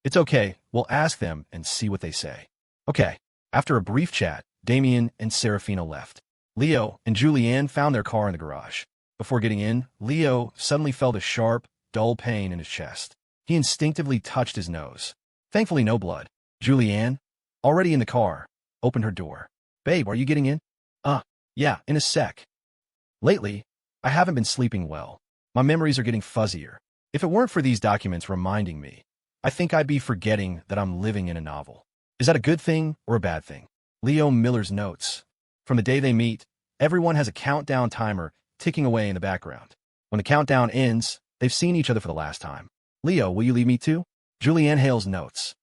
It's okay. We'll ask them and see what they say. Okay. After a brief chat, Damien and Serafina left. Leo and Julianne found their car in the garage. Before getting in, Leo suddenly felt a sharp, dull pain in his chest. He instinctively touched his nose. Thankfully, no blood. Julianne, already in the car, opened her door. Babe, are you getting in? Yeah, in a sec. Lately, I haven't been sleeping well. My memories are getting fuzzier. If it weren't for these documents reminding me, I think I'd be forgetting that I'm living in a novel. Is that a good thing or a bad thing? Leo Miller's notes. From the day they meet, everyone has a countdown timer ticking away in the background. When the countdown ends, they've seen each other for the last time. Leo, will you leave me too? Julianne Hale's notes.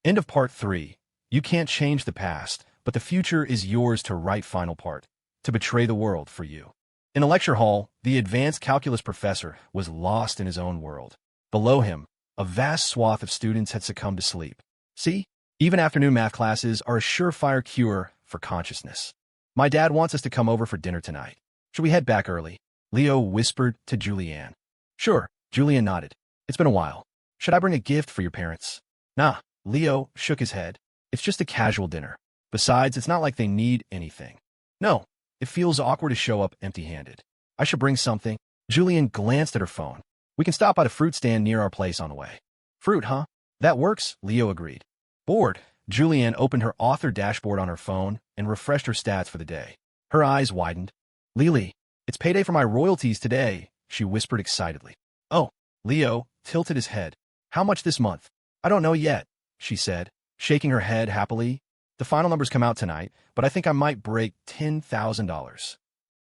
End of part 3. You can't change the past, but the future is yours to write. Final part. To betray the world for you. In a lecture hall, the advanced calculus professor was lost in his own world. Below him, a vast swath of students had succumbed to sleep. See? Even afternoon math classes are a surefire cure for consciousness. My dad wants us to come over for dinner tonight. Should we head back early? Leo whispered to Julianne. Sure, Julianne nodded. It's been a while. Should I bring a gift for your parents? Nah, Leo shook his head. It's just a casual dinner. Besides, it's not like they need anything. No, it feels awkward to show up empty-handed. I should bring something. Julianne glanced at her phone. We can stop at a fruit stand near our place on the way. Fruit, huh? That works, Leo agreed. Bored, Julianne opened her author dashboard on her phone and refreshed her stats for the day. Her eyes widened. Lily, it's payday for my royalties today, she whispered excitedly. Oh, Leo tilted his head. How much this month? I don't know yet, she said, shaking her head happily. The final numbers come out tonight, but I think I might break $10,000.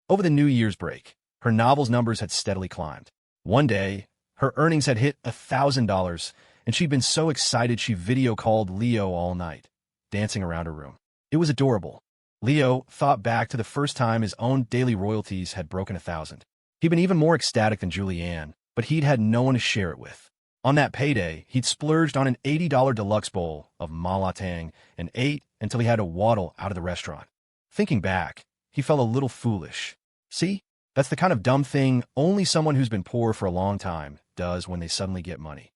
Over the New Year's break, her novel's numbers had steadily climbed. One day, her earnings had hit $1,000, and she'd been so excited she video called Leo all night, dancing around her room. It was adorable. Leo thought back to the first time his own daily royalties had broken 1,000. He'd been even more ecstatic than Julianne, but he'd had no one to share it with. On that payday, he'd splurged on an $80 deluxe bowl of malatang and ate until he had to waddle out of the restaurant. Thinking back, he felt a little foolish. See, that's the kind of dumb thing only someone who's been poor for a long time does when they suddenly get money.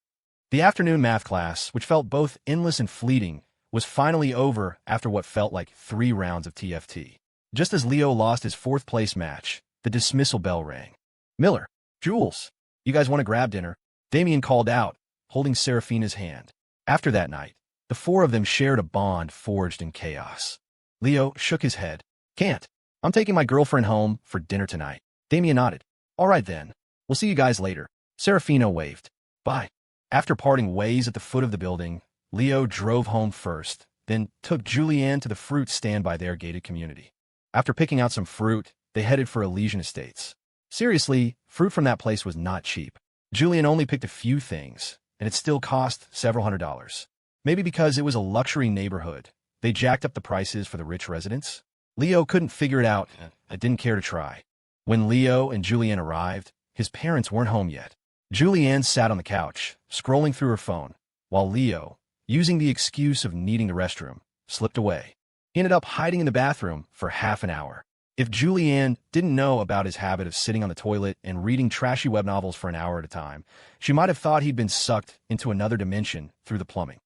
The afternoon math class, which felt both endless and fleeting, was finally over after what felt like 3 rounds of TFT. Just as Leo lost his 4th place match, the dismissal bell rang. Miller, Jules, you guys want to grab dinner? Damien called out, holding Serafina's hand. After that night, the 4 of them shared a bond forged in chaos. Leo shook his head. Can't. I'm taking my girlfriend home for dinner tonight. Damien nodded. All right then. We'll see you guys later. Serafina waved. Bye. After parting ways at the foot of the building, Leo drove home first, then took Julianne to the fruit stand by their gated community. After picking out some fruit, they headed for Elysian Estates. Seriously, fruit from that place was not cheap. Julian only picked a few things, and it still cost several $100s. Maybe because it was a luxury neighborhood, they jacked up the prices for the rich residents. Leo couldn't figure it out and didn't care to try. When Leo and Julianne arrived, his parents weren't home yet. Julianne sat on the couch, scrolling through her phone, while Leo, using the excuse of needing the restroom, slipped away. He ended up hiding in the bathroom for half an hour. If Julianne didn't know about his habit of sitting on the toilet and reading trashy web novels for an hour at a time, she might have thought he'd been sucked into another dimension through the plumbing.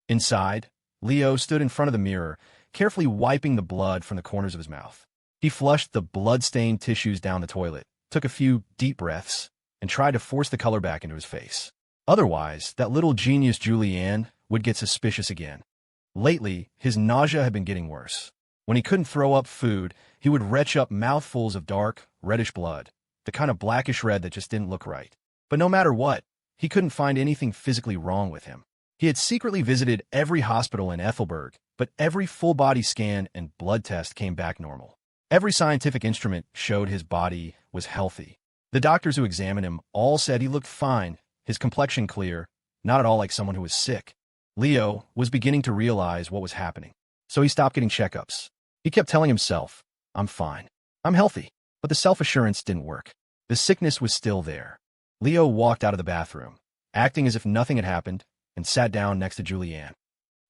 Inside, Leo stood in front of the mirror, carefully wiping the blood from the corners of his mouth. He flushed the blood-stained tissues down the toilet, took a few deep breaths, and tried to force the color back into his face. Otherwise, that little genius Julianne would get suspicious again. Lately, his nausea had been getting worse. When he couldn't throw up food, he would retch up mouthfuls of dark, reddish blood, the kind of blackish red that just didn't look right. But no matter what, he couldn't find anything physically wrong with him. He had secretly visited every hospital in Ethelberg, but every full-body scan and blood test came back normal. Every scientific instrument showed his body was healthy. The doctors who examined him all said he looked fine, his complexion clear, not at all like someone who was sick. Leo was beginning to realize what was happening, so he stopped getting checkups. He kept telling himself, I'm fine. I'm healthy. But the self-assurance didn't work. The sickness was still there. Leo walked out of the bathroom, acting as if nothing had happened, and sat down next to Julianne.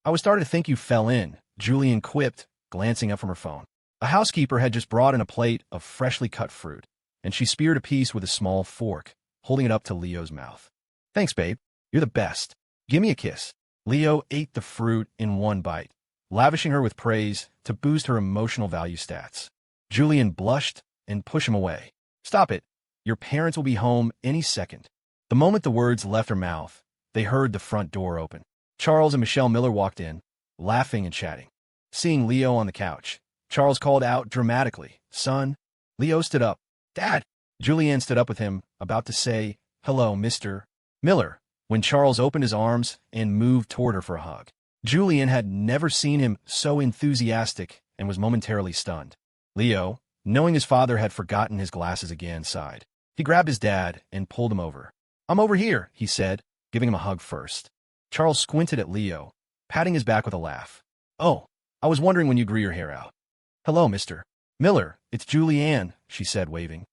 I was starting to think you fell in, Julianne quipped, glancing up from her phone. A housekeeper had just brought in a plate of freshly cut fruit, and she speared a piece with a small fork, holding it up to Leo's mouth. Thanks, babe. You're the best. Give me a kiss. Leo ate the fruit in one bite, lavishing her with praise to boost her emotional value stats. Julian blushed and pushed him away. Stop it. Your parents will be home any second. The moment the words left her mouth, they heard the front door open. Charles and Michelle Miller walked in, laughing and chatting. Seeing Leo on the couch, Charles called out dramatically, Son. Leo stood up. Dad. Julianne stood up with him, about to say, Hello, Mr. Miller, when Charles opened his arms and moved toward her for a hug. Julian had never seen him so enthusiastic and was momentarily stunned. Leo, knowing his father had forgotten his glasses again, sighed. He grabbed his dad and pulled him over. I'm over here, he said, giving him a hug first. Charles squinted at Leo, patting his back with a laugh. Oh, I was wondering when you grew your hair out. Hello, Mr. Miller, it's Julianne, she said, waving.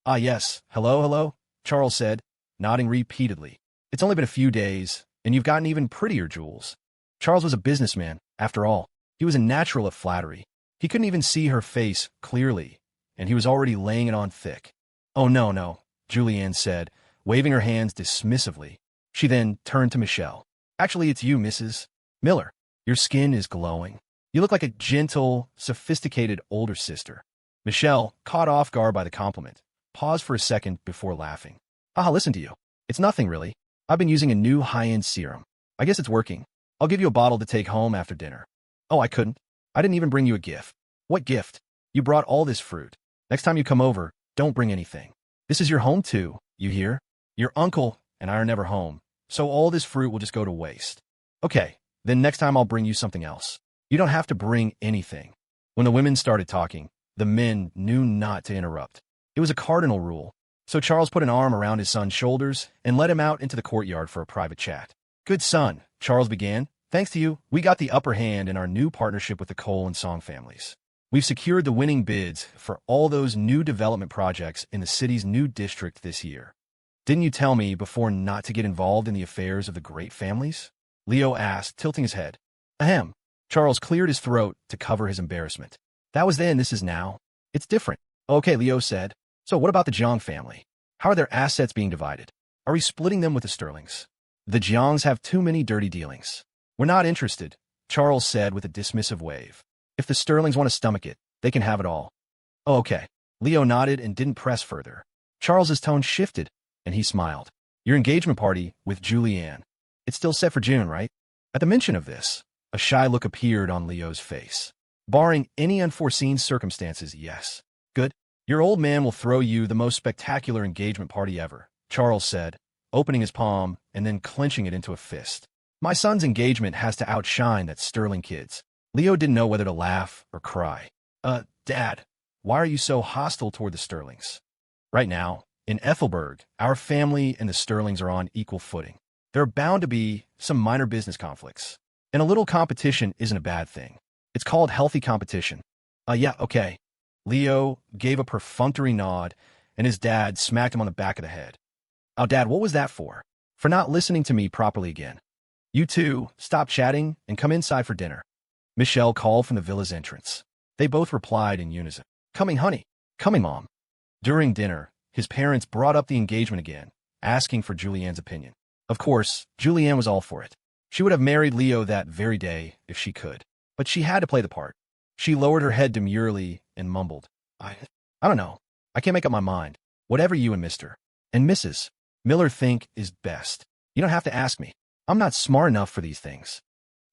Ah, yes, hello, Charles said, nodding repeatedly. It's only been a few days, and you've gotten even prettier, Jules. Charles was a businessman, after all. He was a natural at flattery. He couldn't even see her face clearly, and he was already laying it on thick. Oh, no, Julianne said, waving her hands dismissively. She then turned to Michelle. Actually, it's you, Mrs. Miller. Your skin is glowing. You look like a gentle, sophisticated older sister. Michelle, caught off guard by the compliment, paused for a second before laughing. Listen to you. It's nothing, really. I've been using a new high-end serum. I guess it's working. I'll give you a bottle to take home after dinner. Oh, I couldn't. I didn't even bring you a gift. What gift? You brought all this fruit. Next time you come over, don't bring anything. This is your home too, you hear? Your uncle and I are never home, so all this fruit will just go to waste. Okay, then next time I'll bring you something else. You don't have to bring anything. When the women started talking, the men knew not to interrupt. It was a cardinal rule. So Charles put an arm around his son's shoulders and led him out into the courtyard for a private chat. Good son, Charles began. Thanks to you, we got the upper hand in our new partnership with the Cole and Song families. We've secured the winning bids for all those new development projects in the city's new district this year. Didn't you tell me before not to get involved in the affairs of the great families? Leo asked, tilting his head. Ahem. Charles cleared his throat to cover his embarrassment. That was then, this is now. It's different. Okay, Leo said. So what about the Jiang family? How are their assets being divided? Are we splitting them with the Sterlings? The Jiangs have too many dirty dealings. We're not interested, Charles said with a dismissive wave. If the Sterlings want to stomach it, they can have it all. Oh, okay. Leo nodded and didn't press further. Charles's tone shifted, and he smiled. Your engagement party with Julianne. It's still set for June, right? At the mention of this, a shy look appeared on Leo's face. Barring any unforeseen circumstances, yes. Good. Your old man will throw you the most spectacular engagement party ever, Charles said, opening his palm and then clenching it into a fist. My son's engagement has to outshine that Sterling kid's. Leo didn't know whether to laugh or cry. Dad, why are you so hostile toward the Sterlings? Right now, in Ethelberg, our family and the Sterlings are on equal footing. There are bound to be some minor business conflicts. And a little competition isn't a bad thing. It's called healthy competition. Yeah, okay. Leo gave a perfunctory nod, and his dad smacked him on the back of the head. Oh, Dad, what was that for? For not listening to me properly again. You two, stop chatting and come inside for dinner. Michelle called from the villa's entrance. They both replied in unison. Coming, honey. Coming, Mom. During dinner, his parents brought up the engagement again, asking for Julianne's opinion. Of course, Julianne was all for it. She would have married Leo that very day if she could. But she had to play the part. She lowered her head demurely and mumbled, I don't know. I can't make up my mind. Whatever you and Mr. and Mrs. Miller think is best. You don't have to ask me. I'm not smart enough for these things.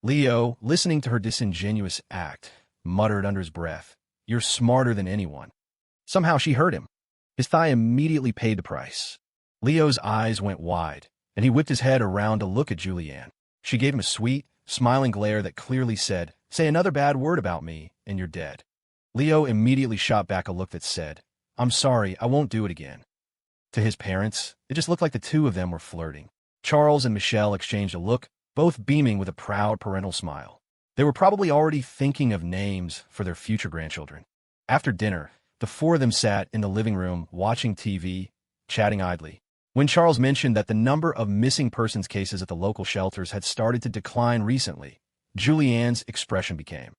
Leo, listening to her disingenuous act, muttered under his breath, You're smarter than anyone. Somehow she heard him. His thigh immediately paid the price. Leo's eyes went wide, and he whipped his head around to look at Julianne. She gave him a sweet, smiling glare that clearly said, Say another bad word about me, and you're dead. Leo immediately shot back a look that said, I'm sorry, I won't do it again. To his parents, it just looked like the two of them were flirting. Charles and Michelle exchanged a look, both beaming with a proud parental smile. They were probably already thinking of names for their future grandchildren. After dinner, the four of them sat in the living room watching TV, chatting idly. When Charles mentioned that the number of missing persons cases at the local shelters had started to decline recently, Julianne's expression became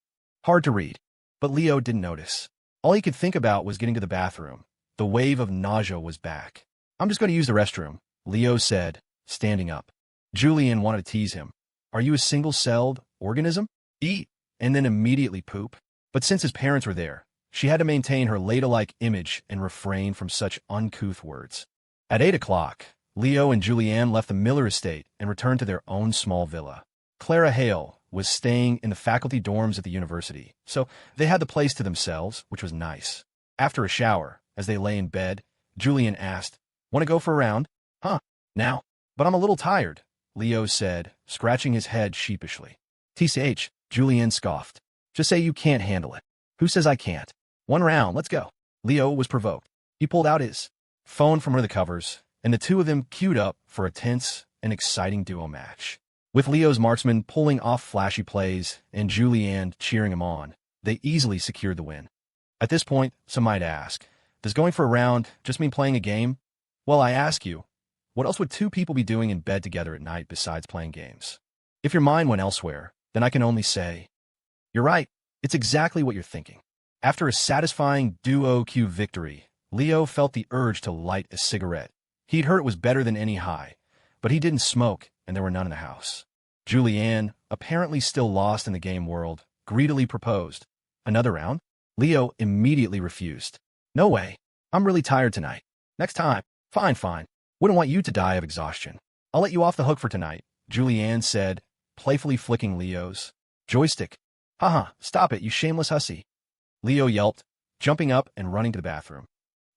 hard to read. But Leo didn't notice. All he could think about was getting to the bathroom. The wave of nausea was back. I'm just going to use the restroom, Leo said, standing up. Julianne wanted to tease him. Are you a single-celled organism? Eat, and then immediately poop? But since his parents were there, she had to maintain her ladylike image and refrain from such uncouth words. At 8 o'clock, Leo and Julianne left the Miller estate and returned to their own small villa. Clara Hale was staying in the faculty dorms at the university, so they had the place to themselves, which was nice. After a shower, as they lay in bed, Julianne asked, Want to go for a round? Huh, now? But I'm a little tired, Leo said, scratching his head sheepishly. TCH, Julianne scoffed. Just say you can't handle it. Who says I can't? One round, let's go. Leo was provoked. He pulled out his phone from under the covers, and the two of them queued up for a tense and exciting duo match. With Leo's marksman pulling off flashy plays and Julianne cheering him on, they easily secured the win. At this point, some might ask, does going for a round just mean playing a game? Well, I ask you, what else would two people be doing in bed together at night besides playing games? If your mind went elsewhere, then I can only say, you're right, it's exactly what you're thinking. After a satisfying duo Q victory, Leo felt the urge to light a cigarette. He'd heard it was better than any high, but he didn't smoke, and there were none in the house. Julianne, apparently still lost in the game world, greedily proposed. Another round? Leo immediately refused. No way. I'm really tired tonight. Next time. Fine. Wouldn't want you to die of exhaustion. I'll let you off the hook for tonight, Julianne said, playfully flicking Leo's joystick. Haha, stop it, you shameless hussy. Leo yelped, jumping up and running to the bathroom.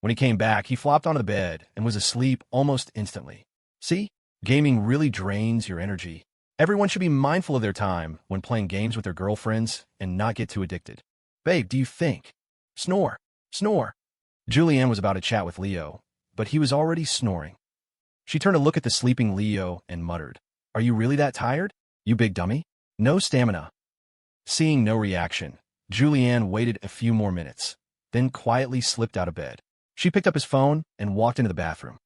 When he came back, he flopped onto the bed and was asleep almost instantly. See? Gaming really drains your energy. Everyone should be mindful of their time when playing games with their girlfriends and not get too addicted. Babe, do you think? Snore. Snore. Julianne was about to chat with Leo, but he was already snoring. She turned to look at the sleeping Leo and muttered, "Are you really that tired? You big dummy? No stamina." Seeing no reaction, Julianne waited a few more minutes, then quietly slipped out of bed. She picked up his phone and walked into the bathroom.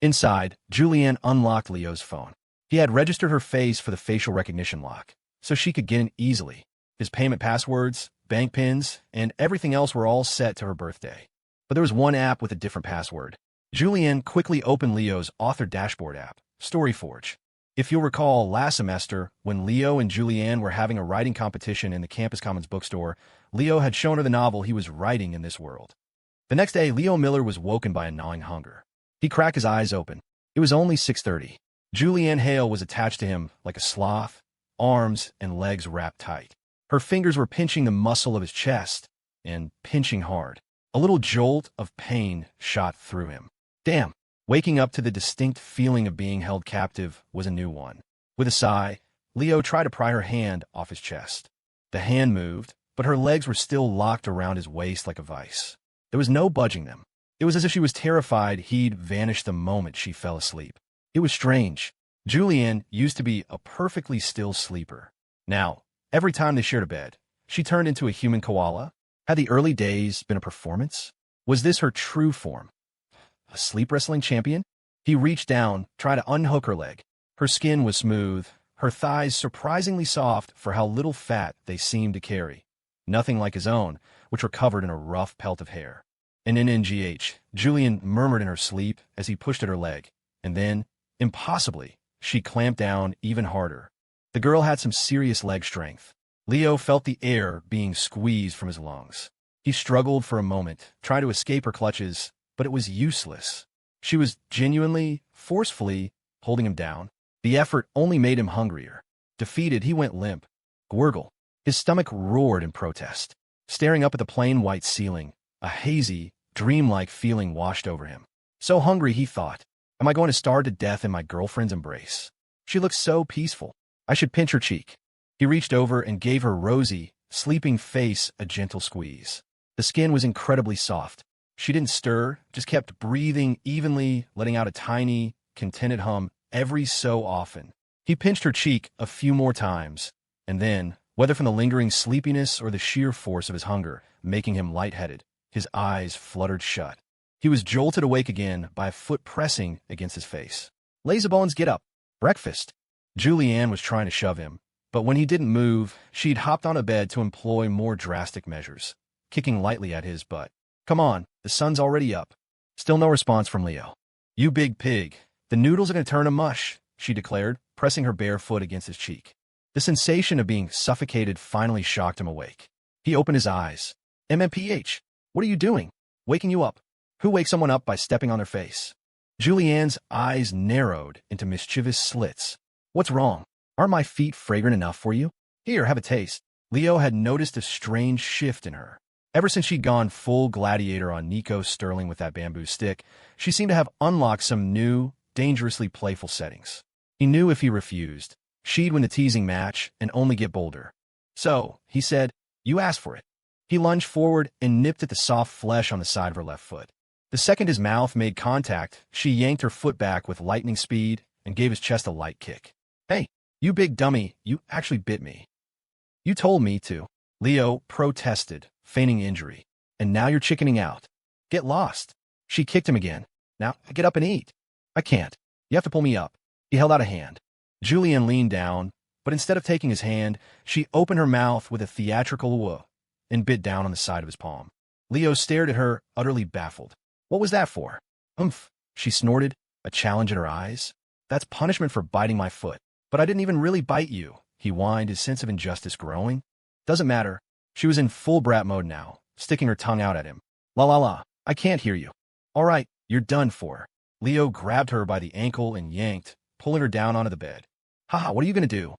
Inside, Julianne unlocked Leo's phone. He had registered her face for the facial recognition lock, so she could get in easily. His payment passwords, bank pins, and everything else were all set to her birthday. But there was one app with a different password. Julianne quickly opened Leo's author dashboard app, StoryForge. If you'll recall, last semester, when Leo and Julianne were having a writing competition in the Campus Commons bookstore, Leo had shown her the novel he was writing in this world. The next day, Leo Miller was woken by a gnawing hunger. He cracked his eyes open. It was only 6:30. Julianne Hale was attached to him like a sloth, arms and legs wrapped tight. Her fingers were pinching the muscle of his chest, and pinching hard. A little jolt of pain shot through him. Damn! Waking up to the distinct feeling of being held captive was a new one. With a sigh, Leo tried to pry her hand off his chest. The hand moved, but her legs were still locked around his waist like a vice. There was no budging them. It was as if she was terrified he'd vanish the moment she fell asleep. It was strange. Julianne used to be a perfectly still sleeper. Now, every time they shared a bed, she turned into a human koala. Had the early days been a performance? Was this her true form? A sleep wrestling champion? He reached down, tried to unhook her leg. Her skin was smooth, her thighs surprisingly soft for how little fat they seemed to carry. Nothing like his own, which were covered in a rough pelt of hair. And NNGH, Julianne murmured in her sleep as he pushed at her leg. And then, impossibly, she clamped down even harder. The girl had some serious leg strength. Leo felt the air being squeezed from his lungs. He struggled for a moment, trying to escape her clutches, but it was useless. She was genuinely, forcefully holding him down. The effort only made him hungrier. Defeated, he went limp. Gurgle. His stomach roared in protest. Staring up at the plain white ceiling, a hazy, dreamlike feeling washed over him. So hungry, he thought, am I going to starve to death in my girlfriend's embrace? She looks so peaceful. I should pinch her cheek. He reached over and gave her rosy, sleeping face a gentle squeeze. The skin was incredibly soft. She didn't stir, just kept breathing evenly, letting out a tiny, contented hum every so often. He pinched her cheek a few more times, and then, whether from the lingering sleepiness or the sheer force of his hunger, making him lightheaded, his eyes fluttered shut. He was jolted awake again by a foot pressing against his face. Lazybones, get up. Breakfast. Julianne was trying to shove him, but when he didn't move, she'd hopped on a bed to employ more drastic measures, kicking lightly at his butt. Come on, the sun's already up. Still no response from Leo. You big pig. The noodles are going to turn to mush, she declared, pressing her bare foot against his cheek. The sensation of being suffocated finally shocked him awake. He opened his eyes. MMPH, what are you doing? Waking you up. Who wakes someone up by stepping on their face? Julianne's eyes narrowed into mischievous slits. What's wrong? Aren't my feet fragrant enough for you? Here, have a taste. Leo had noticed a strange shift in her. Ever since she'd gone full gladiator on Nico Sterling with that bamboo stick, she seemed to have unlocked some new, dangerously playful settings. He knew if he refused, she'd win the teasing match and only get bolder. So, he said, you asked for it. He lunged forward and nipped at the soft flesh on the side of her left foot. The second his mouth made contact, she yanked her foot back with lightning speed and gave his chest a light kick. Hey, you big dummy, you actually bit me. You told me to. Leo protested, feigning injury. And now you're chickening out. Get lost. She kicked him again. Now, get up and eat. I can't. You have to pull me up. He held out a hand. Julianne leaned down, but instead of taking his hand, she opened her mouth with a theatrical whoa and bit down on the side of his palm. Leo stared at her, utterly baffled. What was that for? Umph, she snorted, a challenge in her eyes. That's punishment for biting my foot. But I didn't even really bite you, he whined, his sense of injustice growing. Doesn't matter. She was in full brat mode now, sticking her tongue out at him. La la la, I can't hear you. All right, you're done for. Leo grabbed her by the ankle and yanked, pulling her down onto the bed. Haha, what are you going to do?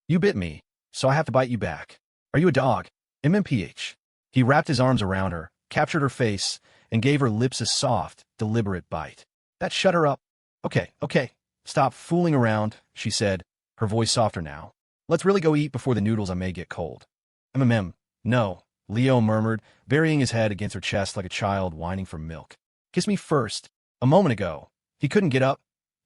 You bit me, so I have to bite you back. Are you a dog? MMPH. He wrapped his arms around her, captured her face, and gave her lips a soft, deliberate bite. That shut her up. Okay, Stop fooling around, she said, her voice softer now. Let's really go eat before the noodles may get cold. No, Leo murmured, burying his head against her chest like a child whining for milk. Kiss me first. A moment ago, he couldn't get up.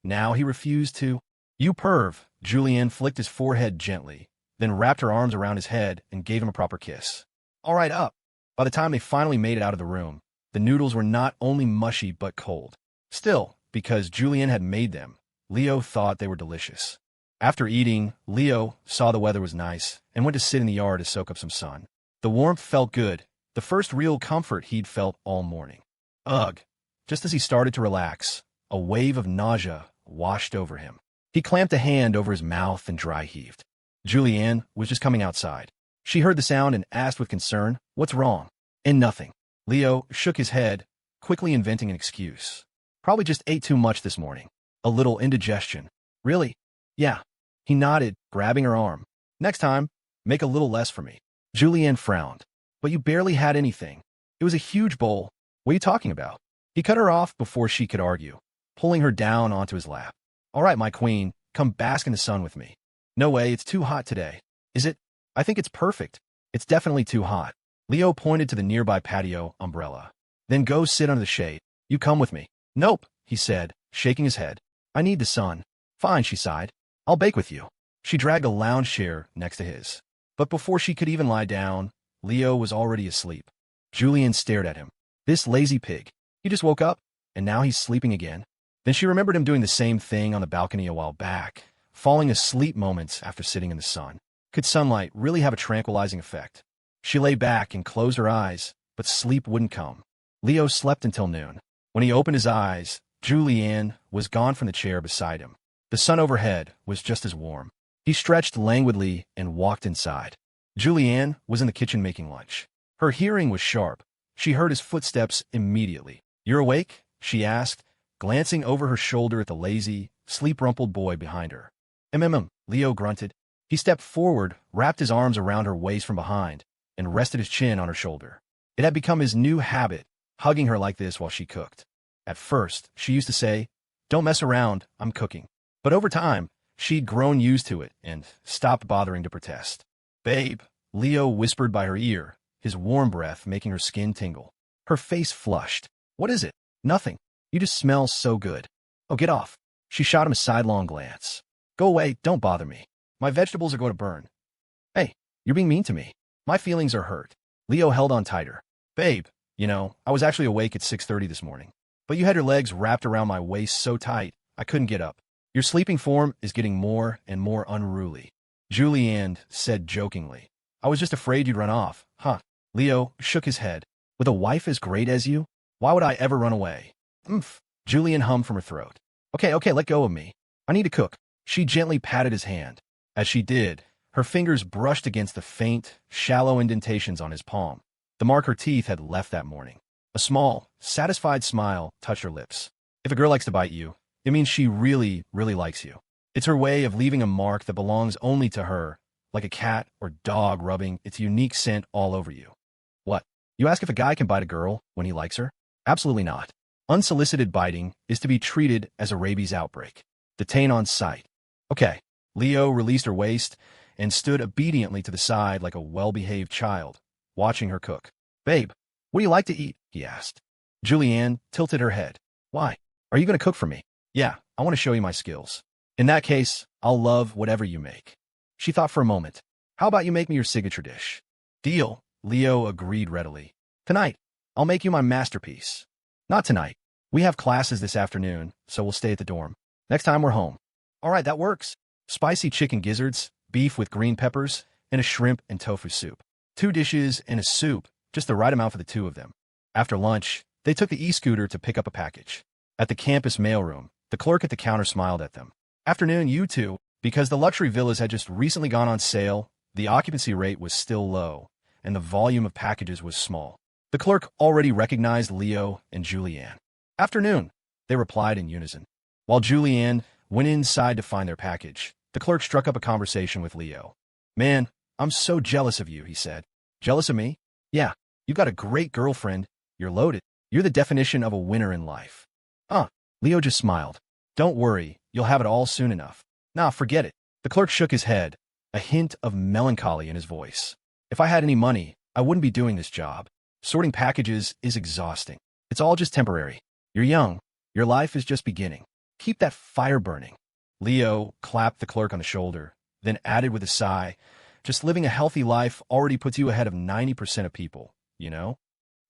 Now he refused to. You perv, Julianne flicked his forehead gently, then wrapped her arms around his head and gave him a proper kiss. All right, up. By the time they finally made it out of the room, the noodles were not only mushy but cold. Still, because Julianne had made them, Leo thought they were delicious. After eating, Leo saw the weather was nice and went to sit in the yard to soak up some sun. The warmth felt good, the first real comfort he'd felt all morning. Ugh! Just as he started to relax, a wave of nausea washed over him. He clamped a hand over his mouth and dry heaved. Julianne was just coming outside. She heard the sound and asked with concern, "What's wrong?" And nothing. Leo shook his head, quickly inventing an excuse. Probably just ate too much this morning. A little indigestion. Really? Yeah. He nodded, grabbing her arm. Next time, make a little less for me. Julianne frowned. But you barely had anything. It was a huge bowl. What are you talking about? He cut her off before she could argue, pulling her down onto his lap. All right, my queen, come bask in the sun with me. No way, it's too hot today. Is it? I think it's perfect. It's definitely too hot. Leo pointed to the nearby patio umbrella. Then go sit under the shade. You come with me. Nope, he said, shaking his head. I need the sun. Fine, she sighed. I'll bake with you. She dragged a lounge chair next to his. But before she could even lie down, Leo was already asleep. Julianne stared at him. This lazy pig. He just woke up, and now he's sleeping again. Then she remembered him doing the same thing on the balcony a while back, falling asleep moments after sitting in the sun. Could sunlight really have a tranquilizing effect? She lay back and closed her eyes, but sleep wouldn't come. Leo slept until noon. When he opened his eyes, Julianne was gone from the chair beside him. The sun overhead was just as warm. He stretched languidly and walked inside. Julianne was in the kitchen making lunch. Her hearing was sharp. She heard his footsteps immediately. "You're awake?" she asked, glancing over her shoulder at the lazy, sleep-rumpled boy behind her. Leo grunted. He stepped forward, wrapped his arms around her waist from behind, and rested his chin on her shoulder. It had become his new habit, hugging her like this while she cooked. At first, she used to say, "Don't mess around, I'm cooking." But over time, she'd grown used to it and stopped bothering to protest. "Babe," Leo whispered by her ear, his warm breath making her skin tingle. Her face flushed. "What is it?" "Nothing. You just smell so good." "Oh, get off." She shot him a sidelong glance. "Go away, don't bother me. My vegetables are going to burn." "Hey, you're being mean to me. My feelings are hurt." Leo held on tighter. "Babe, I was actually awake at 6:30 this morning. But you had your legs wrapped around my waist so tight, I couldn't get up. Your sleeping form is getting more and more unruly." Julianne said jokingly. "I was just afraid you'd run off, huh?" Leo shook his head. "With a wife as great as you? Why would I ever run away?" "Oomph," Julianne hummed from her throat. Okay, let go of me. I need to cook." She gently patted his hand. As she did, her fingers brushed against the faint, shallow indentations on his palm, the mark her teeth had left that morning. A small, satisfied smile touched her lips. If a girl likes to bite you, it means she really, really likes you. It's her way of leaving a mark that belongs only to her, like a cat or dog rubbing its unique scent all over you. What? You ask if a guy can bite a girl when he likes her? Absolutely not. Unsolicited biting is to be treated as a rabies outbreak. Detain on sight. Okay. Leo released her waist and stood obediently to the side like a well-behaved child, watching her cook. "Babe, what do you like to eat?" he asked. Julianne tilted her head. "Why? Are you going to cook for me?" "Yeah, I want to show you my skills." "In that case, I'll love whatever you make." She thought for a moment. "How about you make me your signature dish?" "Deal," Leo agreed readily. "Tonight, I'll make you my masterpiece." "Not tonight. We have classes this afternoon, so we'll stay at the dorm. Next time we're home." "All right, that works." Spicy chicken gizzards, beef with green peppers, and a shrimp and tofu soup. 2 dishes and a soup, just the right amount for the 2 of them. After lunch, they took the e-scooter to pick up a package. At the campus mailroom, the clerk at the counter smiled at them. "Afternoon, you two." Because the luxury villas had just recently gone on sale, the occupancy rate was still low, and the volume of packages was small. The clerk already recognized Leo and Julianne. "Afternoon," they replied in unison. While Julianne went inside to find their package, the clerk struck up a conversation with Leo. "Man, I'm so jealous of you," he said. "Jealous of me?" "Yeah, you've got a great girlfriend. You're loaded. You're the definition of a winner in life." Leo just smiled. Don't worry, you'll have it all soon enough. Nah, forget it. The clerk shook his head, a hint of melancholy in his voice. If I had any money, I wouldn't be doing this job. Sorting packages is exhausting. It's all just temporary. You're young. Your life is just beginning. Keep that fire burning. Leo clapped the clerk on the shoulder, then added with a sigh, just living a healthy life already puts you ahead of 90% of people, you know?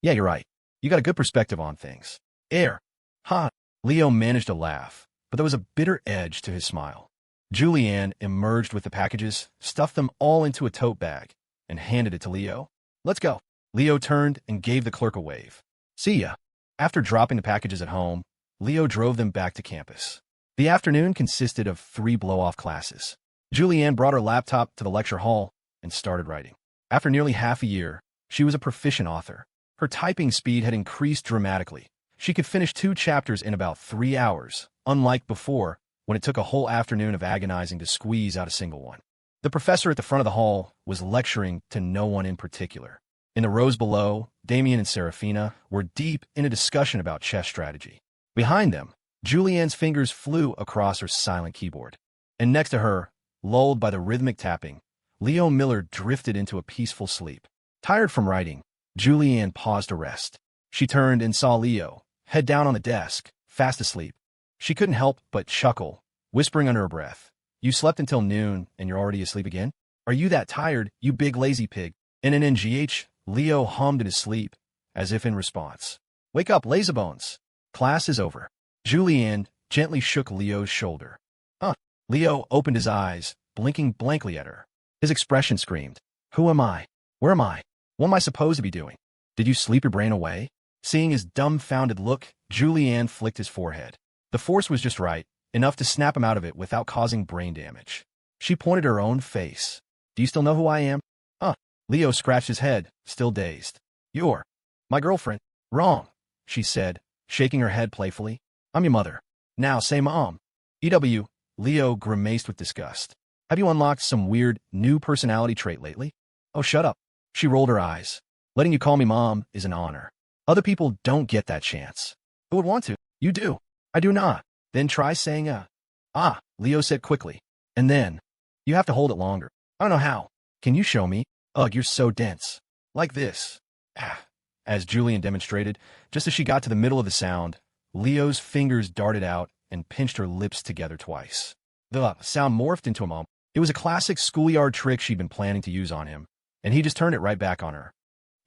Yeah, you're right. You got a good perspective on things. Air. Ha. Leo managed to laugh, but there was a bitter edge to his smile. Julianne emerged with the packages, stuffed them all into a tote bag, and handed it to Leo. Let's go. Leo turned and gave the clerk a wave. See ya. After dropping the packages at home, Leo drove them back to campus. The afternoon consisted of 3 blow-off classes. Julianne brought her laptop to the lecture hall and started writing. After nearly half a year, she was a proficient author. Her typing speed had increased dramatically. She could finish 2 chapters in about 3 hours, unlike before, when it took a whole afternoon of agonizing to squeeze out a single one. The professor at the front of the hall was lecturing to no one in particular. In the rows below, Damien and Serafina were deep in a discussion about chess strategy. Behind them, Julianne's fingers flew across her silent keyboard. And next to her, lulled by the rhythmic tapping, Leo Miller drifted into a peaceful sleep. Tired from writing, Julianne paused to rest. She turned and saw Leo, head down on the desk, fast asleep. She couldn't help but chuckle, whispering under her breath, "You slept until noon and you're already asleep again? Are you that tired, you big lazy pig?" NNNGH, Leo hummed in his sleep, as if in response. "Wake up, lazybones. Class is over." Julianne gently shook Leo's shoulder. "Huh." Leo opened his eyes, blinking blankly at her. His expression screamed, "Who am I? Where am I? What am I supposed to be doing? Did you sleep your brain away?" Seeing his dumbfounded look, Julianne flicked his forehead. The force was just right, enough to snap him out of it without causing brain damage. She pointed her own face. "Do you still know who I am?" "Huh." Leo scratched his head, still dazed. "You're my girlfriend." "Wrong," she said, shaking her head playfully. "I'm your mother." "Now say mom." "EW," Leo grimaced with disgust. "Have you unlocked some weird, new personality trait lately?" "Oh, shut up." She rolled her eyes. "Letting you call me mom is an honor. Other people don't get that chance." "Who would want to?" "You do." "I do not." "Then try saying Ah," Leo said quickly. "And then, you have to hold it longer." "I don't know how." "Can you show me?" "Ugh, you're so dense." "Like this." Ah. As Julian demonstrated, just as she got to the middle of the sound, Leo's fingers darted out and pinched her lips together twice. The sound morphed into a mom. It was a classic schoolyard trick she'd been planning to use on him, and he just turned it right back on her.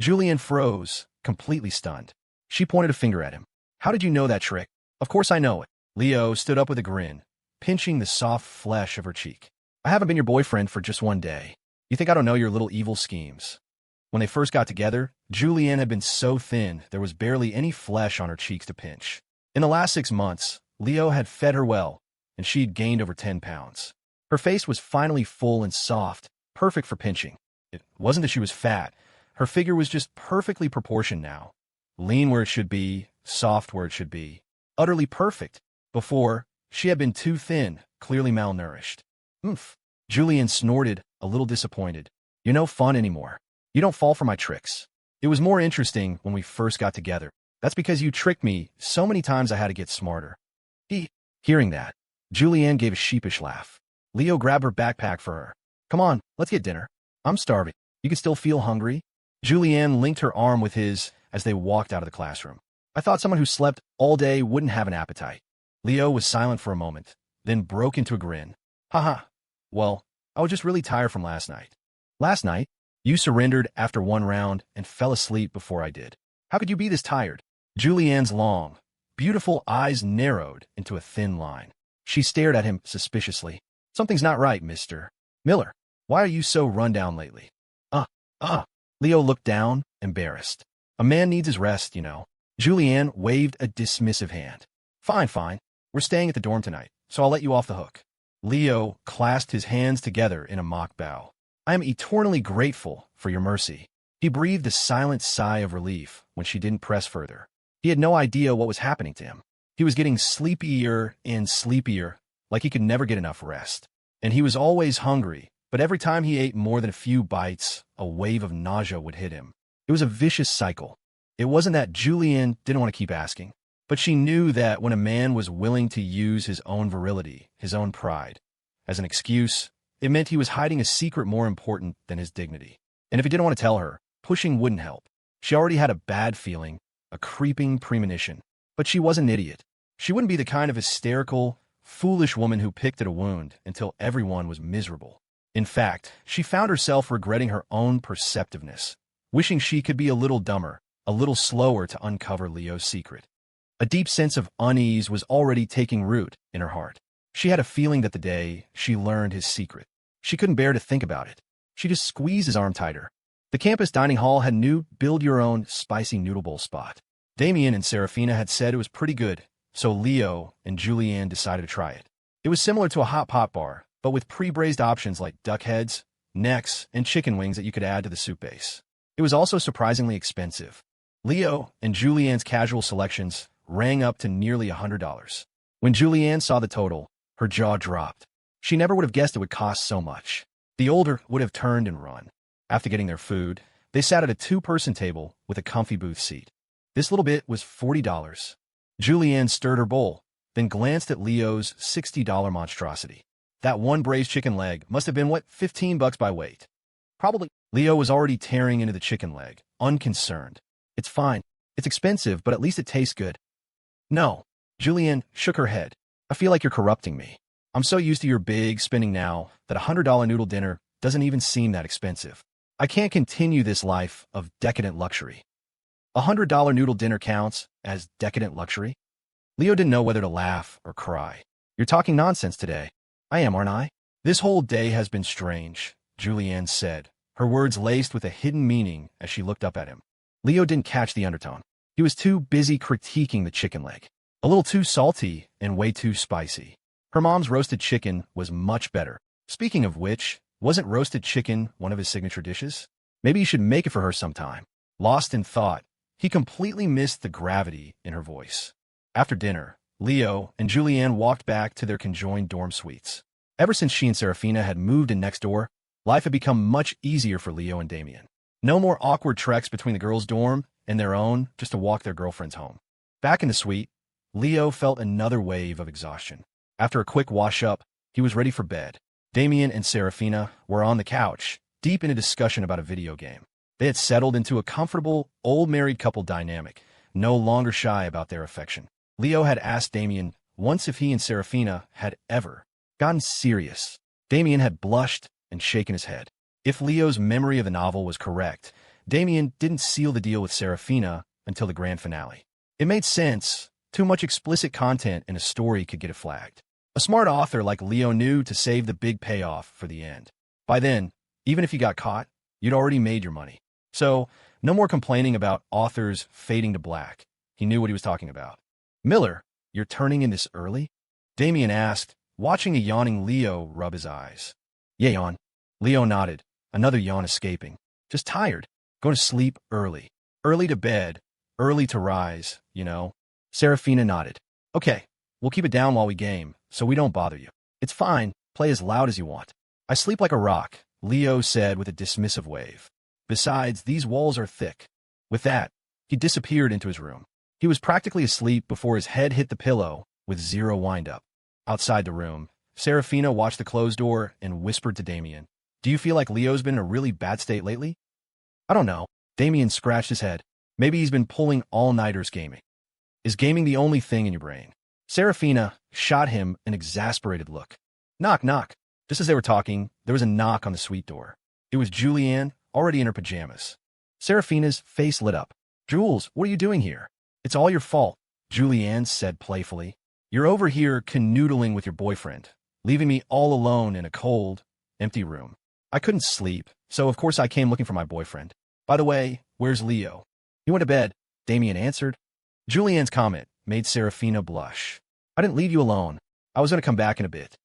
Julian froze, completely stunned. She pointed a finger at him. "How did you know that trick?" "Of course I know it." Leo stood up with a grin, pinching the soft flesh of her cheek. "I haven't been your boyfriend for just one day. You think I don't know your little evil schemes?" When they first got together, Julianne had been so thin there was barely any flesh on her cheeks to pinch. In the last 6 months, Leo had fed her well, and she'd gained over 10 pounds. Her face was finally full and soft, perfect for pinching. It wasn't that she was fat. Her figure was just perfectly proportioned now. Lean where it should be, soft where it should be. Utterly perfect. Before, she had been too thin, clearly malnourished. "Oomph." Julian snorted, a little disappointed. "You're no fun anymore. You don't fall for my tricks. It was more interesting when we first got together. That's because you tricked me so many times I had to get smarter." Hearing that, Julianne gave a sheepish laugh. Leo grabbed her backpack for her. "Come on, let's get dinner. I'm starving. You can still feel hungry?" Julianne linked her arm with his as they walked out of the classroom. "I thought someone who slept all day wouldn't have an appetite." Leo was silent for a moment, then broke into a grin. "Haha. Well, I was just really tired from last night." "Last night? You surrendered after 1 round and fell asleep before I did. How could you be this tired?" Julianne's long, beautiful eyes narrowed into a thin line. She stared at him suspiciously. "Something's not right, Mr. Miller. Why are you so run down lately?" Leo looked down, embarrassed. "A man needs his rest, you know." Julianne waved a dismissive hand. Fine. We're staying at the dorm tonight, so I'll let you off the hook." Leo clasped his hands together in a mock bow. "I am eternally grateful for your mercy." He breathed a silent sigh of relief when she didn't press further. He had no idea what was happening to him. He was getting sleepier and sleepier, like he could never get enough rest. And he was always hungry, but every time he ate more than a few bites, a wave of nausea would hit him. It was a vicious cycle. It wasn't that Julian didn't want to keep asking, But she knew that when a man was willing to use his own virility, his own pride, as an excuse, it meant he was hiding a secret more important than his dignity. And if he didn't want to tell her, pushing wouldn't help. She already had a bad feeling, a creeping premonition. But she was an idiot. She wouldn't be the kind of hysterical, foolish woman who picked at a wound until everyone was miserable. In fact, she found herself regretting her own perceptiveness, wishing she could be a little dumber, a little slower to uncover Liu's secret. A deep sense of unease was already taking root in her heart. She had a feeling that the day she learned his secret, she couldn't bear to think about it. She just squeezed his arm tighter. The campus dining hall had a new build-your-own spicy noodle bowl spot. Damien and Serafina had said it was pretty good, so Liu and Julianne decided to try it. It was similar to a hot pot bar, but with pre-braised options like duck heads, necks, and chicken wings that you could add to the soup base. It was also surprisingly expensive. Liu and Julianne's casual selections rang up to nearly $100. When Julianne saw the total, her jaw dropped. She never would have guessed it would cost so much. The older would have turned and run. After getting their food, they sat at a two-person table with a comfy booth seat. This little bit was $40. Julianne stirred her bowl, then glanced at Liu's $60 monstrosity. That one braised chicken leg must have been, $15 by weight. Probably. Liu was already tearing into the chicken leg, unconcerned. It's fine. It's expensive, but at least it tastes good. No. Julianne shook her head. I feel like you're corrupting me. I'm so used to your big spending now that $100 noodle dinner doesn't even seem that expensive. I can't continue this life of decadent luxury. $100 noodle dinner counts as decadent luxury? Liu didn't know whether to laugh or cry. You're talking nonsense today. I am, aren't I? This whole day has been strange, Julianne said, her words laced with a hidden meaning as she looked up at him. Liu didn't catch the undertone. He was too busy critiquing the chicken leg. A little too salty and way too spicy. Her mom's roasted chicken was much better. Speaking of which, wasn't roasted chicken one of his signature dishes? Maybe he should make it for her sometime. Lost in thought, he completely missed the gravity in her voice. After dinner, Liu and Julianne walked back to their conjoined dorm suites. Ever since she and Serafina had moved in next door, life had become much easier for Liu and Damien. No more awkward treks between the girls' dorm and their own just to walk their girlfriends home. Back in the suite, Liu felt another wave of exhaustion. After a quick wash-up, he was ready for bed. Damien and Serafina were on the couch, deep in a discussion about a video game. They had settled into a comfortable, old married couple dynamic, no longer shy about their affection. Liu had asked Damien once if he and Serafina had ever gotten serious. Damien had blushed and shaken his head. If Liu's memory of the novel was correct, Damien didn't seal the deal with Serafina until the grand finale. It made sense. Too much explicit content in a story could get it flagged. A smart author like Liu knew to save the big payoff for the end. By then, even if you got caught, you'd already made your money. So, no more complaining about authors fading to black. He knew what he was talking about. Miller, you're turning in this early? Damien asked, watching a yawning Liu rub his eyes. Yeah, yawn. Liu nodded, another yawn escaping. Just tired. Going to sleep early. Early to bed. Early to rise, you know. Serafina nodded. Okay, we'll keep it down while we game, so we don't bother you. It's fine. Play as loud as you want. I sleep like a rock, Liu said with a dismissive wave. Besides, these walls are thick. With that, he disappeared into his room. He was practically asleep before his head hit the pillow with zero wind-up. Outside the room, Serafina watched the closed door and whispered to Damien, Do you feel like Liu's been in a really bad state lately? I don't know. Damien scratched his head. Maybe he's been pulling all-nighters gaming. Is gaming the only thing in your brain? Serafina shot him an exasperated look. Knock, knock. Just as they were talking, there was a knock on the suite door. It was Julianne, already in her pajamas. Serafina's face lit up. Jules, what are you doing here? It's all your fault, Julianne said playfully. You're over here canoodling with your boyfriend, leaving me all alone in a cold, empty room. I couldn't sleep, so of course I came looking for my boyfriend. By the way, where's Liu? He went to bed, Damien answered. Julianne's comment made Serafina blush. I didn't leave you alone. I was going to come back in a bit.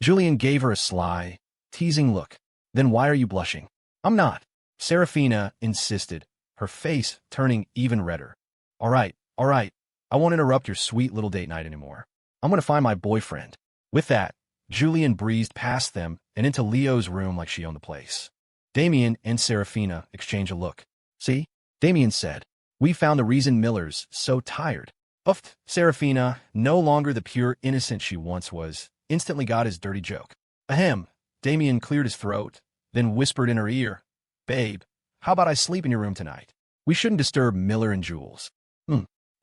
Julianne gave her a sly, teasing look. Then why are you blushing? I'm not. Serafina insisted, her face turning even redder. All right. I won't interrupt your sweet little date night anymore. I'm going to find my boyfriend. With that, Julianne breezed past them and into Liu's room like she owned the place. Damien and Serafina exchanged a look. See? Damien said, we found the reason Miller's so tired. Uffed, Serafina, no longer the pure innocent she once was, instantly got his dirty joke. Ahem, Damien cleared his throat, then whispered in her ear, Babe, how about I sleep in your room tonight? We shouldn't disturb Miller and Jules.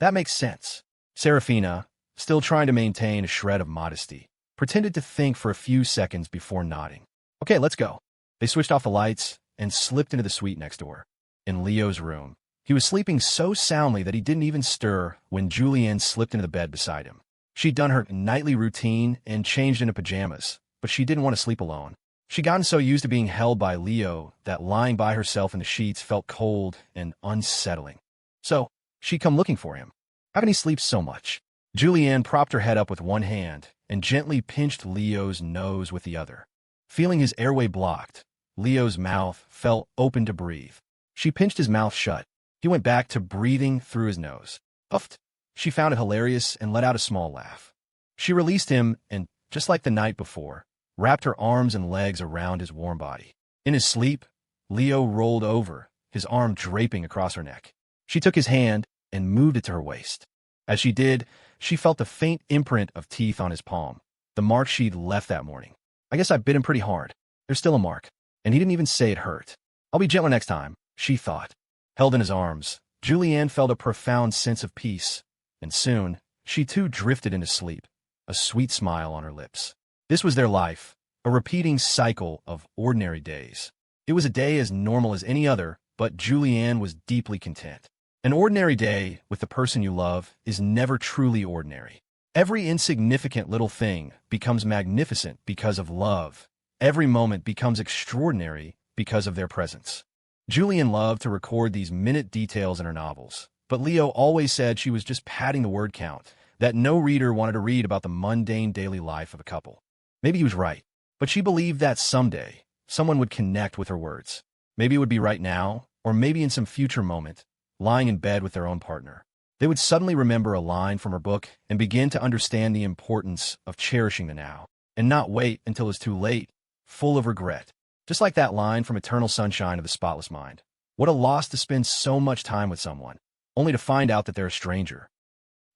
That makes sense. Serafina, still trying to maintain a shred of modesty, pretended to think for a few seconds before nodding. Okay, let's go. They switched off the lights and slipped into the suite next door. In Leo's room, he was sleeping so soundly that he didn't even stir when Julianne slipped into the bed beside him. She'd done her nightly routine and changed into pajamas, but she didn't want to sleep alone. She'd gotten so used to being held by Leo that lying by herself in the sheets felt cold and unsettling. So, she'd come looking for him. How can he sleep so much? Julianne propped her head up with one hand and gently pinched Leo's nose with the other. Feeling his airway blocked, Leo's mouth fell open to breathe. She pinched his mouth shut. He went back to breathing through his nose. Uffed. She found it hilarious and let out a small laugh. She released him and, just like the night before, wrapped her arms and legs around his warm body. In his sleep, Leo rolled over, his arm draping across her neck. She took his hand and moved it to her waist. As she did, she felt the faint imprint of teeth on his palm, the mark she'd left that morning. I guess I bit him pretty hard. There's still a mark, and he didn't even say it hurt. I'll be gentler next time, she thought. Held in his arms, Julianne felt a profound sense of peace, and soon, she too drifted into sleep, a sweet smile on her lips. This was their life, a repeating cycle of ordinary days. It was a day as normal as any other, but Julianne was deeply content. An ordinary day with the person you love is never truly ordinary. Every insignificant little thing becomes magnificent because of love. Every moment becomes extraordinary because of their presence. Julianne loved to record these minute details in her novels, but Leo always said she was just padding the word count, that no reader wanted to read about the mundane daily life of a couple. Maybe he was right, but she believed that someday, someone would connect with her words. Maybe it would be right now, or maybe in some future moment, lying in bed with their own partner. They would suddenly remember a line from her book and begin to understand the importance of cherishing the now, and not wait until it's too late, full of regret. Just like that line from Eternal Sunshine of the Spotless Mind. What a loss to spend so much time with someone, only to find out that they're a stranger.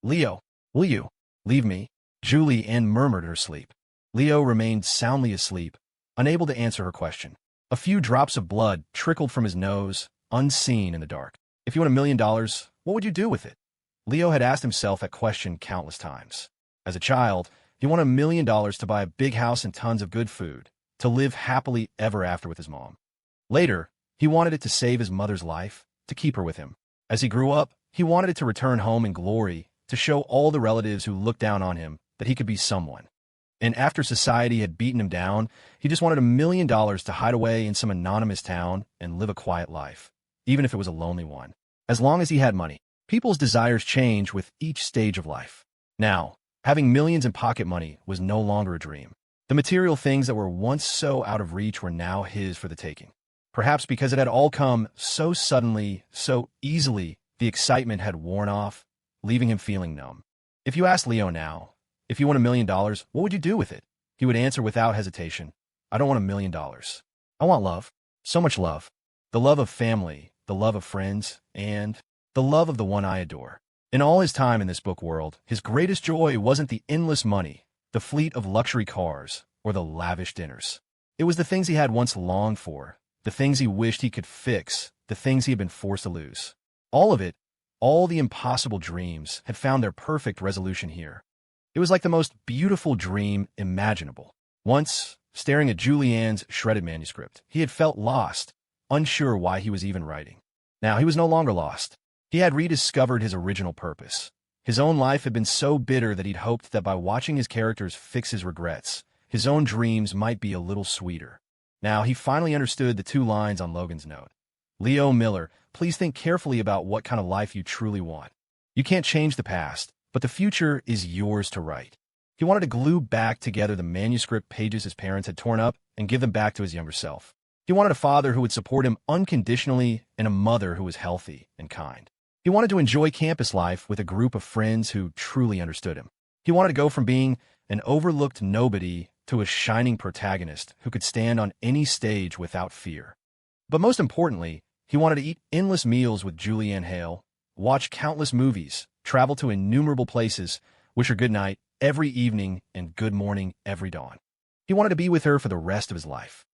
Leo, will you leave me? Julianne murmured in her sleep. Leo remained soundly asleep, unable to answer her question. A few drops of blood trickled from his nose, unseen in the dark. If you won $1 million, what would you do with it? Leo had asked himself that question countless times. As a child, he wanted $1 million to buy a big house and tons of good food, to live happily ever after with his mom. Later, he wanted it to save his mother's life, to keep her with him. As he grew up, he wanted it to return home in glory, to show all the relatives who looked down on him that he could be someone. And after society had beaten him down, he just wanted $1 million to hide away in some anonymous town and live a quiet life, even if it was a lonely one. As long as he had money. People's desires change with each stage of life. Now, having millions in pocket money was no longer a dream. The material things that were once so out of reach were now his for the taking. Perhaps because it had all come so suddenly, so easily, the excitement had worn off, leaving him feeling numb. If you asked Leo now, if you won $1 million, what would you do with it? He would answer without hesitation, I don't want $1 million. I want love. So much love. The love of family, the love of friends, and the love of the one I adore. In all his time in this book world, his greatest joy wasn't the endless money, the fleet of luxury cars, or the lavish dinners. It was the things he had once longed for, the things he wished he could fix, the things he had been forced to lose. All of it, all the impossible dreams, had found their perfect resolution here. It was like the most beautiful dream imaginable. Once, staring at Julianne's shredded manuscript, he had felt lost, unsure why he was even writing. Now he was no longer lost. He had rediscovered his original purpose. His own life had been so bitter that he'd hoped that by watching his characters fix his regrets, his own dreams might be a little sweeter. Now he finally understood the 2 lines on Logan's note. Leo Miller, please think carefully about what kind of life you truly want. You can't change the past, but the future is yours to write. He wanted to glue back together the manuscript pages his parents had torn up and give them back to his younger self. He wanted a father who would support him unconditionally and a mother who was healthy and kind. He wanted to enjoy campus life with a group of friends who truly understood him. He wanted to go from being an overlooked nobody to a shining protagonist who could stand on any stage without fear. But most importantly, he wanted to eat endless meals with Julianne Hale, watch countless movies, travel to innumerable places, wish her good night every evening and good morning every dawn. He wanted to be with her for the rest of his life.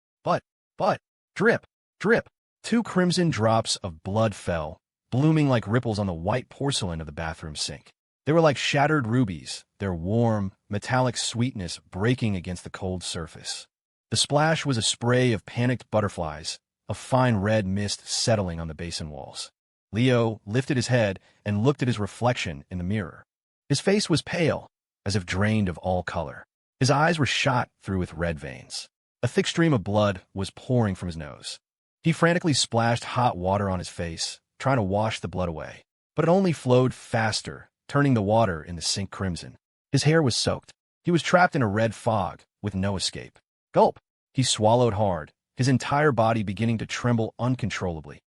But, drip, drip, 2 crimson drops of blood fell, blooming like ripples on the white porcelain of the bathroom sink. They were like shattered rubies, their warm, metallic sweetness breaking against the cold surface. The splash was a spray of panicked butterflies, a fine red mist settling on the basin walls. Liu lifted his head and looked at his reflection in the mirror. His face was pale, as if drained of all color. His eyes were shot through with red veins. A thick stream of blood was pouring from his nose. He frantically splashed hot water on his face, trying to wash the blood away. But it only flowed faster, turning the water in the sink crimson. His hair was soaked. He was trapped in a red fog, with no escape. Gulp! He swallowed hard, his entire body beginning to tremble uncontrollably.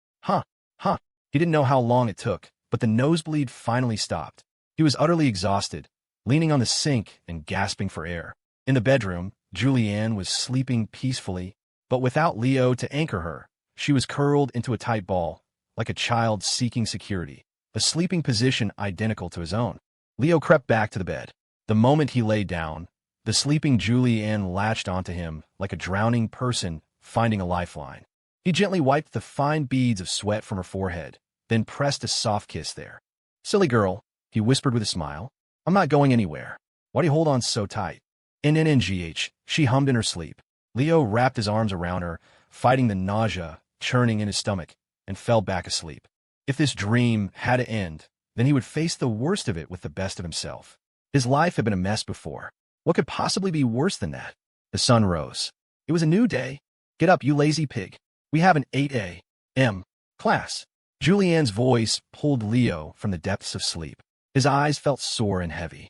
He didn't know how long it took, but the nosebleed finally stopped. He was utterly exhausted, leaning on the sink and gasping for air. In the bedroom, Julianne was sleeping peacefully, but without Liu to anchor her. She was curled into a tight ball, like a child seeking security, a sleeping position identical to his own. Liu crept back to the bed. The moment he lay down, the sleeping Julianne latched onto him like a drowning person finding a lifeline. He gently wiped the fine beads of sweat from her forehead, then pressed a soft kiss there. "Silly girl," he whispered with a smile. "I'm not going anywhere. Why do you hold on so tight?" "NNNGH," she hummed in her sleep. Liu wrapped his arms around her, fighting the nausea churning in his stomach, and fell back asleep. If this dream had to end, then he would face the worst of it with the best of himself. His life had been a mess before. What could possibly be worse than that? The sun rose. It was a new day. "Get up, you lazy pig. We have an 8 a.m. class." Julianne's voice pulled Liu from the depths of sleep. His eyes felt sore and heavy.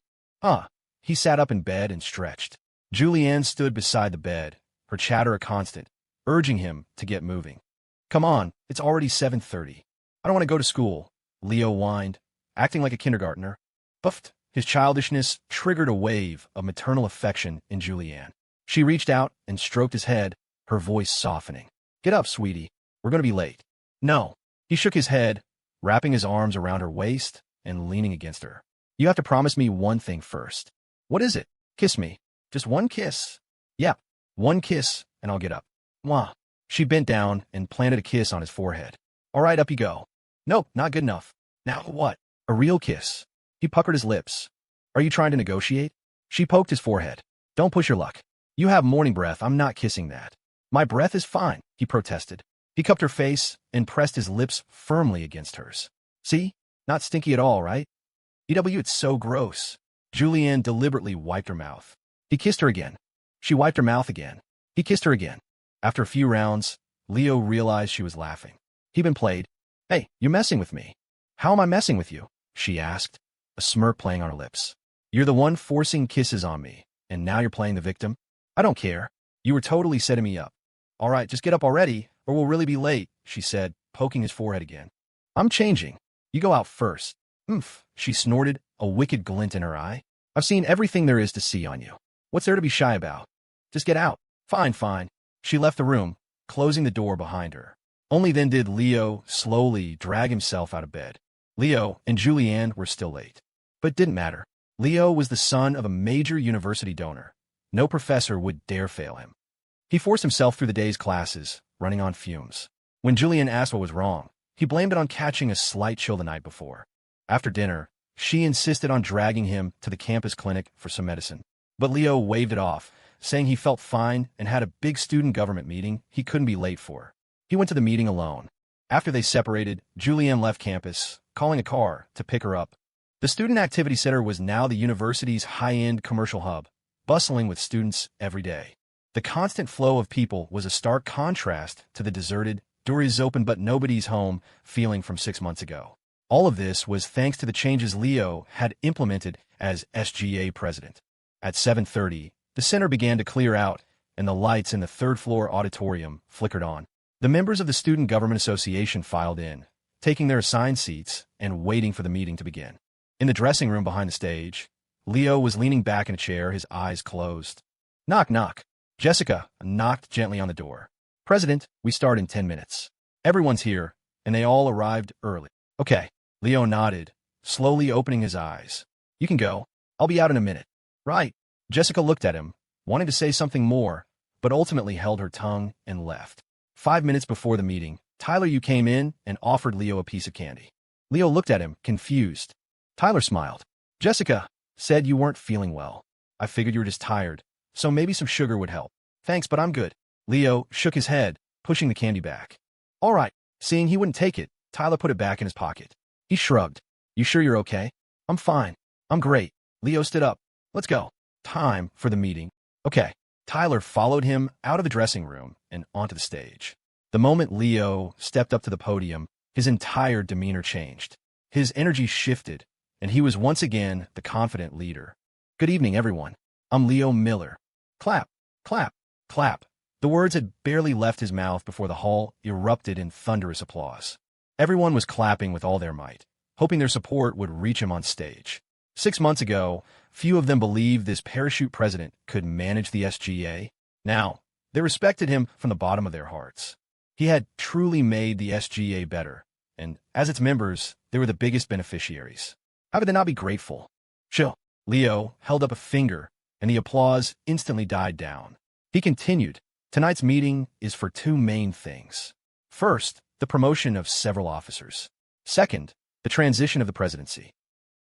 He sat up in bed and stretched. Julianne stood beside the bed, her chatter a constant, urging him to get moving. "Come on, it's already 7:30. I don't want to go to school," Liu whined, acting like a kindergartner. Buffed, his childishness triggered a wave of maternal affection in Julianne. She reached out and stroked his head, her voice softening. "Get up, sweetie. We're going to be late." "No." He shook his head, wrapping his arms around her waist and leaning against her. "You have to promise me one thing first." "What is it?" "Kiss me. Just one kiss." "Yep, one kiss, and I'll get up." "Mwah." She bent down and planted a kiss on his forehead. "All right, up you go." "Nope, not good enough." "Now what?" "A real kiss." He puckered his lips. "Are you trying to negotiate?" She poked his forehead. "Don't push your luck. You have morning breath. I'm not kissing that." "My breath is fine," he protested. He cupped her face and pressed his lips firmly against hers. "See? Not stinky at all, right?" It's so gross." Julianne deliberately wiped her mouth. He kissed her again. She wiped her mouth again. He kissed her again. After a few rounds, Liu realized she was laughing. He'd been played. "Hey, you're messing with me." "How am I messing with you?" she asked, a smirk playing on her lips. "You're the one forcing kisses on me, and now you're playing the victim?" "I don't care. You were totally setting me up." "All right, just get up already, or we'll really be late," she said, poking his forehead again. "I'm changing. You go out first." "Oomph," she snorted, a wicked glint in her eye. "I've seen everything there is to see on you. What's there to be shy about? Just get out." Fine. She left the room, closing the door behind her. Only then did Liu slowly drag himself out of bed. Liu and Julianne were still late. But it didn't matter. Liu was the son of a major university donor. No professor would dare fail him. He forced himself through the day's classes, running on fumes. When Julianne asked what was wrong, he blamed it on catching a slight chill the night before. After dinner, she insisted on dragging him to the campus clinic for some medicine. But Liu waved it off, saying he felt fine and had a big student government meeting he couldn't be late for. He went to the meeting alone. After they separated, Julianne left campus, calling a car to pick her up. The Student Activity Center was now the university's high-end commercial hub, bustling with students every day. The constant flow of people was a stark contrast to the deserted, doors open but nobody's home feeling from 6 months ago. All of this was thanks to the changes Liu had implemented as SGA president. At 7:30, the center began to clear out, and the lights in the third-floor auditorium flickered on. The members of the Student Government Association filed in, taking their assigned seats and waiting for the meeting to begin. In the dressing room behind the stage, Liu was leaning back in a chair, his eyes closed. Knock, knock. Jessica knocked gently on the door. "President, we start in 10 minutes. Everyone's here, and they all arrived early." "Okay." Liu nodded, slowly opening his eyes. You can go. I'll be out in a minute. Right. Jessica looked at him, wanting to say something more, but ultimately held her tongue and left. 5 minutes before the meeting, Tyler Yu came in and offered Leo a piece of candy. Leo looked at him, confused. Tyler smiled. Jessica said you weren't feeling well. I figured you were just tired, so maybe some sugar would help. Thanks, but I'm good. Leo shook his head, pushing the candy back. All right. Seeing he wouldn't take it, Tyler put it back in his pocket. He shrugged. You sure you're okay? I'm fine. I'm great. Leo stood up. Let's go. Time for the meeting. Okay. Tyler followed him out of the dressing room and onto the stage. The moment Leo stepped up to the podium, his entire demeanor changed. His energy shifted, and he was once again the confident leader. Good evening, everyone. I'm Leo Miller. Clap, clap, clap. The words had barely left his mouth before the hall erupted in thunderous applause. Everyone was clapping with all their might, hoping their support would reach him on stage. 6 months ago, few of them believed this parachute president could manage the SGA. Now, they respected him from the bottom of their hearts. He had truly made the SGA better, and as its members, they were the biggest beneficiaries. How could they not be grateful? Chill. Leo held up a finger, and the applause instantly died down. He continued, tonight's meeting is for two main things. First, the promotion of several officers. Second, the transition of the presidency.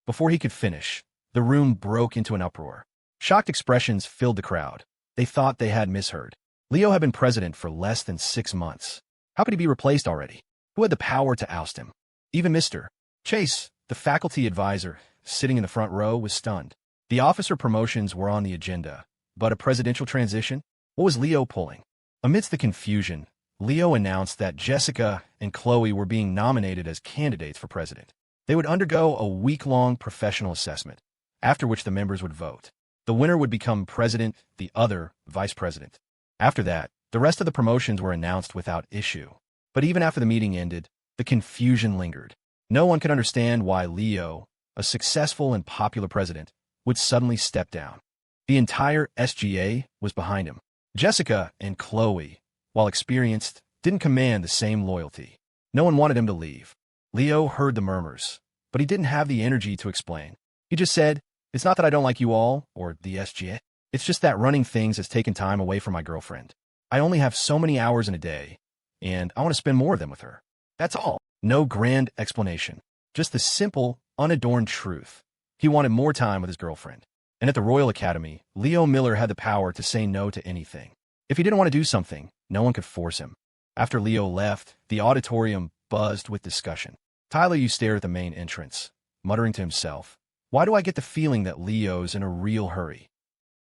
Before he could finish, the room broke into an uproar. Shocked expressions filled the crowd. They thought they had misheard. Leo had been president for less than 6 months. How could he be replaced already? Who had the power to oust him? Even Mr. Chase, the faculty advisor, sitting in the front row, was stunned. The officer promotions were on the agenda, but a presidential transition? What was Leo pulling? Amidst the confusion, Leo announced that Jessica and Chloe were being nominated as candidates for president. They would undergo a week-long professional assessment, after which the members would vote. The winner would become president, the other vice president. After that, the rest of the promotions were announced without issue. But even after the meeting ended, the confusion lingered. No one could understand why Leo, a successful and popular president, would suddenly step down. The entire SGA was behind him. Jessica and Chloe, while experienced, didn't command the same loyalty. No one wanted him to leave. Leo heard the murmurs, but he didn't have the energy to explain. He just said, it's not that I don't like you all, or the SGA. It's just that running things has taken time away from my girlfriend. I only have so many hours in a day, and I want to spend more of them with her. That's all. No grand explanation. Just the simple, unadorned truth. He wanted more time with his girlfriend. And at the Royal Academy, Leo Miller had the power to say no to anything. If he didn't want to do something, no one could force him. After Leo left, the auditorium buzzed with discussion. Tyler Yu stared at the main entrance, muttering to himself, why do I get the feeling that Leo's in a real hurry?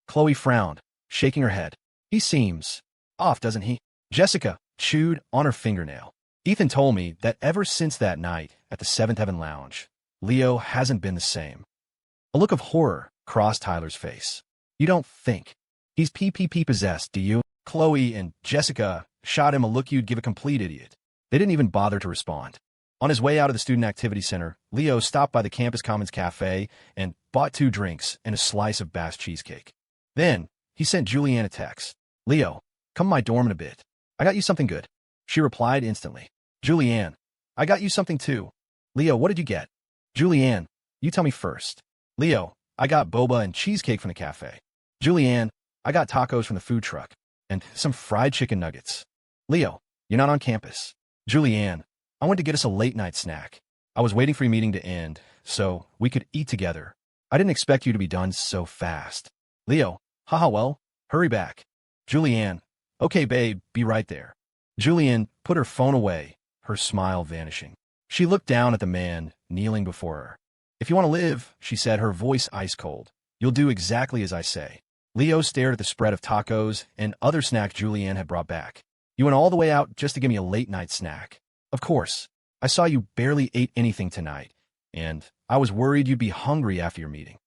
Chloe frowned, shaking her head. He seems off, doesn't he? Jessica chewed on her fingernail. Ethan told me that ever since that night at the Seventh Heaven Lounge, Leo hasn't been the same. A look of horror crossed Tyler's face. You don't think he's PPP possessed, do you? Chloe and Jessica shot him a look you'd give a complete idiot. They didn't even bother to respond. On his way out of the Student Activity Center, Leo stopped by the Campus Commons Cafe and bought 2 drinks and a slice of Bass cheesecake. Then, he sent Julianne a text. Leo, come to my dorm in a bit. I got you something good. She replied instantly. Julianne, I got you something too. Leo, what did you get? Julianne, you tell me first. Leo, I got boba and cheesecake from the cafe. Julianne, I got tacos from the food truck and some fried chicken nuggets. Leo, you're not on campus. Julianne, I went to get us a late-night snack. I was waiting for your meeting to end, so we could eat together. I didn't expect you to be done so fast. Leo, haha, well, hurry back. Julianne, okay, babe, be right there. Julianne put her phone away, her smile vanishing. She looked down at the man kneeling before her. If you want to live, she said, her voice ice-cold, you'll do exactly as I say. Leo stared at the spread of tacos and other snacks Julianne had brought back. You went all the way out just to give me a late-night snack. Of course. I saw you barely ate anything tonight, and I was worried you'd be hungry after your meeting.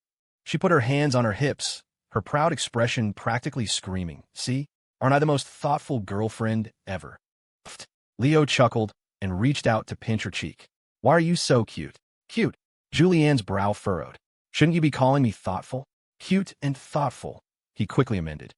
She put her hands on her hips, her proud expression practically screaming, see, aren't I the most thoughtful girlfriend ever? Leo chuckled and reached out to pinch her cheek. Why are you so cute? Cute. Julianne's brow furrowed. Shouldn't you be calling me thoughtful? Cute and thoughtful, he quickly amended.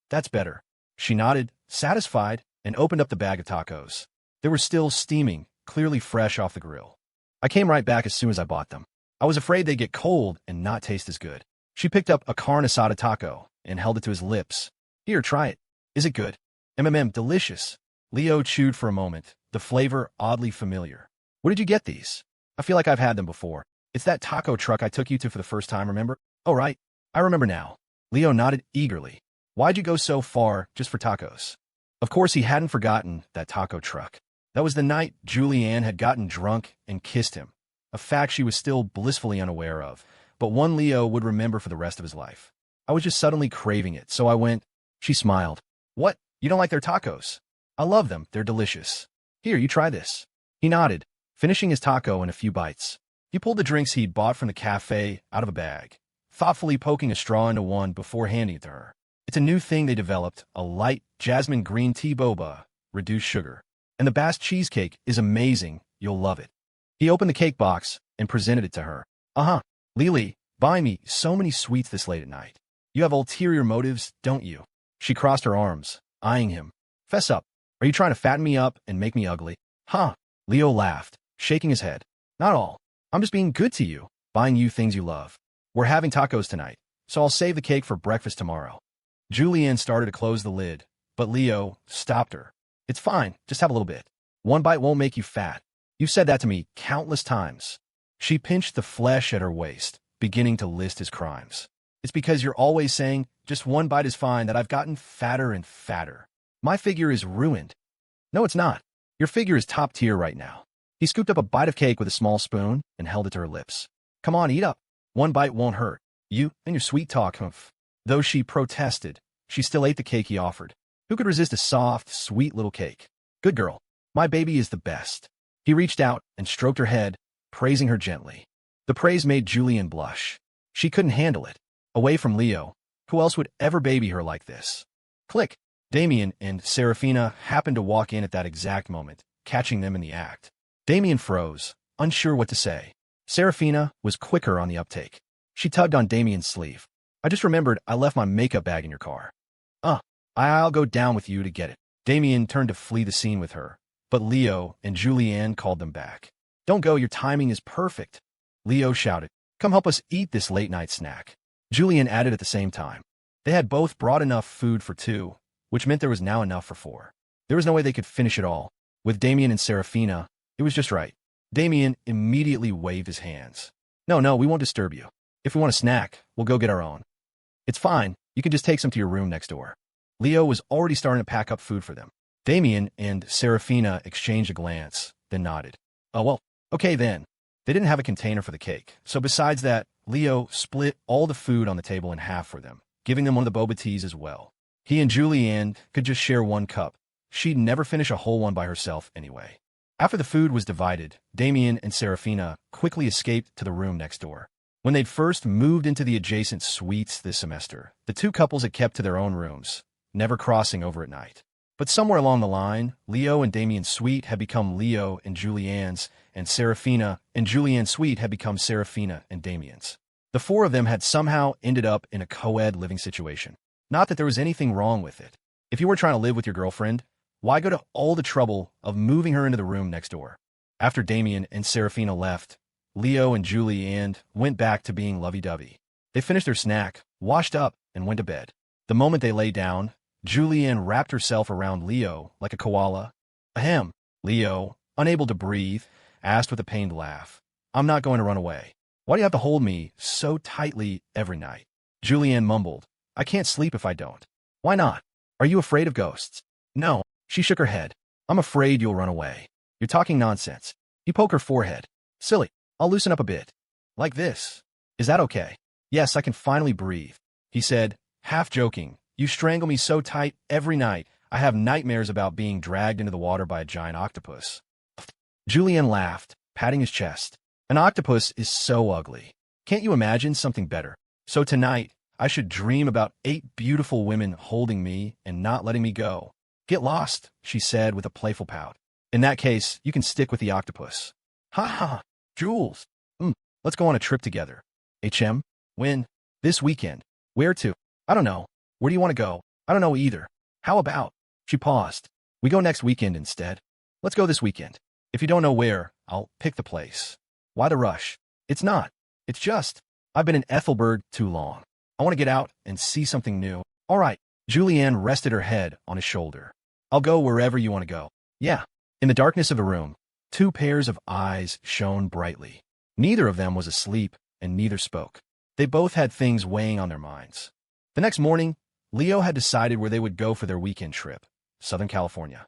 That's better. She nodded, satisfied, and opened up the bag of tacos. They were still steaming, clearly fresh off the grill. I came right back as soon as I bought them. I was afraid they'd get cold and not taste as good. She picked up a carne asada taco and held it to his lips. Here, try it. Is it good? Delicious. Leo chewed for a moment, the flavor oddly familiar. Where did you get these? I feel like I've had them before. It's that taco truck I took you to for the first time, remember? Oh, right. I remember now. Leo nodded eagerly. Why'd you go so far just for tacos? Of course, he hadn't forgotten that taco truck. That was the night Julianne had gotten drunk and kissed him, a fact she was still blissfully unaware of, but one Leo would remember for the rest of his life. I was just suddenly craving it, so I went. She smiled. What? You don't like their tacos? I love them. They're delicious. Here, you try this. He nodded, finishing his taco in a few bites. He pulled the drinks he'd bought from the cafe out of a bag, thoughtfully poking a straw into one before handing it to her. It's a new thing they developed, a light jasmine green tea boba, reduced sugar. And the Basque cheesecake is amazing. You'll love it. He opened the cake box and presented it to her. Lily, buy me so many sweets this late at night. You have ulterior motives, don't you? She crossed her arms, eyeing him. Fess up. Are you trying to fatten me up and make me ugly? Leo laughed, shaking his head. Not all. I'm just being good to you, buying you things you love. We're having tacos tonight, so I'll save the cake for breakfast tomorrow. Julianne started to close the lid, but Leo stopped her. It's fine, just have a little bit. One bite won't make you fat. You've said that to me countless times. She pinched the flesh at her waist, beginning to list his crimes. It's because you're always saying, just one bite is fine, that I've gotten fatter and fatter. My figure is ruined. No, it's not. Your figure is top tier right now. He scooped up a bite of cake with a small spoon and held it to her lips. Come on, eat up. One bite won't hurt. You and your sweet talk, humph. Though she protested, she still ate the cake he offered. Who could resist a soft, sweet little cake? Good girl. My baby is the best. He reached out and stroked her head, praising her gently. The praise made Julianne blush. She couldn't handle it. Away from Leo, who else would ever baby her like this? Click. Damien and Serafina happened to walk in at that exact moment, catching them in the act. Damien froze, unsure what to say. Serafina was quicker on the uptake. She tugged on Damien's sleeve. I just remembered I left my makeup bag in your car. I'll go down with you to get it. Damien turned to flee the scene with her, but Leo and Julianne called them back. Don't go, your timing is perfect. Leo shouted, come help us eat this late-night snack. Julianne added at the same time. They had both brought enough food for two, which meant there was now enough for four. There was no way they could finish it all. With Damien and Serafina, it was just right. Damien immediately waved his hands. No, we won't disturb you. If we want a snack, we'll go get our own. It's fine, you can just take some to your room next door. Leo was already starting to pack up food for them. Damien and Serafina exchanged a glance, then nodded. Oh, well, okay then. They didn't have a container for the cake, so besides that, Leo split all the food on the table in half for them, giving them one of the boba teas as well. He and Julianne could just share one cup. She'd never finish a whole one by herself anyway. After the food was divided, Damien and Serafina quickly escaped to the room next door. When they'd first moved into the adjacent suites this semester, the two couples had kept to their own rooms, never crossing over at night. But somewhere along the line, Leo and Damien's suite had become Leo and Julianne's, and Serafina and Julianne's suite had become Serafina and Damien's. The four of them had somehow ended up in a co-ed living situation. Not that there was anything wrong with it. If you were trying to live with your girlfriend, why go to all the trouble of moving her into the room next door? After Damien and Serafina left, Leo and Julianne went back to being lovey-dovey. They finished their snack, washed up, and went to bed. The moment they lay down, Julianne wrapped herself around Leo like a koala. Ahem. Leo, unable to breathe, asked with a pained laugh. I'm not going to run away. Why do you have to hold me so tightly every night? Julianne mumbled. I can't sleep if I don't. Why not? Are you afraid of ghosts? No. She shook her head. I'm afraid you'll run away. You're talking nonsense. He poked her forehead. Silly. I'll loosen up a bit. Like this. Is that okay? Yes, I can finally breathe. He said, half joking. You strangle me so tight every night, I have nightmares about being dragged into the water by a giant octopus. Julianne laughed, patting his chest. An octopus is so ugly. Can't you imagine something better? So tonight, I should dream about 8 beautiful women holding me and not letting me go. Get lost, she said with a playful pout. In that case, you can stick with the octopus. Ha ha, Jules. Let's go on a trip together. HM? When? This weekend. Where to? I don't know. Where do you want to go? I don't know either. How about? She paused. We go next weekend instead. Let's go this weekend. If you don't know where, I'll pick the place. Why the rush? It's not. It's just, I've been in Ethelberg too long. I want to get out and see something new. All right. Julianne rested her head on his shoulder. I'll go wherever you want to go. Yeah. In the darkness of the room, two pairs of eyes shone brightly. Neither of them was asleep, and neither spoke. They both had things weighing on their minds. The next morning, Leo had decided where they would go for their weekend trip, Southern California.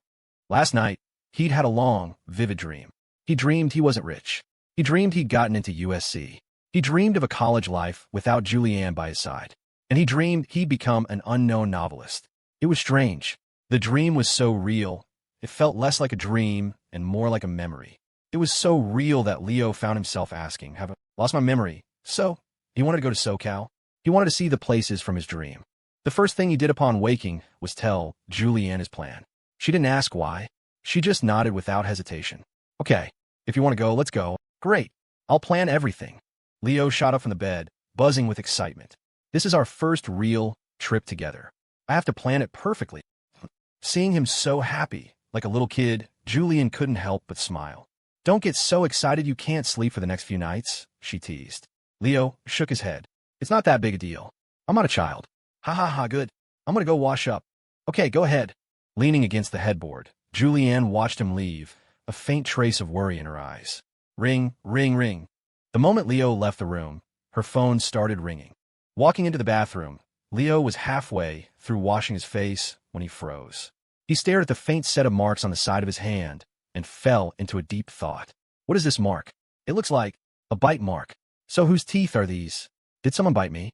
Last night, he'd had a long, vivid dream. He dreamed he wasn't rich. He dreamed he'd gotten into USC. He dreamed of a college life without Julianne by his side. And he dreamed he'd become an unknown novelist. It was strange. The dream was so real, it felt less like a dream and more like a memory. It was so real that Leo found himself asking, have I lost my memory? So, he wanted to go to SoCal. He wanted to see the places from his dream. The first thing he did upon waking was tell Julianne his plan. She didn't ask why. She just nodded without hesitation. Okay, if you want to go, let's go. Great. I'll plan everything. Leo shot up from the bed, buzzing with excitement. This is our first real trip together. I have to plan it perfectly. Seeing him so happy, like a little kid, Julianne couldn't help but smile. Don't get so excited you can't sleep for the next few nights, she teased. Leo shook his head. It's not that big a deal. I'm not a child. Ha ha ha, good. I'm gonna go wash up. Okay, go ahead. Leaning against the headboard, Julianne watched him leave, a faint trace of worry in her eyes. Ring, ring, ring. The moment Leo left the room, her phone started ringing. Walking into the bathroom, Leo was halfway through washing his face when he froze. He stared at the faint set of marks on the side of his hand and fell into a deep thought. What is this mark? It looks like a bite mark. So whose teeth are these? Did someone bite me?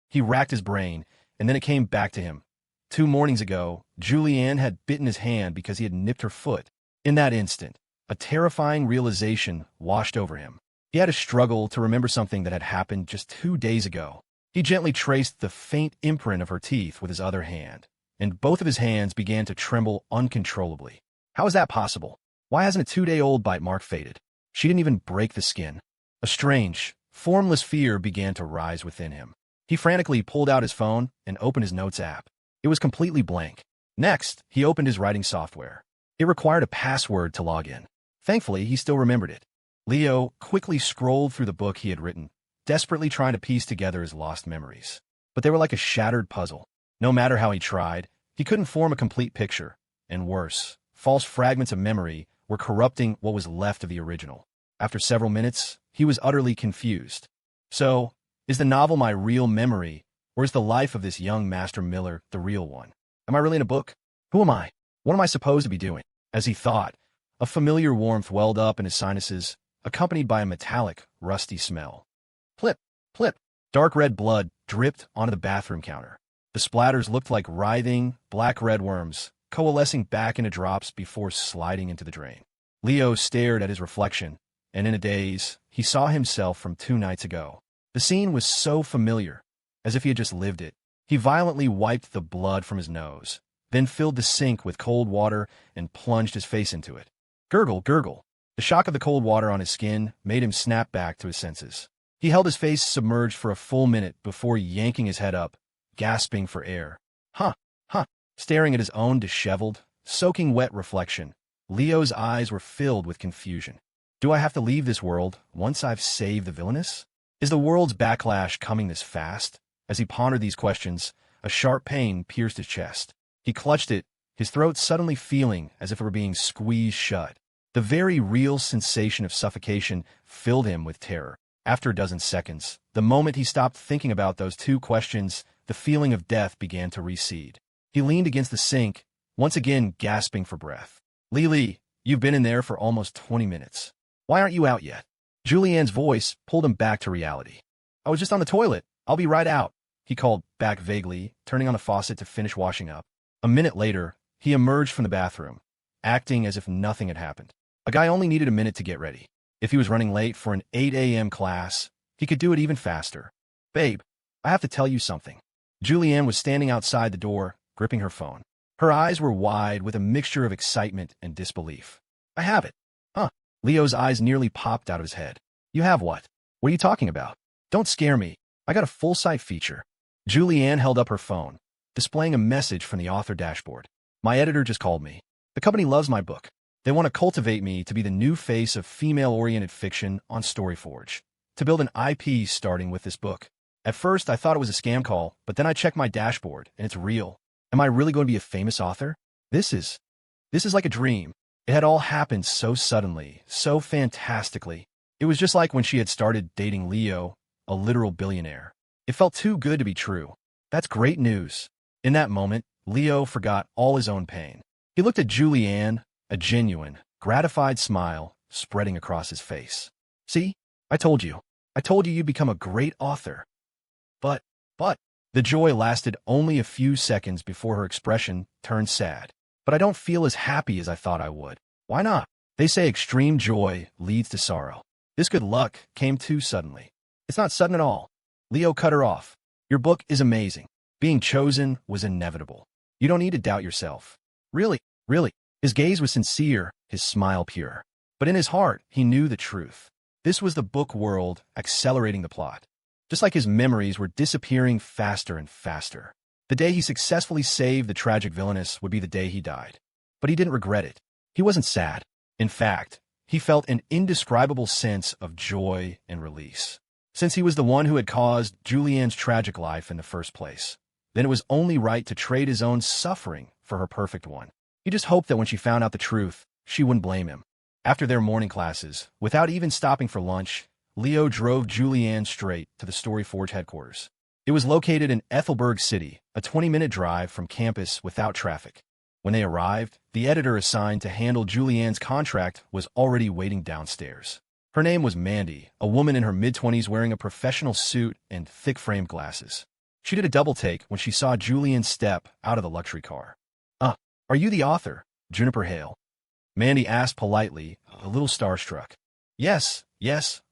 He racked his brain, and then it came back to him. 2 mornings ago, Julianne had bitten his hand because he had nipped her foot. In that instant, a terrifying realization washed over him. He had to struggle to remember something that had happened just 2 days ago. He gently traced the faint imprint of her teeth with his other hand, and both of his hands began to tremble uncontrollably. How is that possible? Why hasn't a 2-day-old bite mark faded? She didn't even break the skin. A strange, formless fear began to rise within him. He frantically pulled out his phone and opened his notes app. It was completely blank. Next, he opened his writing software. It required a password to log in. Thankfully, he still remembered it. Leo quickly scrolled through the book he had written, desperately trying to piece together his lost memories. But they were like a shattered puzzle. No matter how he tried, he couldn't form a complete picture. And worse, false fragments of memory were corrupting what was left of the original. After several minutes, he was utterly confused. So, is the novel my real memory, or is the life of this young Master Miller the real one? Am I really in a book? Who am I? What am I supposed to be doing? As he thought, a familiar warmth welled up in his sinuses, accompanied by a metallic, rusty smell. Plip, plip. Dark red blood dripped onto the bathroom counter. The splatters looked like writhing, black red worms, coalescing back into drops before sliding into the drain. Leo stared at his reflection, and in a daze, he saw himself from 2 nights ago. The scene was so familiar, as if he had just lived it. He violently wiped the blood from his nose, then filled the sink with cold water and plunged his face into it. Gurgle, gurgle. The shock of the cold water on his skin made him snap back to his senses. He held his face submerged for a full minute before yanking his head up, gasping for air. Huh. Staring at his own disheveled, soaking wet reflection, Leo's eyes were filled with confusion. Do I have to leave this world once I've saved the villainess? Is the world's backlash coming this fast? As he pondered these questions, a sharp pain pierced his chest. He clutched it, his throat suddenly feeling as if it were being squeezed shut. The very real sensation of suffocation filled him with terror. After a dozen seconds, the moment he stopped thinking about those 2 questions, the feeling of death began to recede. He leaned against the sink, once again gasping for breath. Lee, you've been in there for almost 20 minutes. Why aren't you out yet? Julianne's voice pulled him back to reality. I was just on the toilet. I'll be right out, he called back vaguely, turning on the faucet to finish washing up. A minute later, he emerged from the bathroom, acting as if nothing had happened. A guy only needed a minute to get ready. If he was running late for an 8 a.m. class, he could do it even faster. Babe, I have to tell you something. Julianne was standing outside the door, gripping her phone. Her eyes were wide with a mixture of excitement and disbelief. I have it. Huh. Leo's eyes nearly popped out of his head. You have what? What are you talking about? Don't scare me. I got a full-site feature. Julianne held up her phone, displaying a message from the author dashboard. My editor just called me. The company loves my book. They want to cultivate me to be the new face of female-oriented fiction on StoryForge, to build an IP starting with this book. At first, I thought it was a scam call, but then I checked my dashboard, and it's real. Am I really going to be a famous author? This is like a dream. It had all happened so suddenly, so fantastically. It was just like when she had started dating Leo, a literal billionaire. It felt too good to be true. That's great news. In that moment, Leo forgot all his own pain. He looked at Julianne, a genuine, gratified smile spreading across his face. See? I told you. I told you you'd become a great author. But, the joy lasted only a few seconds before her expression turned sad. But I don't feel as happy as I thought I would. Why not? They say extreme joy leads to sorrow. This good luck came too suddenly. It's not sudden at all. Leo cut her off. Your book is amazing. Being chosen was inevitable. You don't need to doubt yourself. Really. His gaze was sincere, his smile pure. But in his heart, he knew the truth. This was the book world accelerating the plot. Just like his memories were disappearing faster and faster. The day he successfully saved the tragic villainess would be the day he died. But he didn't regret it. He wasn't sad. In fact, he felt an indescribable sense of joy and release. Since he was the one who had caused Julianne's tragic life in the first place, then it was only right to trade his own suffering for her perfect one. He just hoped that when she found out the truth, she wouldn't blame him. After their morning classes, without even stopping for lunch, Leo drove Julianne straight to the StoryForge headquarters. It was located in Ethelberg City, a 20-minute drive from campus without traffic. When they arrived, the editor assigned to handle Julianne's contract was already waiting downstairs. Her name was Mandy, a woman in her mid-20s wearing a professional suit and thick-framed glasses. She did a double-take when she saw Julianne step out of the luxury car. Are you the author, Juniper Hale?" Mandy asked politely, a little starstruck. Yes,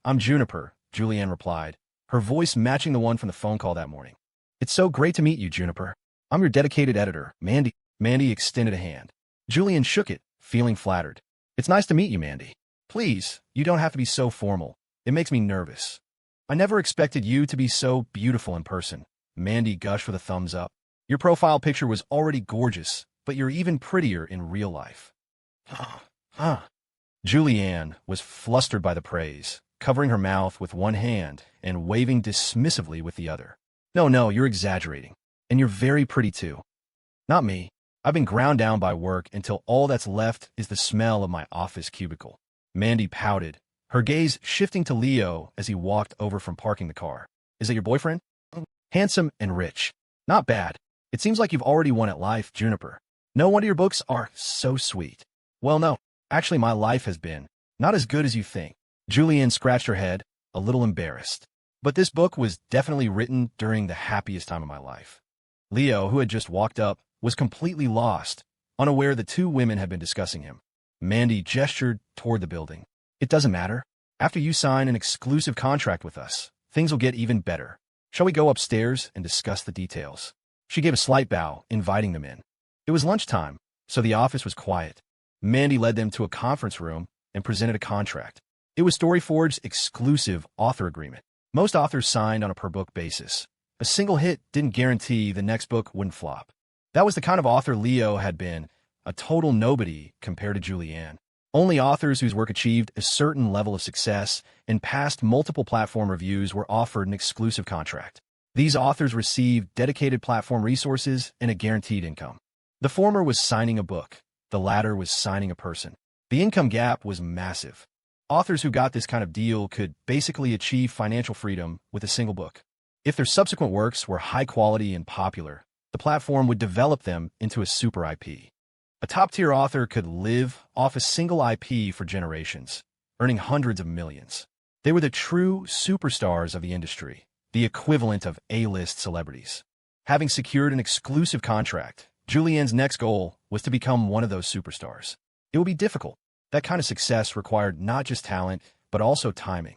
I'm Juniper," Julianne replied, her voice matching the one from the phone call that morning. "It's so great to meet you, Juniper. I'm your dedicated editor, Mandy." Mandy extended a hand. Julianne shook it, feeling flattered. "It's nice to meet you, Mandy. Please, you don't have to be so formal. It makes me nervous." "I never expected you to be so beautiful in person," Mandy gushed with a thumbs up. "Your profile picture was already gorgeous, but you're even prettier in real life." Julianne was flustered by the praise, covering her mouth with one hand and waving dismissively with the other. No, you're exaggerating. And you're very pretty too." "Not me. I've been ground down by work until all that's left is the smell of my office cubicle." Mandy pouted, her gaze shifting to Leo as he walked over from parking the car. "Is that your boyfriend?" "Handsome and rich. Not bad. It seems like you've already won at life, Juniper. No wonder your books are so sweet." "Well, no. Actually, my life has been not as good as you think." Julianne scratched her head, a little embarrassed. "But this book was definitely written during the happiest time of my life." Leo, who had just walked up, was completely lost, unaware the two women had been discussing him. Mandy gestured toward the building. "It doesn't matter. After you sign an exclusive contract with us, things will get even better. Shall we go upstairs and discuss the details?" She gave a slight bow, inviting them in. It was lunchtime, so the office was quiet. Mandy led them to a conference room and presented a contract. It was StoryForge's exclusive author agreement. Most authors signed on a per-book basis. A single hit didn't guarantee the next book wouldn't flop. That was the kind of author Leo had been, a total nobody compared to Julianne. Only authors whose work achieved a certain level of success and passed multiple platform reviews were offered an exclusive contract. These authors received dedicated platform resources and a guaranteed income. The former was signing a book. The latter was signing a person. The income gap was massive. Authors who got this kind of deal could basically achieve financial freedom with a single book. If their subsequent works were high quality and popular, the platform would develop them into a super IP. A top-tier author could live off a single IP for generations, earning hundreds of millions. They were the true superstars of the industry, the equivalent of A-list celebrities. Having secured an exclusive contract, Julianne's next goal was to become one of those superstars. It would be difficult. That kind of success required not just talent, but also timing.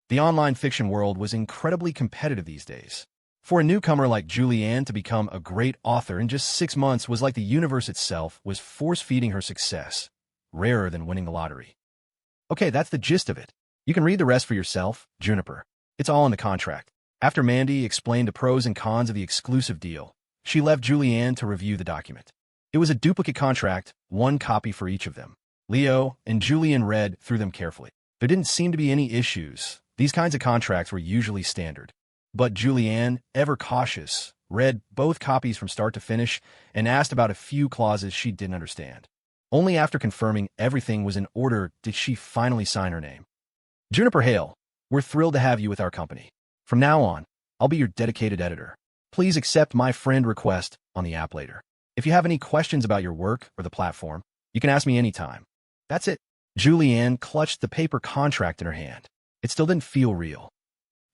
The online fiction world was incredibly competitive these days. For a newcomer like Julianne to become a great author in just 6 months was like the universe itself was force-feeding her success, rarer than winning the lottery. Okay, that's the gist of it. You can read the rest for yourself, Juniper. It's all in the contract. After Mandy explained the pros and cons of the exclusive deal, she left Julianne to review the document. It was a duplicate contract, one copy for each of them. Leo and Julian read through them carefully. There didn't seem to be any issues. These kinds of contracts were usually standard. But Julianne, ever cautious, read both copies from start to finish and asked about a few clauses she didn't understand. Only after confirming everything was in order did she finally sign her name. Juniper Hale, we're thrilled to have you with our company. From now on, I'll be your dedicated editor. Please accept my friend request on the app later. If you have any questions about your work or the platform, you can ask me anytime. That's it. Julianne clutched the paper contract in her hand. It still didn't feel real.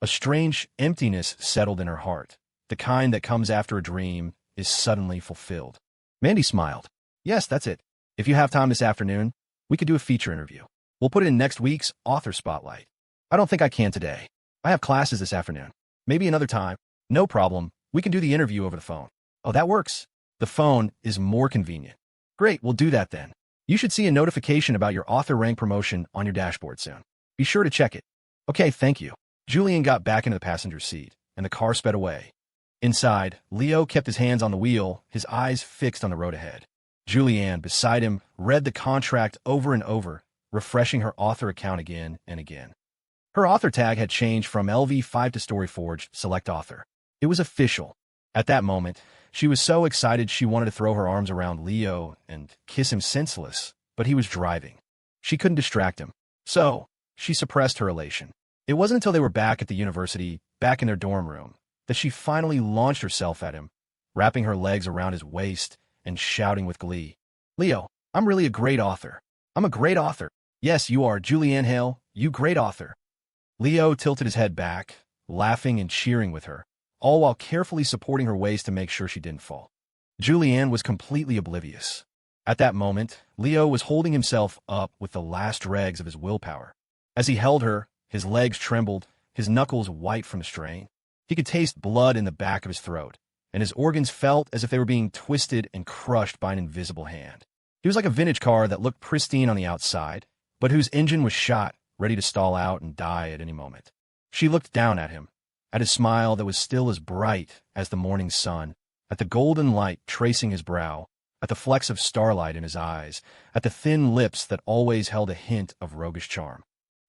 A strange emptiness settled in her heart, the kind that comes after a dream is suddenly fulfilled. Mandy smiled. Yes, that's it. If you have time this afternoon, we could do a feature interview. We'll put it in next week's author spotlight. I don't think I can today. I have classes this afternoon. Maybe another time. No problem. We can do the interview over the phone. Oh, that works. The phone is more convenient. Great, we'll do that then. You should see a notification about your author rank promotion on your dashboard soon. Be sure to check it. Okay, thank you. Julian got back into the passenger seat, and the car sped away. Inside, Leo kept his hands on the wheel, his eyes fixed on the road ahead. Julianne, beside him, read the contract over and over, refreshing her author account again and again. Her author tag had changed from LV5 to StoryForge Select Author. It was official. At that moment, she was so excited she wanted to throw her arms around Leo and kiss him senseless, but he was driving. She couldn't distract him. So, she suppressed her elation. It wasn't until they were back at the university, back in their dorm room, that she finally launched herself at him, wrapping her legs around his waist and shouting with glee. Leo, I'm really a great author. I'm a great author. Yes, you are, Julianne Hale, you great author. Leo tilted his head back, laughing and cheering with her, all while carefully supporting her waist to make sure she didn't fall. Julianne was completely oblivious. At that moment, Leo was holding himself up with the last dregs of his willpower. As he held her, his legs trembled, his knuckles white from the strain. He could taste blood in the back of his throat, and his organs felt as if they were being twisted and crushed by an invisible hand. He was like a vintage car that looked pristine on the outside, but whose engine was shot, ready to stall out and die at any moment. She looked down at him, at his smile that was still as bright as the morning sun, at the golden light tracing his brow, at the flecks of starlight in his eyes, at the thin lips that always held a hint of roguish charm.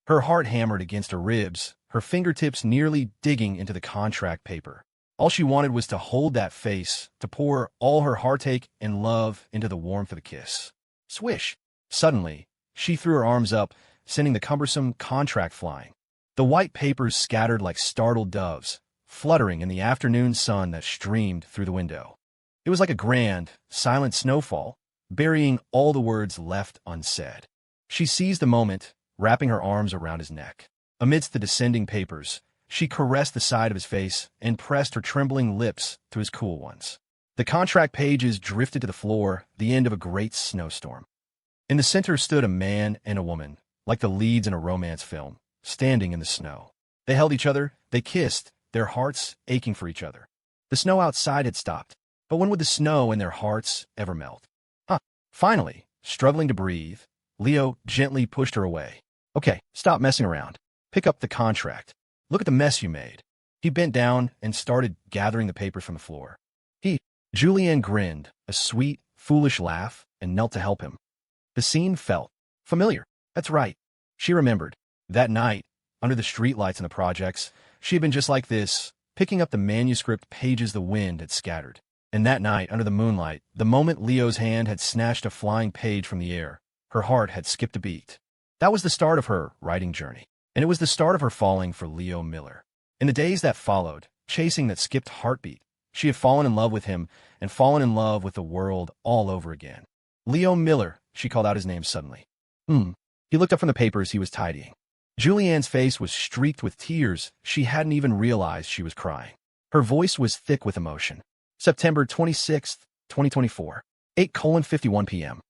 Her heart hammered against her ribs, her fingertips nearly digging into the contract paper. All she wanted was to hold that face, to pour all her heartache and love into the warmth of a kiss. Swish! Suddenly, she threw her arms up, sending the cumbersome contract flying. The white papers scattered like startled doves, fluttering in the afternoon sun that streamed through the window. It was like a grand, silent snowfall, burying all the words left unsaid. She seized the moment, wrapping her arms around his neck. Amidst the descending papers, she caressed the side of his face and pressed her trembling lips to his cool ones. The contract pages drifted to the floor, the end of a great snowstorm. In the center stood a man and a woman, like the leads in a romance film, standing in the snow. They held each other, they kissed, their hearts aching for each other. The snow outside had stopped, but when would the snow in their hearts ever melt? Finally, struggling to breathe, Leo gently pushed her away. Okay, stop messing around. Pick up the contract. Look at the mess you made. He bent down and started gathering the papers from the floor. Julianne grinned, a sweet, foolish laugh, and knelt to help him. The scene felt familiar. That's right. She remembered. That night, under the streetlights in the projects, she had been just like this, picking up the manuscript pages the wind had scattered. And that night, under the moonlight, the moment Leo's hand had snatched a flying page from the air, her heart had skipped a beat. That was the start of her writing journey. And it was the start of her falling for Leo Miller. In the days that followed, chasing that skipped heartbeat, she had fallen in love with him and fallen in love with the world all over again. Leo Miller, she called out his name suddenly. He looked up from the papers he was tidying. Julianne's face was streaked with tears. She hadn't even realized she was crying. Her voice was thick with emotion. September 26th, 2024, 8:51 p.m.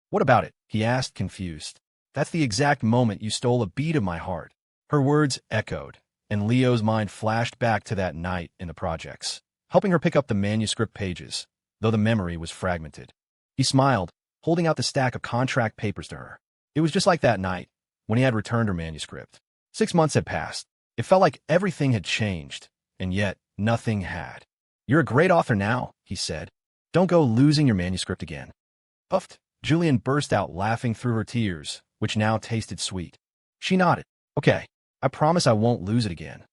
What about it? He asked, confused. That's the exact moment you stole a beat of my heart. Her words echoed, and Leo's mind flashed back to that night in the projects, helping her pick up the manuscript pages, though the memory was fragmented. He smiled, holding out the stack of contract papers to her. It was just like that night, when he had returned her manuscript. 6 months had passed. It felt like everything had changed, and yet nothing had. You're a great author now, he said. Don't go losing your manuscript again. Puffed. Julian burst out laughing through her tears, which now tasted sweet. She nodded. Okay, I promise I won't lose it again.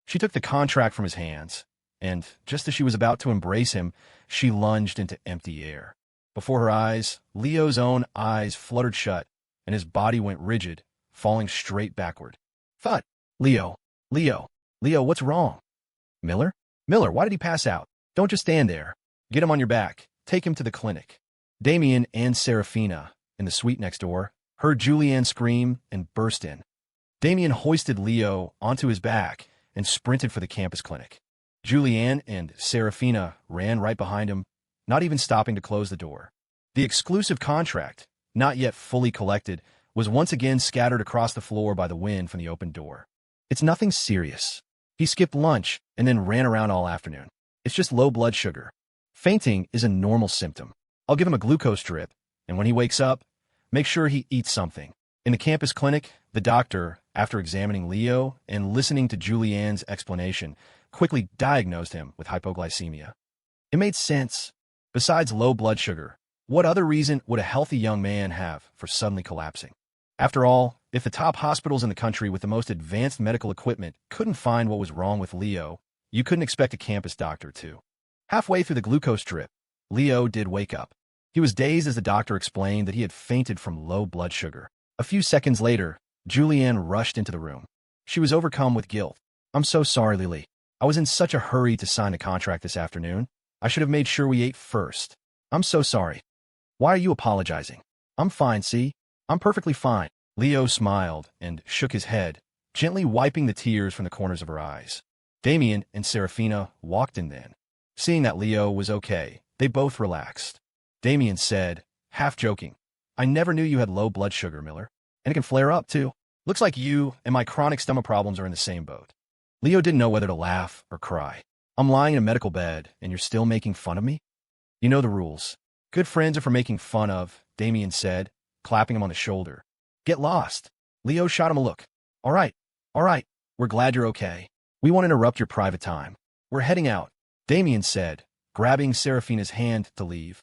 She took the contract from his hands, and just as she was about to embrace him, she lunged into empty air. Before her eyes, Leo's own eyes fluttered shut, and his body went rigid, falling straight backward. Thud! Leo! Leo! Leo, what's wrong? Miller? Miller, why did he pass out? Don't just stand there. Get him on your back. Take him to the clinic. Damien and Serafina, in the suite next door, heard Julianne scream and burst in. Damien hoisted Leo onto his back and sprinted for the campus clinic. Julianne and Serafina ran right behind him, not even stopping to close the door. The exclusive contract, not yet fully collected, was once again scattered across the floor by the wind from the open door. It's nothing serious. He skipped lunch and then ran around all afternoon. It's just low blood sugar. Fainting is a normal symptom. I'll give him a glucose drip, and when he wakes up, make sure he eats something. In the campus clinic, the doctor, after examining Leo and listening to Julianne's explanation, quickly diagnosed him with hypoglycemia. It made sense. Besides low blood sugar, what other reason would a healthy young man have for suddenly collapsing? After all, if the top hospitals in the country with the most advanced medical equipment couldn't find what was wrong with Leo, you couldn't expect a campus doctor to. Halfway through the glucose drip, Leo did wake up. He was dazed as the doctor explained that he had fainted from low blood sugar. A few seconds later, Julianne rushed into the room. She was overcome with guilt. I'm so sorry, Lily. I was in such a hurry to sign the contract this afternoon. I should have made sure we ate first. I'm so sorry. Why are you apologizing? I'm fine, see? I'm perfectly fine. Leo smiled and shook his head, gently wiping the tears from the corners of her eyes. Damien and Serafina walked in then. Seeing that Leo was okay, they both relaxed. Damien said, half joking, I never knew you had low blood sugar, Miller. And it can flare up, too. Looks like you and my chronic stomach problems are in the same boat. Leo didn't know whether to laugh or cry. I'm lying in a medical bed, and you're still making fun of me? You know the rules. Good friends are for making fun of, Damien said, clapping him on the shoulder. Get lost. Leo shot him a look. All right. We're glad you're okay. We won't interrupt your private time. We're heading out, Damien said, grabbing Serafina's hand to leave.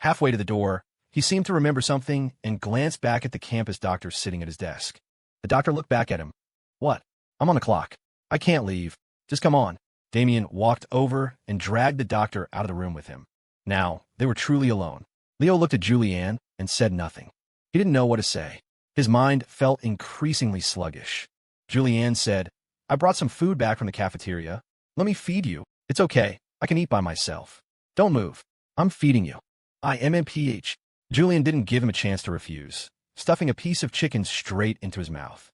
Halfway to the door, he seemed to remember something and glanced back at the campus doctor sitting at his desk. The doctor looked back at him. What? I'm on the clock. I can't leave. Just come on. Damien walked over and dragged the doctor out of the room with him. Now, they were truly alone. Leo looked at Julianne and said nothing. He didn't know what to say. His mind felt increasingly sluggish. Julianne said, I brought some food back from the cafeteria. Let me feed you. It's okay. I can eat by myself. Don't move. I'm feeding you. I am MPH. Julian didn't give him a chance to refuse, stuffing a piece of chicken straight into his mouth.